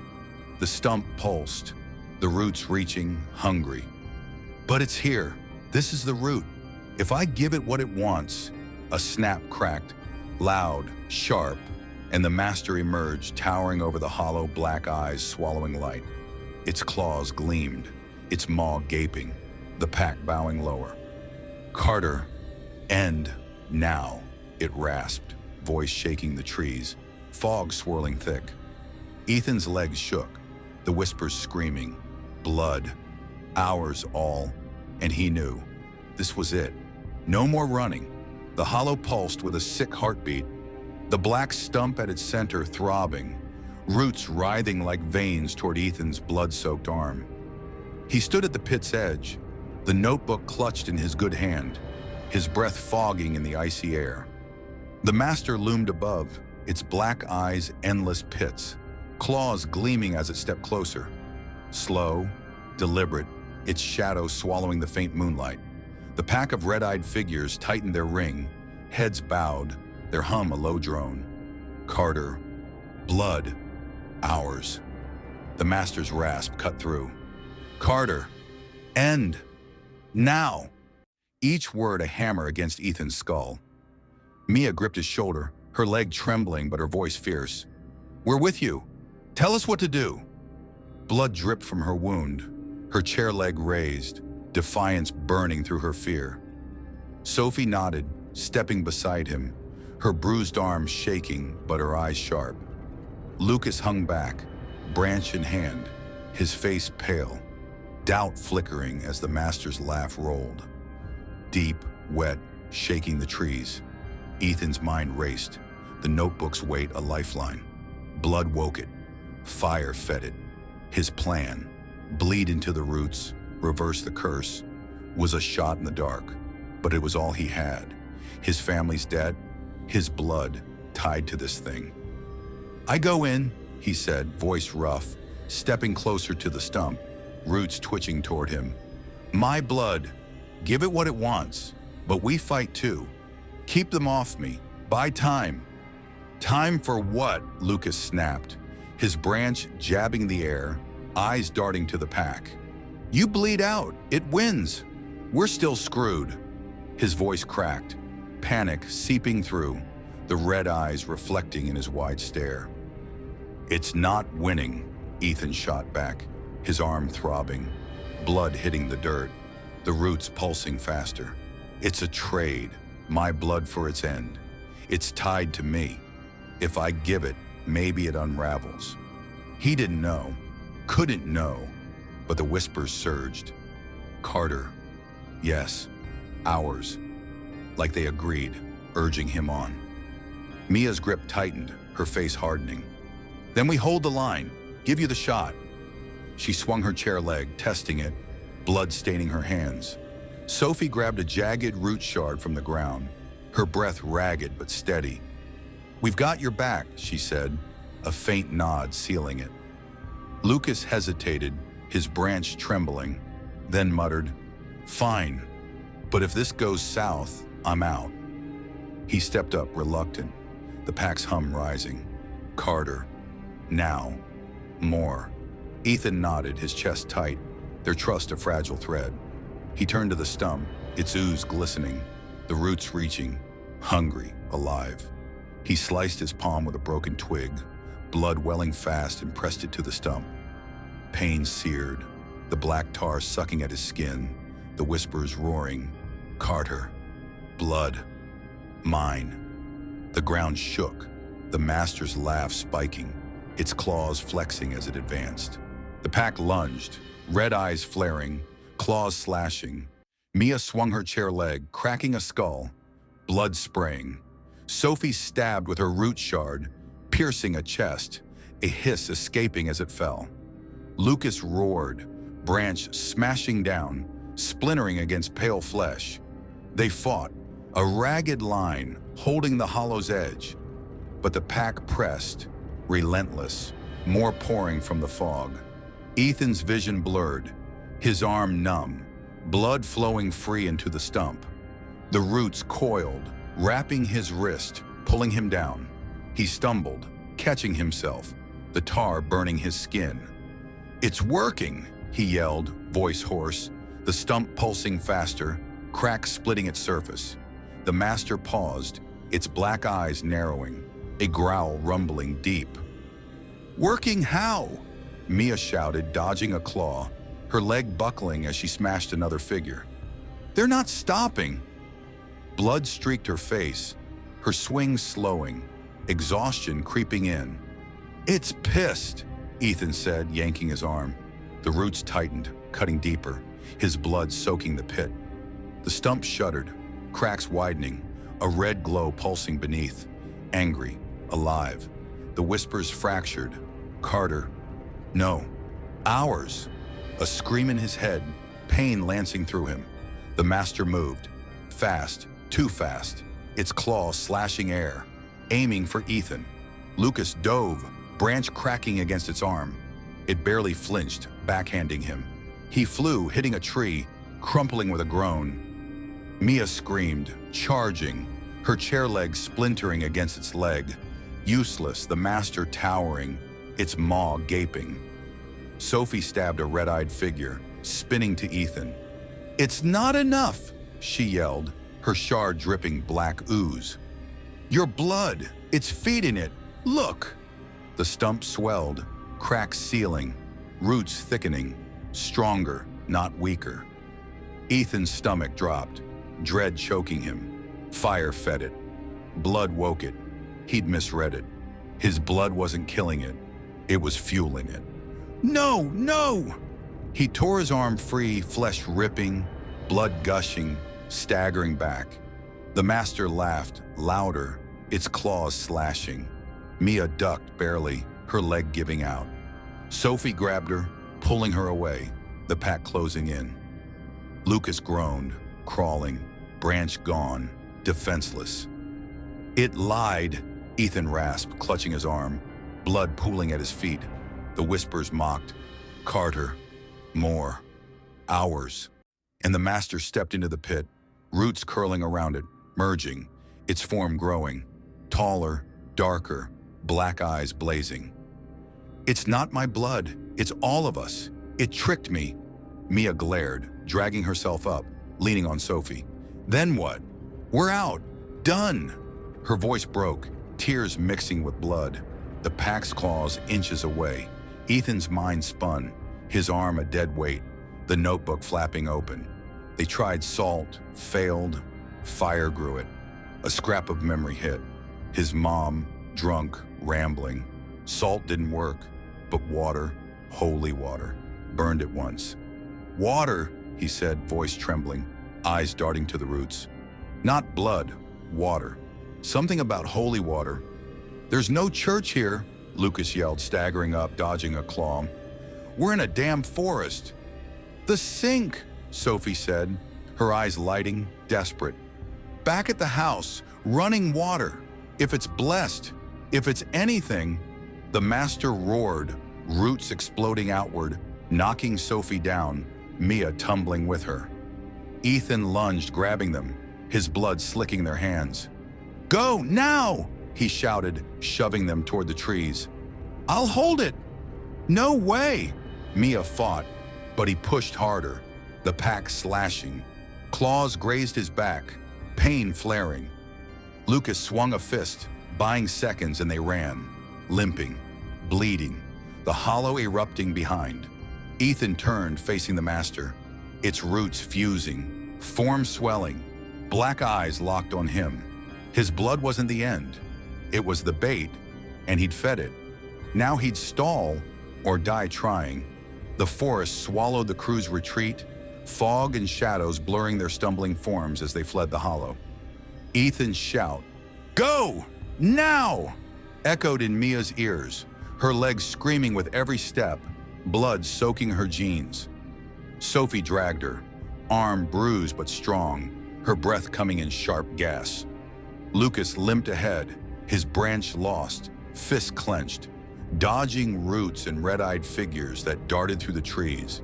S1: The stump pulsed, the roots reaching, hungry. But it's here. This is the root. If I give it what it wants, a snap cracked, loud, sharp, and the master emerged, towering over the hollow black eyes, swallowing light. Its claws gleamed, its maw gaping, the pack bowing lower. Carter, end, now, it rasped, voice shaking the trees, fog swirling thick. Ethan's legs shook, the whispers screaming, blood, ours all, and he knew. This was it. No more running. The hollow pulsed with a sick heartbeat, the black stump at its center throbbing, roots writhing like veins toward Ethan's blood-soaked arm. He stood at the pit's edge, the notebook clutched in his good hand, his breath fogging in the icy air. The master loomed above, its black eyes endless pits, claws gleaming as it stepped closer. Slow, deliberate, its shadow swallowing the faint moonlight. The pack of red-eyed figures tightened their ring, heads bowed, their hum a low drone. Carter, blood, ours. The master's rasp cut through. Carter, end, now. Each word a hammer against Ethan's skull. Mia gripped his shoulder, her leg trembling but her voice fierce. We're with you. Tell us what to do. Blood dripped from her wound, her chair leg raised, defiance burning through her fear. Sophie nodded, stepping beside him, her bruised arms shaking but her eyes sharp. Lucas hung back, branch in hand, his face pale, doubt flickering as the master's laugh rolled. Deep, wet, shaking the trees. Ethan's mind raced, the notebook's weight a lifeline. Blood woke it, fire fed it. His plan, bleed into the roots, reverse the curse, was a shot in the dark, but it was all he had. His family's debt, his blood tied to this thing. I go in, he said, voice rough, stepping closer to the stump, roots twitching toward him. My blood, give it what it wants, but we fight too. Keep them off me, buy time. Time for what? Lucas snapped, his branch jabbing the air, eyes darting to the pack. You bleed out, it wins. We're still screwed. His voice cracked, panic seeping through, the red eyes reflecting in his wide stare. It's not winning, Ethan shot back, his arm throbbing, blood hitting the dirt, the roots pulsing faster. It's a trade, my blood for its end. It's tied to me. If I give it, maybe it unravels. He didn't know, couldn't know, but the whispers surged. Carter, yes, ours. Like they agreed, urging him on. Mia's grip tightened, her face hardening. Then we hold the line, give you the shot. She swung her chair leg, testing it, blood staining her hands. Sophie grabbed a jagged root shard from the ground, her breath ragged but steady. We've got your back, she said, a faint nod sealing it. Lucas hesitated, his branch trembling, then muttered, fine, but if this goes south, I'm out. He stepped up, reluctant, the pack's hum rising. Carter, now, more. Ethan nodded, his chest tight, their trust a fragile thread. He turned to the stump, its ooze glistening, the roots reaching, hungry, alive. He sliced his palm with a broken twig, blood welling fast, and pressed it to the stump. Pain seared, the black tar sucking at his skin, the whispers roaring. Carter, blood, mine. The ground shook, the master's laugh spiking, its claws flexing as it advanced. The pack lunged, red eyes flaring, claws slashing. Mia swung her chair leg, cracking a skull, blood spraying. Sophie stabbed with her root shard, piercing a chest, a hiss escaping as it fell. Lucas roared, branch smashing down, splintering against pale flesh. They fought, a ragged line holding the hollow's edge. But the pack pressed, relentless, more pouring from the fog. Ethan's vision blurred, his arm numb, blood flowing free into the stump. The roots coiled, wrapping his wrist, pulling him down. He stumbled, catching himself, the tar burning his skin. "It's working," he yelled, voice hoarse, the stump pulsing faster, cracks splitting its surface. The master paused, its black eyes narrowing, a growl rumbling deep. "Working how?" Mia shouted, dodging a claw, her leg buckling as she smashed another figure. "They're not stopping." Blood streaked her face, her swing slowing, exhaustion creeping in. "It's pissed," Ethan said, yanking his arm. The roots tightened, cutting deeper, his blood soaking the pit. The stump shuddered, cracks widening, a red glow pulsing beneath. Angry, alive. The whispers fractured. "Carter. No. Ours." A scream in his head, pain lancing through him. The master moved. Fast, too fast, its claws slashing air, aiming for Ethan. Lucas dove, branch cracking against its arm. It barely flinched, backhanding him. He flew, hitting a tree, crumpling with a groan. Mia screamed, charging, her chair leg splintering against its leg. Useless, the master towering, its maw gaping. Sophie stabbed a red-eyed figure, spinning to Ethan. "It's not enough," she yelled, her shard dripping black ooze. "Your blood, it's feeding it, look!" The stump swelled, cracks sealing, roots thickening, stronger, not weaker. Ethan's stomach dropped, dread choking him. Fire fed it. Blood woke it. He'd misread it. His blood wasn't killing it. It was fueling it. "No, no!" He tore his arm free, flesh ripping, blood gushing, staggering back. The master laughed, louder, its claws slashing. Mia ducked barely, her leg giving out. Sophie grabbed her, pulling her away, the pack closing in. Lucas groaned, crawling, branch gone, defenseless. "It lied," Ethan rasped, clutching his arm, blood pooling at his feet. The whispers mocked. "Carter. More. Ours." And the master stepped into the pit, roots curling around it, merging, its form growing. Taller, darker, black eyes blazing. "It's not my blood. It's all of us. It tricked me." Mia glared, dragging herself up, leaning on Sophie. "Then what? We're out. Done." Her voice broke, tears mixing with blood. The pack's claws inches away. Ethan's mind spun, his arm a dead weight, the notebook flapping open. They tried salt, failed, fire grew it. A scrap of memory hit. His mom, drunk, rambling. Salt didn't work, but water, holy water, burned it once. "Water," he said, voice trembling, eyes darting to the roots. "Not blood, water. Something about holy water." "There's no church here," Lucas yelled, staggering up, dodging a claw. "We're in a damn forest." "The sink," Sophie said, her eyes lighting, desperate. "Back at the house, running water. If it's blessed, if it's anything." The master roared, roots exploding outward, knocking Sophie down, Mia tumbling with her. Ethan lunged, grabbing them, his blood slicking their hands. "Go, now!" he shouted, shoving them toward the trees. "I'll hold it." "No way!" Mia fought, but he pushed harder, the pack slashing. Claws grazed his back, pain flaring. Lucas swung a fist, buying seconds, and they ran, limping, bleeding, the hollow erupting behind. Ethan turned, facing the master, its roots fusing, form swelling, black eyes locked on him. His blood wasn't the end. It was the bait, and he'd fed it. Now he'd stall or die trying. The forest swallowed the crew's retreat, fog and shadows blurring their stumbling forms as they fled the hollow. Ethan's shout, "Go! Now!" echoed in Mia's ears, her legs screaming with every step, blood soaking her jeans. Sophie dragged her, arm bruised but strong, her breath coming in sharp gasps. Lucas limped ahead, his branch lost, fists clenched, dodging roots and red-eyed figures that darted through the trees.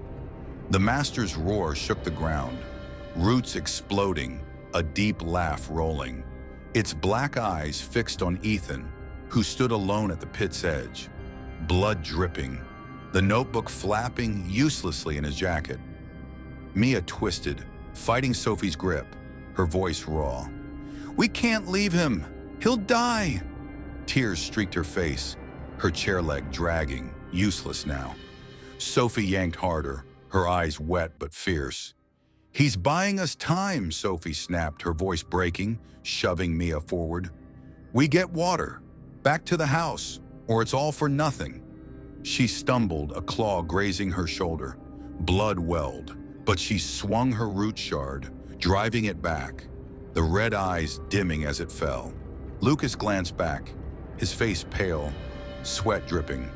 S1: The master's roar shook the ground, roots exploding, a deep laugh rolling, its black eyes fixed on Ethan, who stood alone at the pit's edge, blood dripping, the notebook flapping uselessly in his jacket. Mia twisted, fighting Sophie's grip, her voice raw. "We can't leave him! He'll die!" Tears streaked her face, her chair leg dragging, useless now. Sophie yanked harder, her eyes wet but fierce. "He's buying us time," Sophie snapped, her voice breaking, shoving Mia forward. "We get water, back to the house, or it's all for nothing." She stumbled, a claw grazing her shoulder. Blood welled, but she swung her root shard, driving it back, the red eyes dimming as it fell. Lucas glanced back, his face pale, sweat dripping.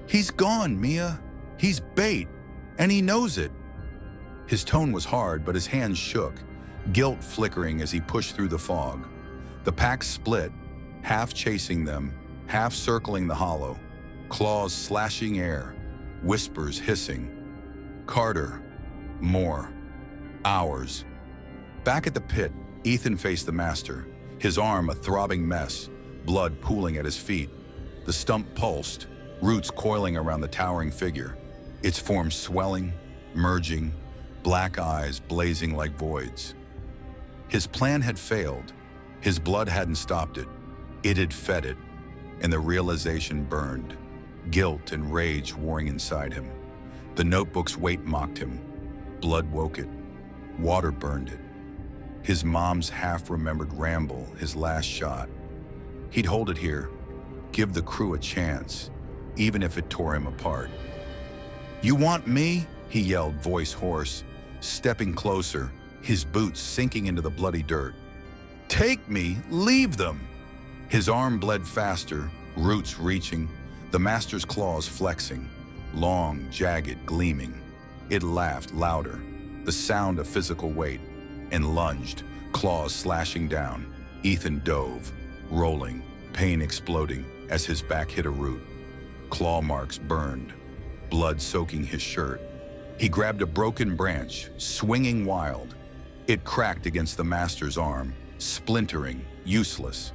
S1: "He's gone, Mia. He's bait, and he knows it." His tone was hard, but his hands shook, guilt flickering as he pushed through the fog. The pack split, half chasing them, half circling the hollow, claws slashing air, whispers hissing. "Carter, more. Hours." Back at the pit, Ethan faced the master, his arm a throbbing mess, blood pooling at his feet. The stump pulsed, roots coiling around the towering figure, its form swelling, merging, black eyes blazing like voids. His plan had failed. His blood hadn't stopped it. It had fed it, and the realization burned, guilt and rage warring inside him. The notebook's weight mocked him. Blood woke it. Water burned it. His mom's half-remembered ramble, his last shot. He'd hold it here, give the crew a chance, even if it tore him apart. "You want me?" he yelled, voice hoarse, stepping closer, his boots sinking into the bloody dirt. "Take me, leave them!" His arm bled faster, roots reaching, the master's claws flexing, long, jagged, gleaming. It laughed louder, the sound of physical weight, and lunged, claws slashing down. Ethan dove, rolling, pain exploding as his back hit a root. Claw marks burned, blood soaking his shirt. He grabbed a broken branch, swinging wild. It cracked against the master's arm, splintering, useless.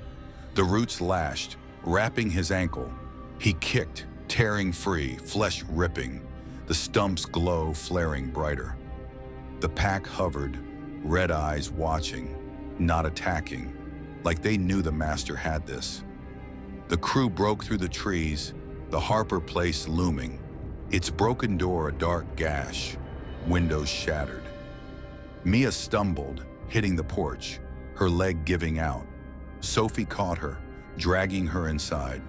S1: The roots lashed, wrapping his ankle. He kicked, tearing free, flesh ripping, the stump's glow flaring brighter. The pack hovered, red eyes watching, not attacking, like they knew the master had this. The crew broke through the trees, the Harper place looming, its broken door a dark gash, windows shattered. Mia stumbled, hitting the porch, her leg giving out. Sophie caught her, dragging her inside.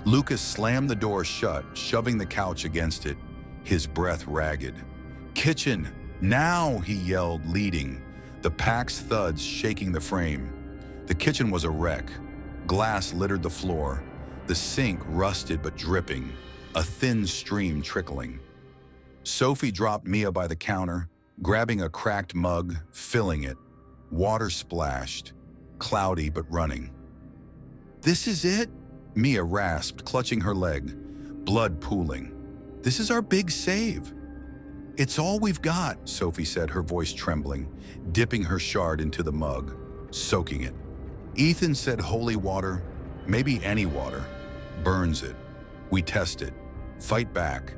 S1: Lucas slammed the door shut, shoving the couch against it, his breath ragged. "Kitchen, now!" he yelled, leading, the pack's thuds shaking the frame. The kitchen was a wreck. Glass littered the floor, the sink rusted but dripping, a thin stream trickling. Sophie dropped Mia by the counter, grabbing a cracked mug, filling it. Water splashed, cloudy but running. "This is it?" Mia rasped, clutching her leg, blood pooling. "This is our big save." "It's all we've got," Sophie said, her voice trembling, dipping her shard into the mug, soaking it. Ethan said holy water, maybe any water, burns it. We test it. Fight back.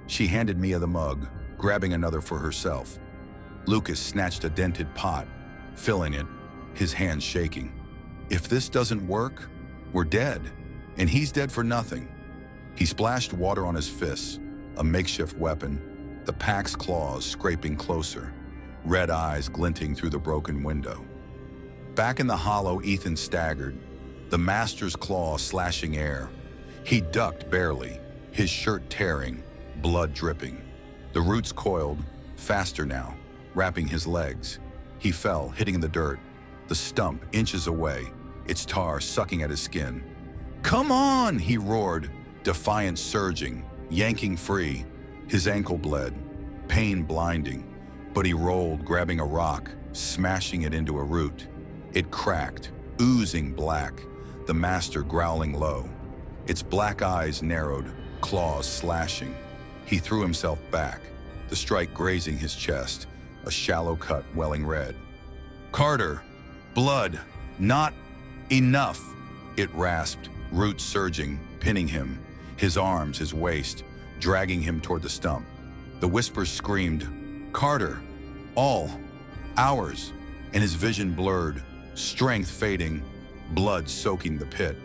S1: She handed Mia the mug, grabbing another for herself. Lucas snatched a dented pot, filling it, his hands shaking. "If this doesn't work, we're dead, and he's dead for nothing." He splashed water on his fists, a makeshift weapon, the pack's claws scraping closer, red eyes glinting through the broken window. Back in the hollow, Ethan staggered, the master's claw slashing air. He ducked barely, his shirt tearing, blood dripping. The roots coiled, faster now, wrapping his legs. He fell, hitting the dirt, the stump inches away, its tar sucking at his skin. "Come on!" he roared, defiance surging, yanking free. His ankle bled, pain blinding. but he rolled, grabbing a rock, smashing it into a root. It cracked, oozing black, the master growling low. Its black eyes narrowed, claws slashing. He threw himself back, the strike grazing his chest, a shallow cut welling red. "Carter! Blood! Not enough!" It rasped, roots surging, pinning him, his arms, his waist, dragging him toward the stump. The whispers screamed, "Carter! All! Ours!" And his vision blurred, strength fading, blood soaking the pit.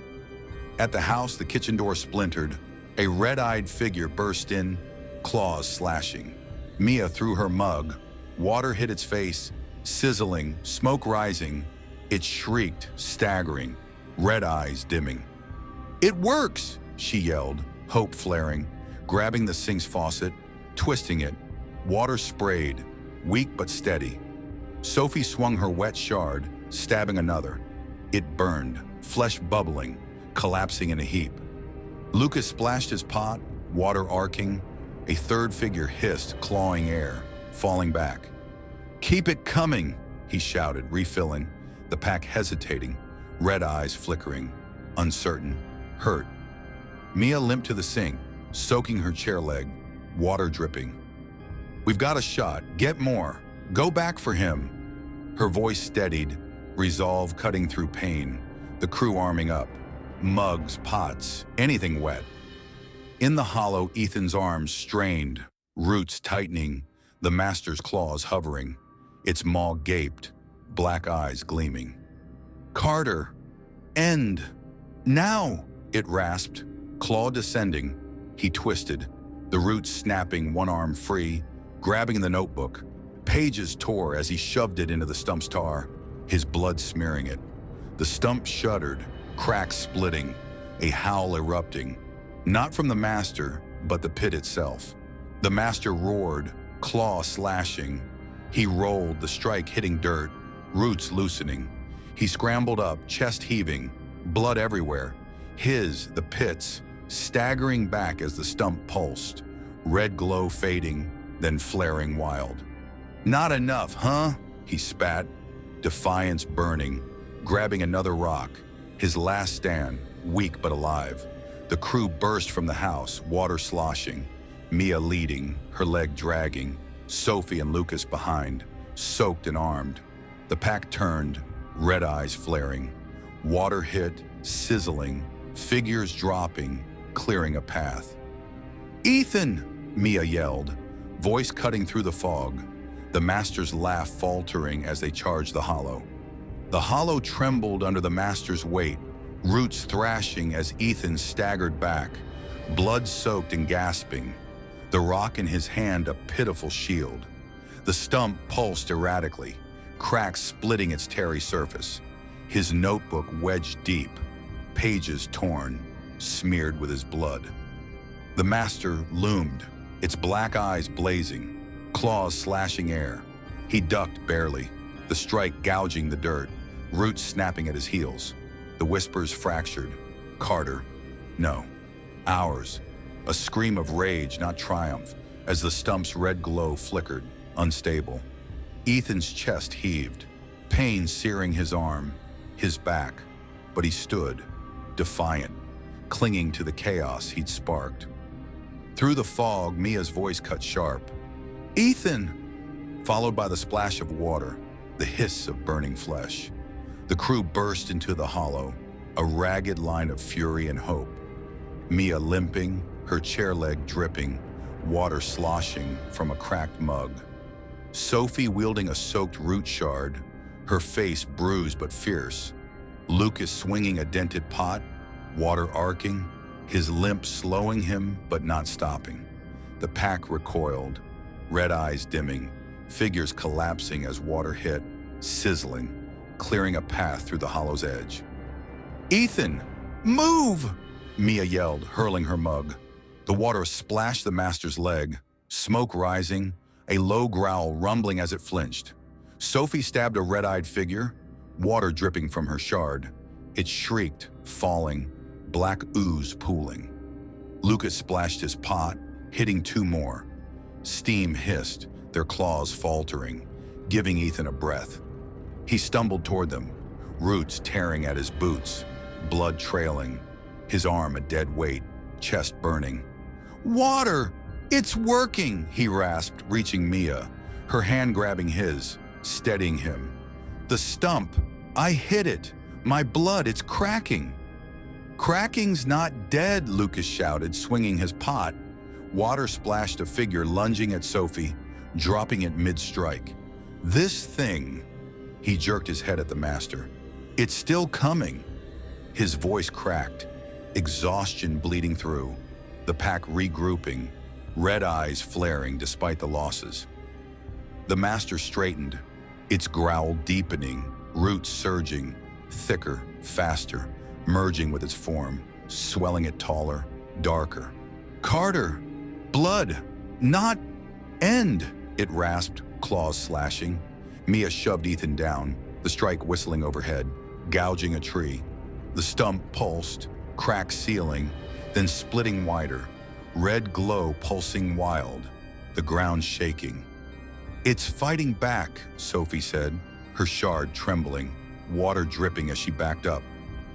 S1: At the house, the kitchen door splintered. A red-eyed figure burst in, claws slashing. Mia threw her mug. Water hit its face, sizzling, smoke rising. It shrieked, staggering, red eyes dimming. "It works!" she yelled, hope flaring, grabbing the sink's faucet, twisting it. Water sprayed, weak but steady. Sophie swung her wet shard, stabbing another. It burned, flesh bubbling, collapsing in a heap. Lucas splashed his pot, water arcing. A third figure hissed, clawing air, falling back. "Keep it coming!" he shouted, refilling, the pack hesitating, red eyes flickering, uncertain, hurt. Mia limped to the sink, soaking her chair leg, water dripping. "We've got a shot. Get more. Go back for him." Her voice steadied, resolve cutting through pain, the crew arming up. Mugs, pots, anything wet. In the hollow, Ethan's arms strained, roots tightening, the master's claws hovering. Its maw gaped, black eyes gleaming. "Carter! End! Now!" it rasped, claw descending. He twisted, the roots snapping, one arm free, grabbing the notebook. Pages tore as he shoved it into the stump's tar, his blood smearing it. The stump shuddered, cracks splitting, a howl erupting. Not from the master, but the pit itself. The master roared, claw slashing. He rolled, the strike hitting dirt, roots loosening. He scrambled up, chest heaving, blood everywhere. The pit's, staggering back as the stump pulsed, red glow fading, then flaring wild. "Not enough, huh?" he spat, defiance burning, grabbing another rock, his last stand, weak but alive. The crew burst from the house, water sloshing, Mia leading, her leg dragging, Sophie and Lucas behind, soaked and armed. The pack turned, red eyes flaring. Water hit, sizzling, figures dropping, clearing a path. "Ethan!" Mia yelled, voice cutting through the fog. The master's laugh faltering as they charged the hollow. The hollow trembled under the master's weight, roots thrashing as Ethan staggered back, blood soaked and gasping. The rock in his hand a pitiful shield. The stump pulsed erratically, cracks splitting its tarry surface. His notebook wedged deep, pages torn, smeared with his blood. The master loomed, its black eyes blazing, claws slashing air. He ducked barely, the strike gouging the dirt, roots snapping at his heels. The whispers fractured. "Carter. No. Ours." A scream of rage, not triumph, as the stump's red glow flickered, unstable. Ethan's chest heaved, pain searing his arm, his back, but he stood, defiant, clinging to the chaos he'd sparked. Through the fog, Mia's voice cut sharp. "Ethan!" Followed by the splash of water, the hiss of burning flesh. The crew burst into the hollow, a ragged line of fury and hope. Mia limping, her chair leg dripping, water sloshing from a cracked mug. Sophie wielding a soaked root shard, her face bruised but fierce. Lucas swinging a dented pot, water arcing, his limp slowing him but not stopping. The pack recoiled, red eyes dimming, figures collapsing as water hit, sizzling, clearing a path through the hollow's edge. "Ethan, move!" Mia yelled, hurling her mug. The water splashed the master's leg, smoke rising, a low growl rumbling as it flinched. Sophie stabbed a red-eyed figure, water dripping from her shard. It shrieked, falling, black ooze pooling. Lucas splashed his pot, hitting two more. Steam hissed, their claws faltering, giving Ethan a breath. He stumbled toward them, roots tearing at his boots, blood trailing, his arm a dead weight, chest burning. "Water! It's working!" he rasped, reaching Mia, her hand grabbing his, steadying him. "The stump! I hit it! My blood, it's cracking!" "Cracking's not dead," Lucas shouted, swinging his pot. Water splashed a figure lunging at Sophie, dropping it mid-strike. "This thing," he jerked his head at the master. "It's still coming." His voice cracked, exhaustion bleeding through, the pack regrouping, red eyes flaring despite the losses. The master straightened, its growl deepening, roots surging, thicker, faster, merging with its form, swelling it taller, darker. "Carter! Blood! Not end!" it rasped, claws slashing. Mia shoved Ethan down, the strike whistling overhead, gouging a tree. The stump pulsed, crack sealing, then splitting wider, red glow pulsing wild, the ground shaking. "It's fighting back," Sophie said, her shard trembling, water dripping as she backed up.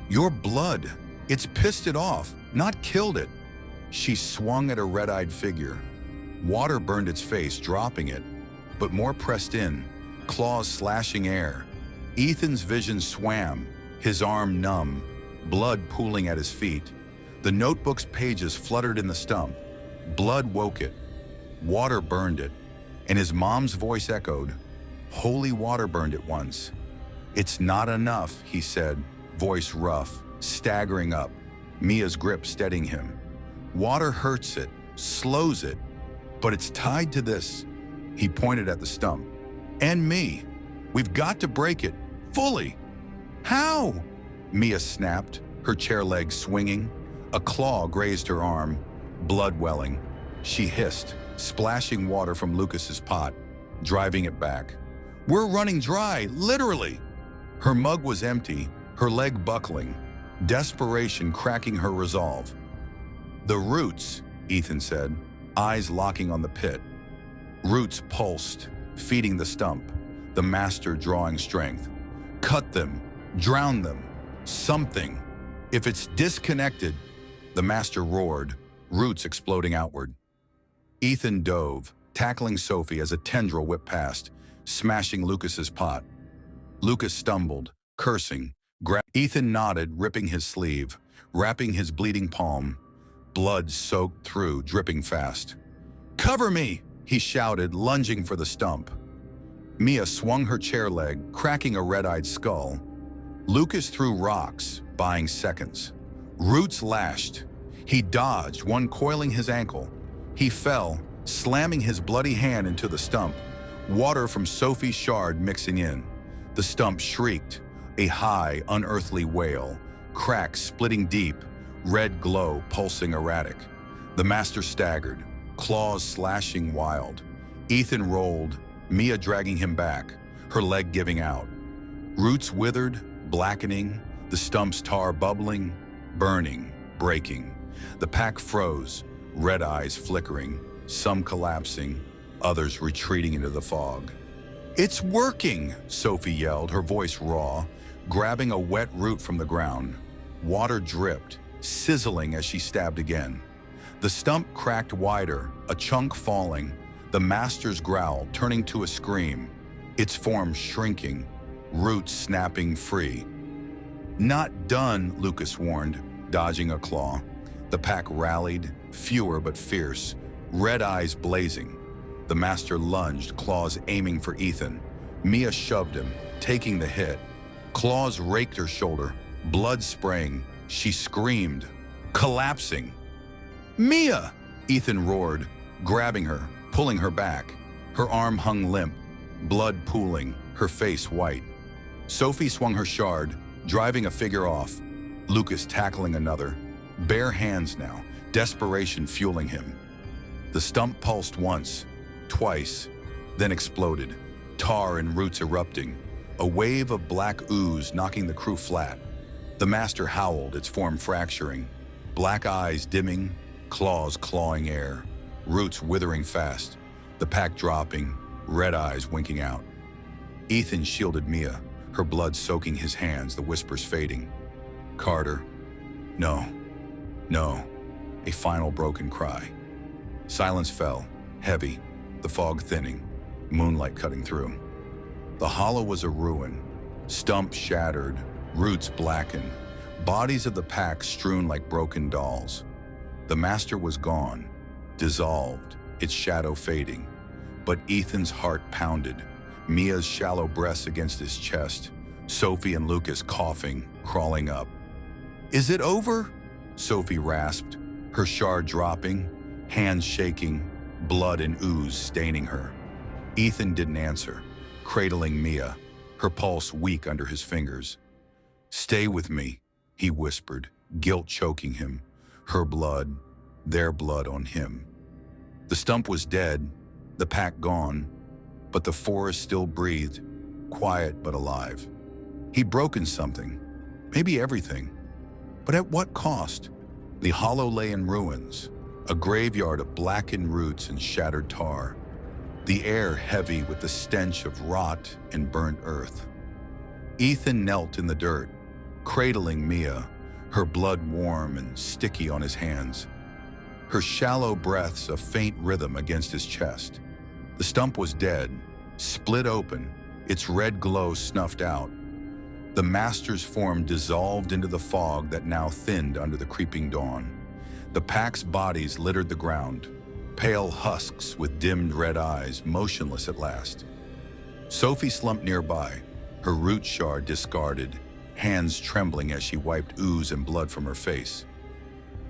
S1: "Your blood, it's pissed it off, not killed it." She swung at a red-eyed figure. Water burned its face, dropping it, but more pressed in, claws slashing air. Ethan's vision swam, his arm numb, blood pooling at his feet. The notebook's pages fluttered in the stump. Blood woke it. Water burned it, and his mom's voice echoed. Holy water burned it once. "It's not enough," he said, voice rough, staggering up, Mia's grip steadying him. "Water hurts it, slows it, but it's tied to this." He pointed at the stump. "And me. We've got to break it, fully." "How?" Mia snapped, her chair legs swinging. A claw grazed her arm, blood welling. She hissed, splashing water from Lucas's pot, driving it back. "We're running dry, literally." Her mug was empty, her leg buckling, desperation cracking her resolve. "The roots," Ethan said, eyes locking on the pit. Roots pulsed, feeding the stump, the master drawing strength. "Cut them, drown them, something. If it's disconnected," the master roared, roots exploding outward. Ethan dove, tackling Sophie as a tendril whipped past, smashing Lucas's pot. Lucas stumbled, cursing. Ethan nodded, ripping his sleeve, wrapping his bleeding palm. Blood soaked through, dripping fast. "Cover me!" he shouted, lunging for the stump. Mia swung her chair leg, cracking a red-eyed skull. Lucas threw rocks, buying seconds. Roots lashed. He dodged, one coiling his ankle. He fell, slamming his bloody hand into the stump, water from Sophie's shard mixing in. The stump shrieked, a high, unearthly wail, cracks splitting deep, red glow pulsing erratic. The master staggered, claws slashing wild. Ethan rolled, Mia dragging him back, her leg giving out. Roots withered, blackening, the stump's tar bubbling, burning, breaking. The pack froze, red eyes flickering, some collapsing, others retreating into the fog. "It's working!" Sophie yelled, her voice raw, grabbing a wet root from the ground. Water dripped, sizzling as she stabbed again. The stump cracked wider, a chunk falling, the master's growl turning to a scream, its form shrinking, roots snapping free. "Not done," Lucas warned, dodging a claw. The pack rallied, fewer but fierce, red eyes blazing. The master lunged, claws aiming for Ethan. Mia shoved him, taking the hit. Claws raked her shoulder, blood spraying. She screamed, collapsing. "Mia!" Ethan roared, grabbing her, pulling her back. Her arm hung limp, blood pooling, her face white. Sophie swung her shard, driving a figure off. Lucas tackling another. Bare hands now, desperation fueling him. The stump pulsed once, twice, then exploded, tar and roots erupting, a wave of black ooze knocking the crew flat. The master howled, its form fracturing, black eyes dimming, claws clawing air, roots withering fast, the pack dropping, red eyes winking out. Ethan shielded Mia, her blood soaking his hands, the whispers fading. Carter. No. No. A final broken cry. Silence fell, heavy, the fog thinning, moonlight cutting through. The hollow was a ruin, stumps shattered, roots blackened, bodies of the pack strewn like broken dolls. The master was gone, dissolved, its shadow fading. But Ethan's heart pounded, Mia's shallow breasts against his chest, Sophie and Lucas coughing, crawling up. "Is it over?" Sophie rasped, her shard dropping, hands shaking, blood and ooze staining her. Ethan didn't answer, cradling Mia, her pulse weak under his fingers. "Stay with me," he whispered, guilt choking him, her blood, their blood on him. The stump was dead, the pack gone, but the forest still breathed, quiet but alive. He'd broken something, maybe everything, but at what cost? The hollow lay in ruins, a graveyard of blackened roots and shattered tar, the air heavy with the stench of rot and burnt earth. Ethan knelt in the dirt, cradling Mia, her blood warm and sticky on his hands, her shallow breaths a faint rhythm against his chest. The stump was dead, split open, its red glow snuffed out. The master's form dissolved into the fog that now thinned under the creeping dawn. The pack's bodies littered the ground, pale husks with dimmed red eyes, motionless at last. Sophie slumped nearby, her root shard discarded, hands trembling as she wiped ooze and blood from her face.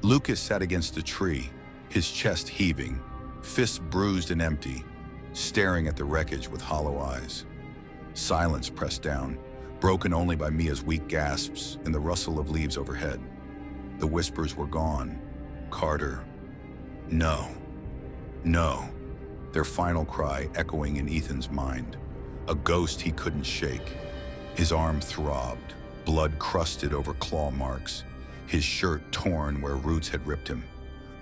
S1: Lucas sat against a tree, his chest heaving, fists bruised and empty, staring at the wreckage with hollow eyes. Silence pressed down, broken only by Mia's weak gasps and the rustle of leaves overhead. The whispers were gone. Carter. No. No. Their final cry echoing in Ethan's mind. A ghost he couldn't shake. His arm throbbed, blood crusted over claw marks, his shirt torn where roots had ripped him.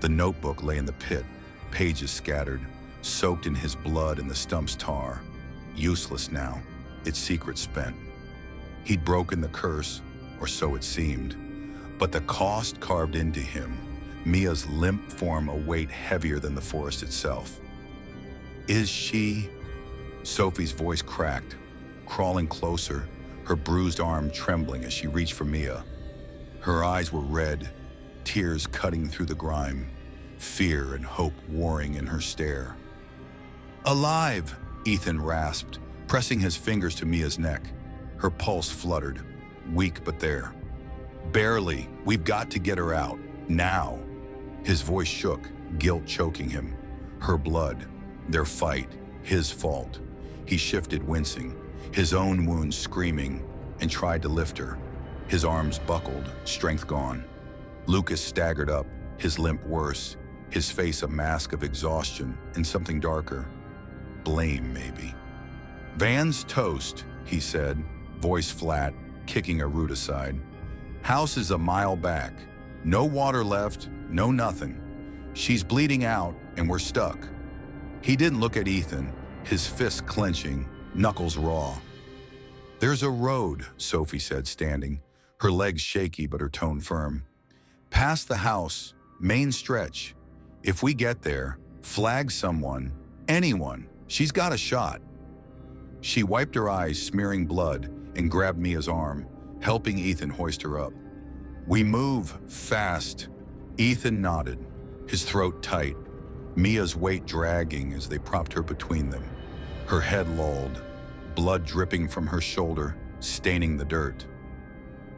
S1: The notebook lay in the pit, pages scattered, soaked in his blood and the stump's tar. Useless now, its secret spent. He'd broken the curse, or so it seemed, but the cost carved into him, Mia's limp form a weight heavier than the forest itself. Is she? Sophie's voice cracked, crawling closer, her bruised arm trembling as she reached for Mia. Her eyes were red, tears cutting through the grime, fear and hope warring in her stare. Alive, Ethan rasped, pressing his fingers to Mia's neck. Her pulse fluttered, weak but there. Barely, we've got to get her out, now. His voice shook, guilt choking him. Her blood, their fight, his fault. He shifted, wincing, his own wounds screaming, and tried to lift her. His arms buckled, strength gone. Lucas staggered up, his limp worse, his face a mask of exhaustion and something darker. Blame, maybe. "Van's toast," he said, voice flat, kicking a root aside. "House is a mile back. No water left, no nothing. She's bleeding out and we're stuck." He didn't look at Ethan, his fists clenching, knuckles raw. "There's a road," Sophie said, standing, her legs shaky but her tone firm. "Past the house, main stretch. If we get there, flag someone, anyone. She's got a shot." She wiped her eyes, smearing blood, and grabbed Mia's arm, helping Ethan hoist her up. "We move fast." Ethan nodded, his throat tight, Mia's weight dragging as they propped her between them. Her head lolled, blood dripping from her shoulder, staining the dirt.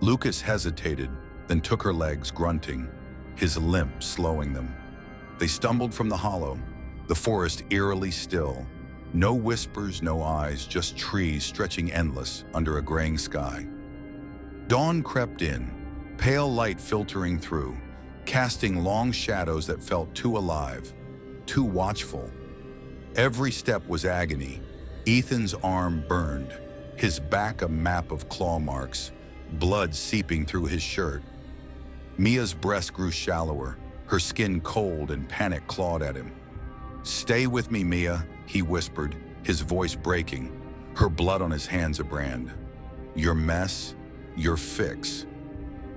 S1: Lucas hesitated, then took her legs, grunting, his limp slowing them. They stumbled from the hollow, the forest eerily still. No whispers, no eyes, just trees stretching endless under a graying sky. Dawn crept in, pale light filtering through, casting long shadows that felt too alive, too watchful. Every step was agony. Ethan's arm burned, his back a map of claw marks, blood seeping through his shirt. Mia's breast grew shallower, her skin cold and panic clawed at him. "Stay with me, Mia," he whispered, his voice breaking, her blood on his hands a brand. Your mess, your fix.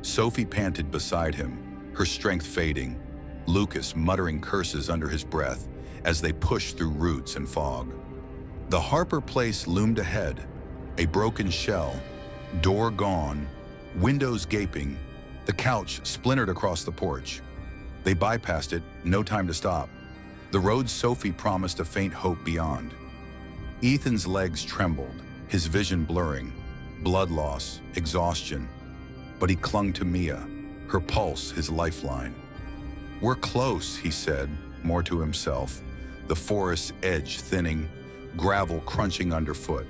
S1: Sophie panted beside him, her strength fading, Lucas muttering curses under his breath as they pushed through roots and fog. The Harper place loomed ahead, a broken shell, door gone, windows gaping, the couch splintered across the porch. They bypassed it, no time to stop. The road Sophie promised a faint hope beyond. Ethan's legs trembled, his vision blurring, blood loss, exhaustion. But he clung to Mia, her pulse his lifeline. We're close, he said, more to himself, the forest's edge thinning, gravel crunching underfoot.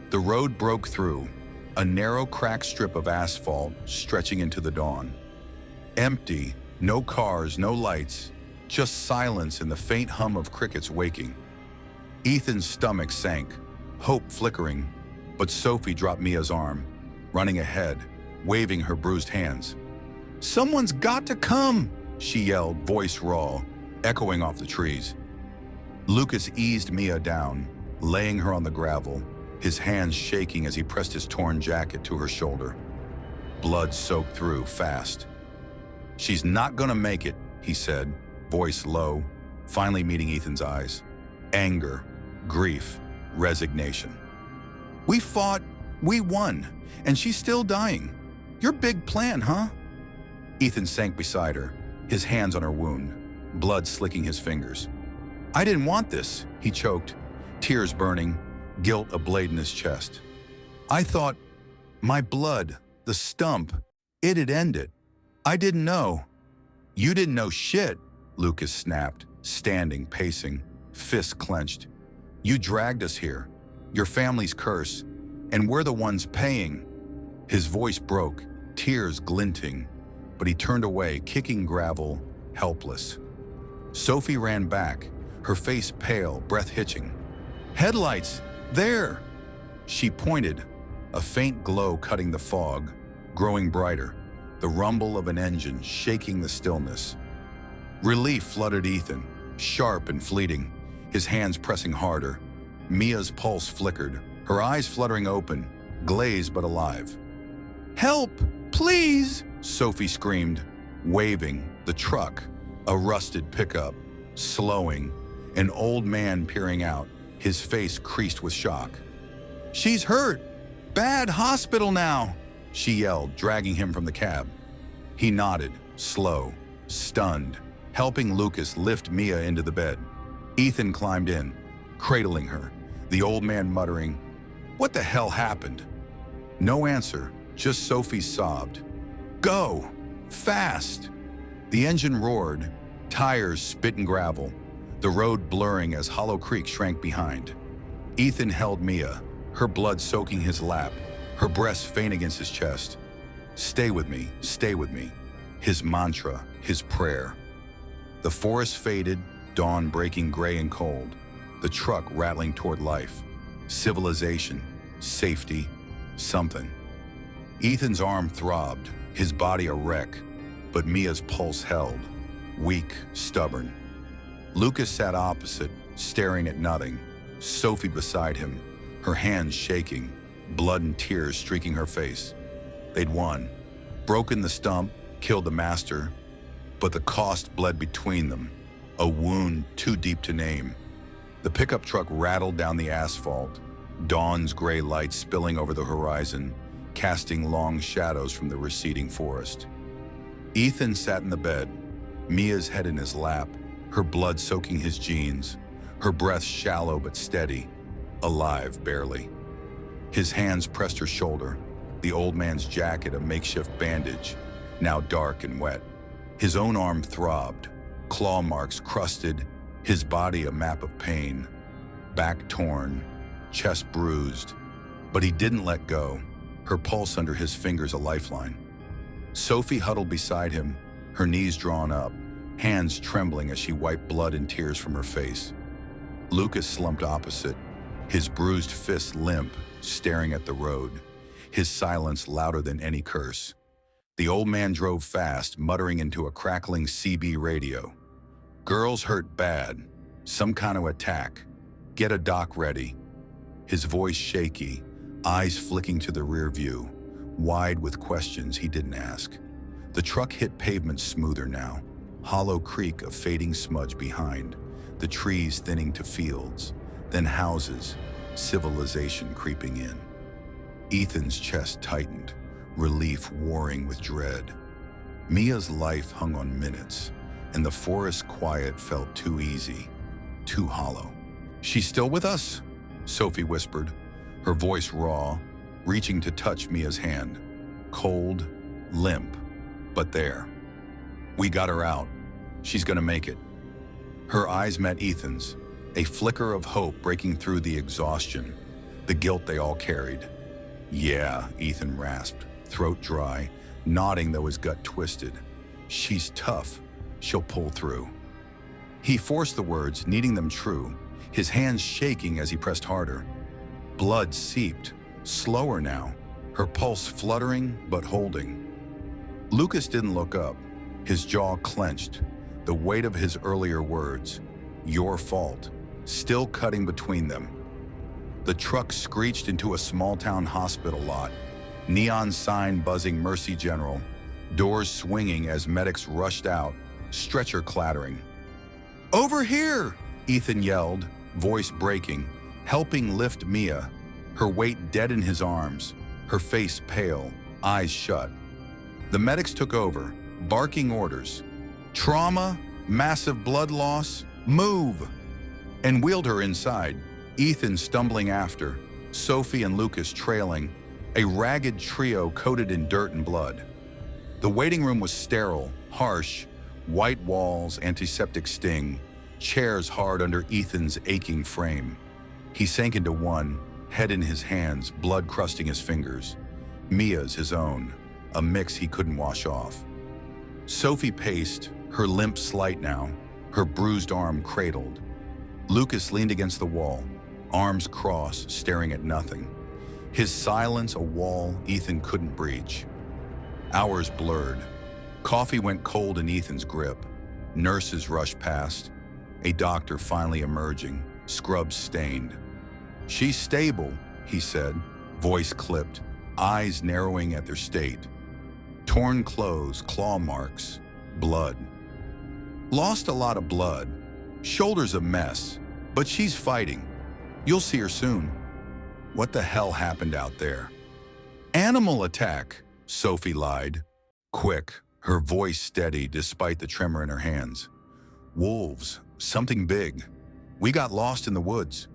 S1: The road broke through, a narrow cracked strip of asphalt stretching into the dawn. Empty, no cars, no lights, just silence and the faint hum of crickets waking. Ethan's stomach sank, hope flickering, but Sophie dropped Mia's arm, running ahead, waving her bruised hands. "Someone's got to come!" she yelled, voice raw, echoing off the trees. Lucas eased Mia down, laying her on the gravel, his hands shaking as he pressed his torn jacket to her shoulder. Blood soaked through fast. "She's not gonna make it," he said, voice low, finally meeting Ethan's eyes. Anger, grief, resignation. "We fought, we won, and she's still dying. Your big plan, huh?" Ethan sank beside her, his hands on her wound, blood slicking his fingers. "I didn't want this," he choked, tears burning, guilt ablaze in his chest. "I thought, my blood, the stump, it'd end it. I didn't know." "You didn't know shit," Lucas snapped, standing, pacing, fists clenched. "You dragged us here, your family's curse, and we're the ones paying." His voice broke, tears glinting, but he turned away, kicking gravel, helpless. Sophie ran back, her face pale, breath hitching. "Headlights! There!" She pointed, a faint glow cutting the fog, growing brighter, the rumble of an engine shaking the stillness. Relief flooded Ethan, sharp and fleeting, his hands pressing harder. Mia's pulse flickered, her eyes fluttering open, glazed but alive. "Help! Please!" Sophie screamed, waving. The truck, a rusted pickup, slowing, an old man peering out, his face creased with shock. "She's hurt! Bad hospital now!" she yelled, dragging him from the cab. He nodded, slow, stunned, helping Lucas lift Mia into the bed. Ethan climbed in, cradling her, the old man muttering, "What the hell happened?" No answer, just Sophie sobbed. "Go! Fast!" The engine roared, tires spitting gravel, the road blurring as Hollow Creek shrank behind. Ethan held Mia, her blood soaking his lap, her breasts faint against his chest. Stay with me, his mantra, his prayer. The forest faded, dawn breaking gray and cold, the truck rattling toward life, civilization, safety, something. Ethan's arm throbbed, his body a wreck, but Mia's pulse held, weak, stubborn. Lucas sat opposite, staring at nothing, Sophie beside him, her hands shaking, blood and tears streaking her face. They'd won, broken the stump, killed the master, but the cost bled between them, a wound too deep to name. The pickup truck rattled down the asphalt, dawn's gray light spilling over the horizon, casting long shadows from the receding forest. Ethan sat in the bed, Mia's head in his lap, her blood soaking his jeans, her breath shallow but steady, alive barely. His hands pressed her shoulder, the old man's jacket a makeshift bandage, now dark and wet. His own arm throbbed, claw marks crusted, his body a map of pain, back torn, chest bruised. But he didn't let go, her pulse under his fingers a lifeline. Sophie huddled beside him, her knees drawn up, hands trembling as she wiped blood and tears from her face. Lucas slumped opposite, his bruised fists limp, staring at the road, his silence louder than any curse. The old man drove fast, muttering into a crackling CB radio. "Girls hurt bad, some kind of attack. Get a dock ready. His voice shaky, eyes flicking to the rear view, wide with questions he didn't ask. The truck hit pavement smoother now. Hollow creek a fading smudge behind, the trees thinning to fields, then houses, civilization creeping in. Ethan's chest tightened, relief warring with dread. Mia's life hung on minutes, and the forest quiet felt too easy, too hollow. "She's still with us?" Sophie whispered, her voice raw, reaching to touch Mia's hand. Cold, limp, but there. "We got her out. She's gonna make it." Her eyes met Ethan's, a flicker of hope breaking through the exhaustion, the guilt they all carried. "Yeah," Ethan rasped, throat dry, nodding though his gut twisted. "She's tough. She'll pull through." He forced the words, needing them true, his hands shaking as he pressed harder. Blood seeped, slower now, her pulse fluttering but holding. Lucas didn't look up, his jaw clenched, the weight of his earlier words, "Your fault," still cutting between them. The truck screeched into a small-town hospital lot, neon sign buzzing Mercy General, doors swinging as medics rushed out, stretcher clattering. "Over here!" Ethan yelled, voice breaking, helping lift Mia, her weight dead in his arms, her face pale, eyes shut. The medics took over, barking orders. "Trauma, massive blood loss, move!" And wheeled her inside, Ethan stumbling after, Sophie and Lucas trailing, a ragged trio coated in dirt and blood. The waiting room was sterile, harsh, white walls, antiseptic sting, chairs hard under Ethan's aching frame. He sank into one, head in his hands, blood crusting his fingers. Mia's his own, a mix he couldn't wash off. Sophie paced, her limp slight now, her bruised arm cradled. Lucas leaned against the wall, arms crossed, staring at nothing. His silence a wall Ethan couldn't breach. Hours blurred. Coffee went cold in Ethan's grip. Nurses rushed past. A doctor finally emerging, scrubs stained. "She's stable," he said, voice clipped, eyes narrowing at their state. Torn clothes, claw marks, blood. "Lost a lot of blood. Shoulder's a mess, but she's fighting. You'll see her soon." What the hell happened out there? "Animal attack," Sophie lied. Quick, her voice steady despite the tremor in her hands. "Wolves, something big. We got lost in the woods."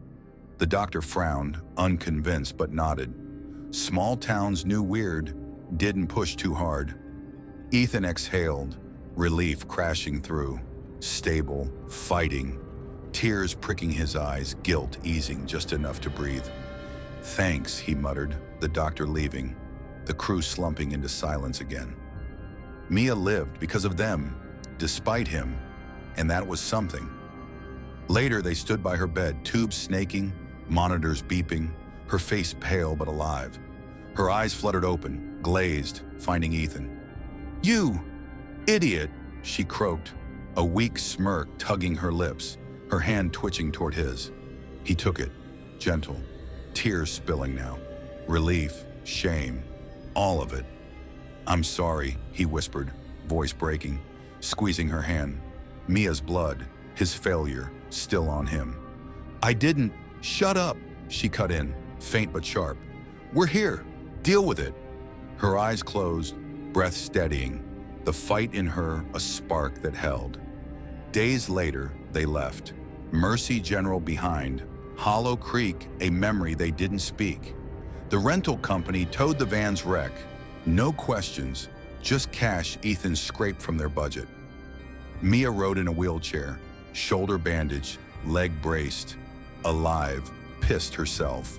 S1: The doctor frowned, unconvinced but nodded. Small towns knew weird, didn't push too hard. Ethan exhaled, relief crashing through. Stable, fighting. Tears pricking his eyes, guilt easing just enough to breathe. "Thanks," he muttered, the doctor leaving, the crew slumping into silence again. Mia lived because of them, despite him, and that was something. Later, they stood by her bed, tubes snaking, monitors beeping, her face pale but alive. Her eyes fluttered open, glazed, finding Ethan. "You, idiot," she croaked, a weak smirk tugging her lips, her hand twitching toward his. He took it, gentle, tears spilling now. Relief, shame, all of it. "I'm sorry," he whispered, voice breaking, squeezing her hand. Mia's blood, his failure, still on him. "I didn't." "Shut up," she cut in, faint but sharp. "We're here. Deal with it." Her eyes closed, breath steadying, the fight in her a spark that held. Days later, they left. Mercy General behind, Hollow Creek a memory they didn't speak. The rental company towed the van's wreck. No questions, just cash Ethan scraped from their budget. Mia rode in a wheelchair, shoulder bandaged, leg braced, alive, pissed herself.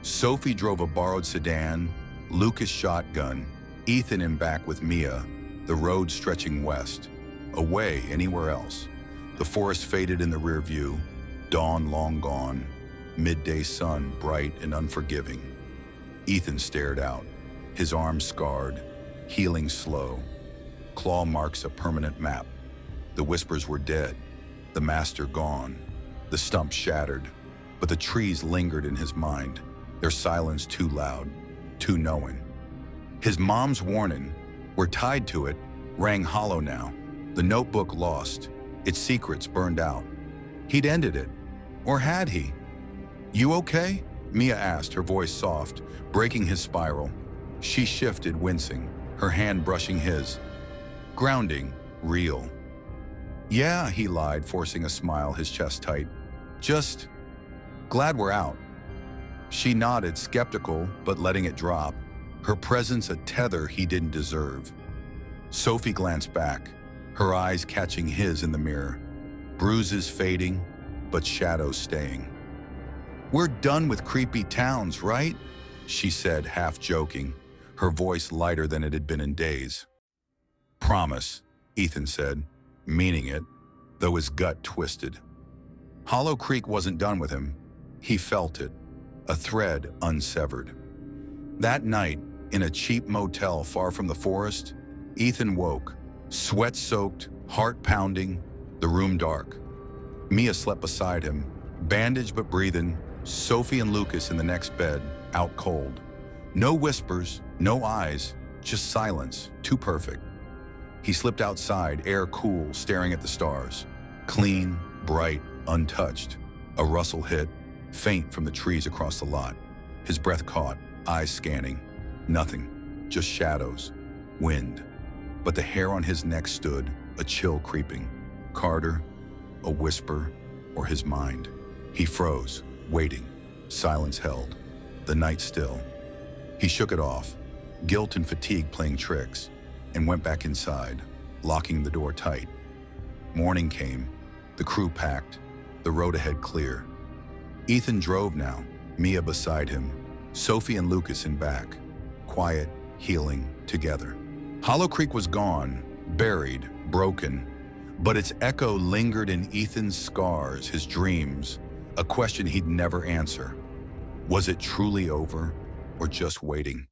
S1: Sophie drove a borrowed sedan, Lucas shotgun, Ethan in back with Mia, the road stretching west, away anywhere else. The forest faded in the rear view, dawn long gone, midday sun bright and unforgiving. Ethan stared out, his arms scarred, healing slow, claw marks a permanent map. The whispers were dead, the master gone, the stump shattered. but the trees lingered in his mind, their silence too loud, too knowing. His mom's warning, "We're tied to it," rang hollow now, the notebook lost, its secrets burned out. He'd ended it. Or had he? "You okay?" Mia asked, her voice soft, breaking his spiral. She shifted, wincing, her hand brushing his. Grounding, real. "Yeah," he lied, forcing a smile, his chest tight. "Just glad we're out." She nodded, skeptical, but letting it drop, her presence a tether he didn't deserve. Sophie glanced back, her eyes catching his in the mirror. Bruises fading, but shadows staying. "We're done with creepy towns, right?" she said, half joking, her voice lighter than it had been in days. "Promise," Ethan said, meaning it, though his gut twisted. Hollow Creek wasn't done with him. He felt it, a thread unsevered. That night, in a cheap motel far from the forest, Ethan woke, sweat-soaked, heart pounding, the room dark. Mia slept beside him, bandaged but breathing, Sophie and Lucas in the next bed, out cold. No whispers, no eyes, just silence, too perfect. He slipped outside, air cool, staring at the stars. Clean, bright, untouched. A rustle hit, faint from the trees across the lot. His breath caught, eyes scanning. Nothing, just shadows, wind. But the hair on his neck stood, a chill creeping. Carter, a whisper, or his mind. He froze, waiting. Silence held. The night still. He shook it off, guilt and fatigue playing tricks, and went back inside, locking the door tight. Morning came, the crew packed, the road ahead clear. Ethan drove now, Mia beside him, Sophie and Lucas in back, quiet, healing, together. Hollow Creek was gone, buried, broken, but its echo lingered in Ethan's scars, his dreams, a question he'd never answer. Was it truly over, or just waiting?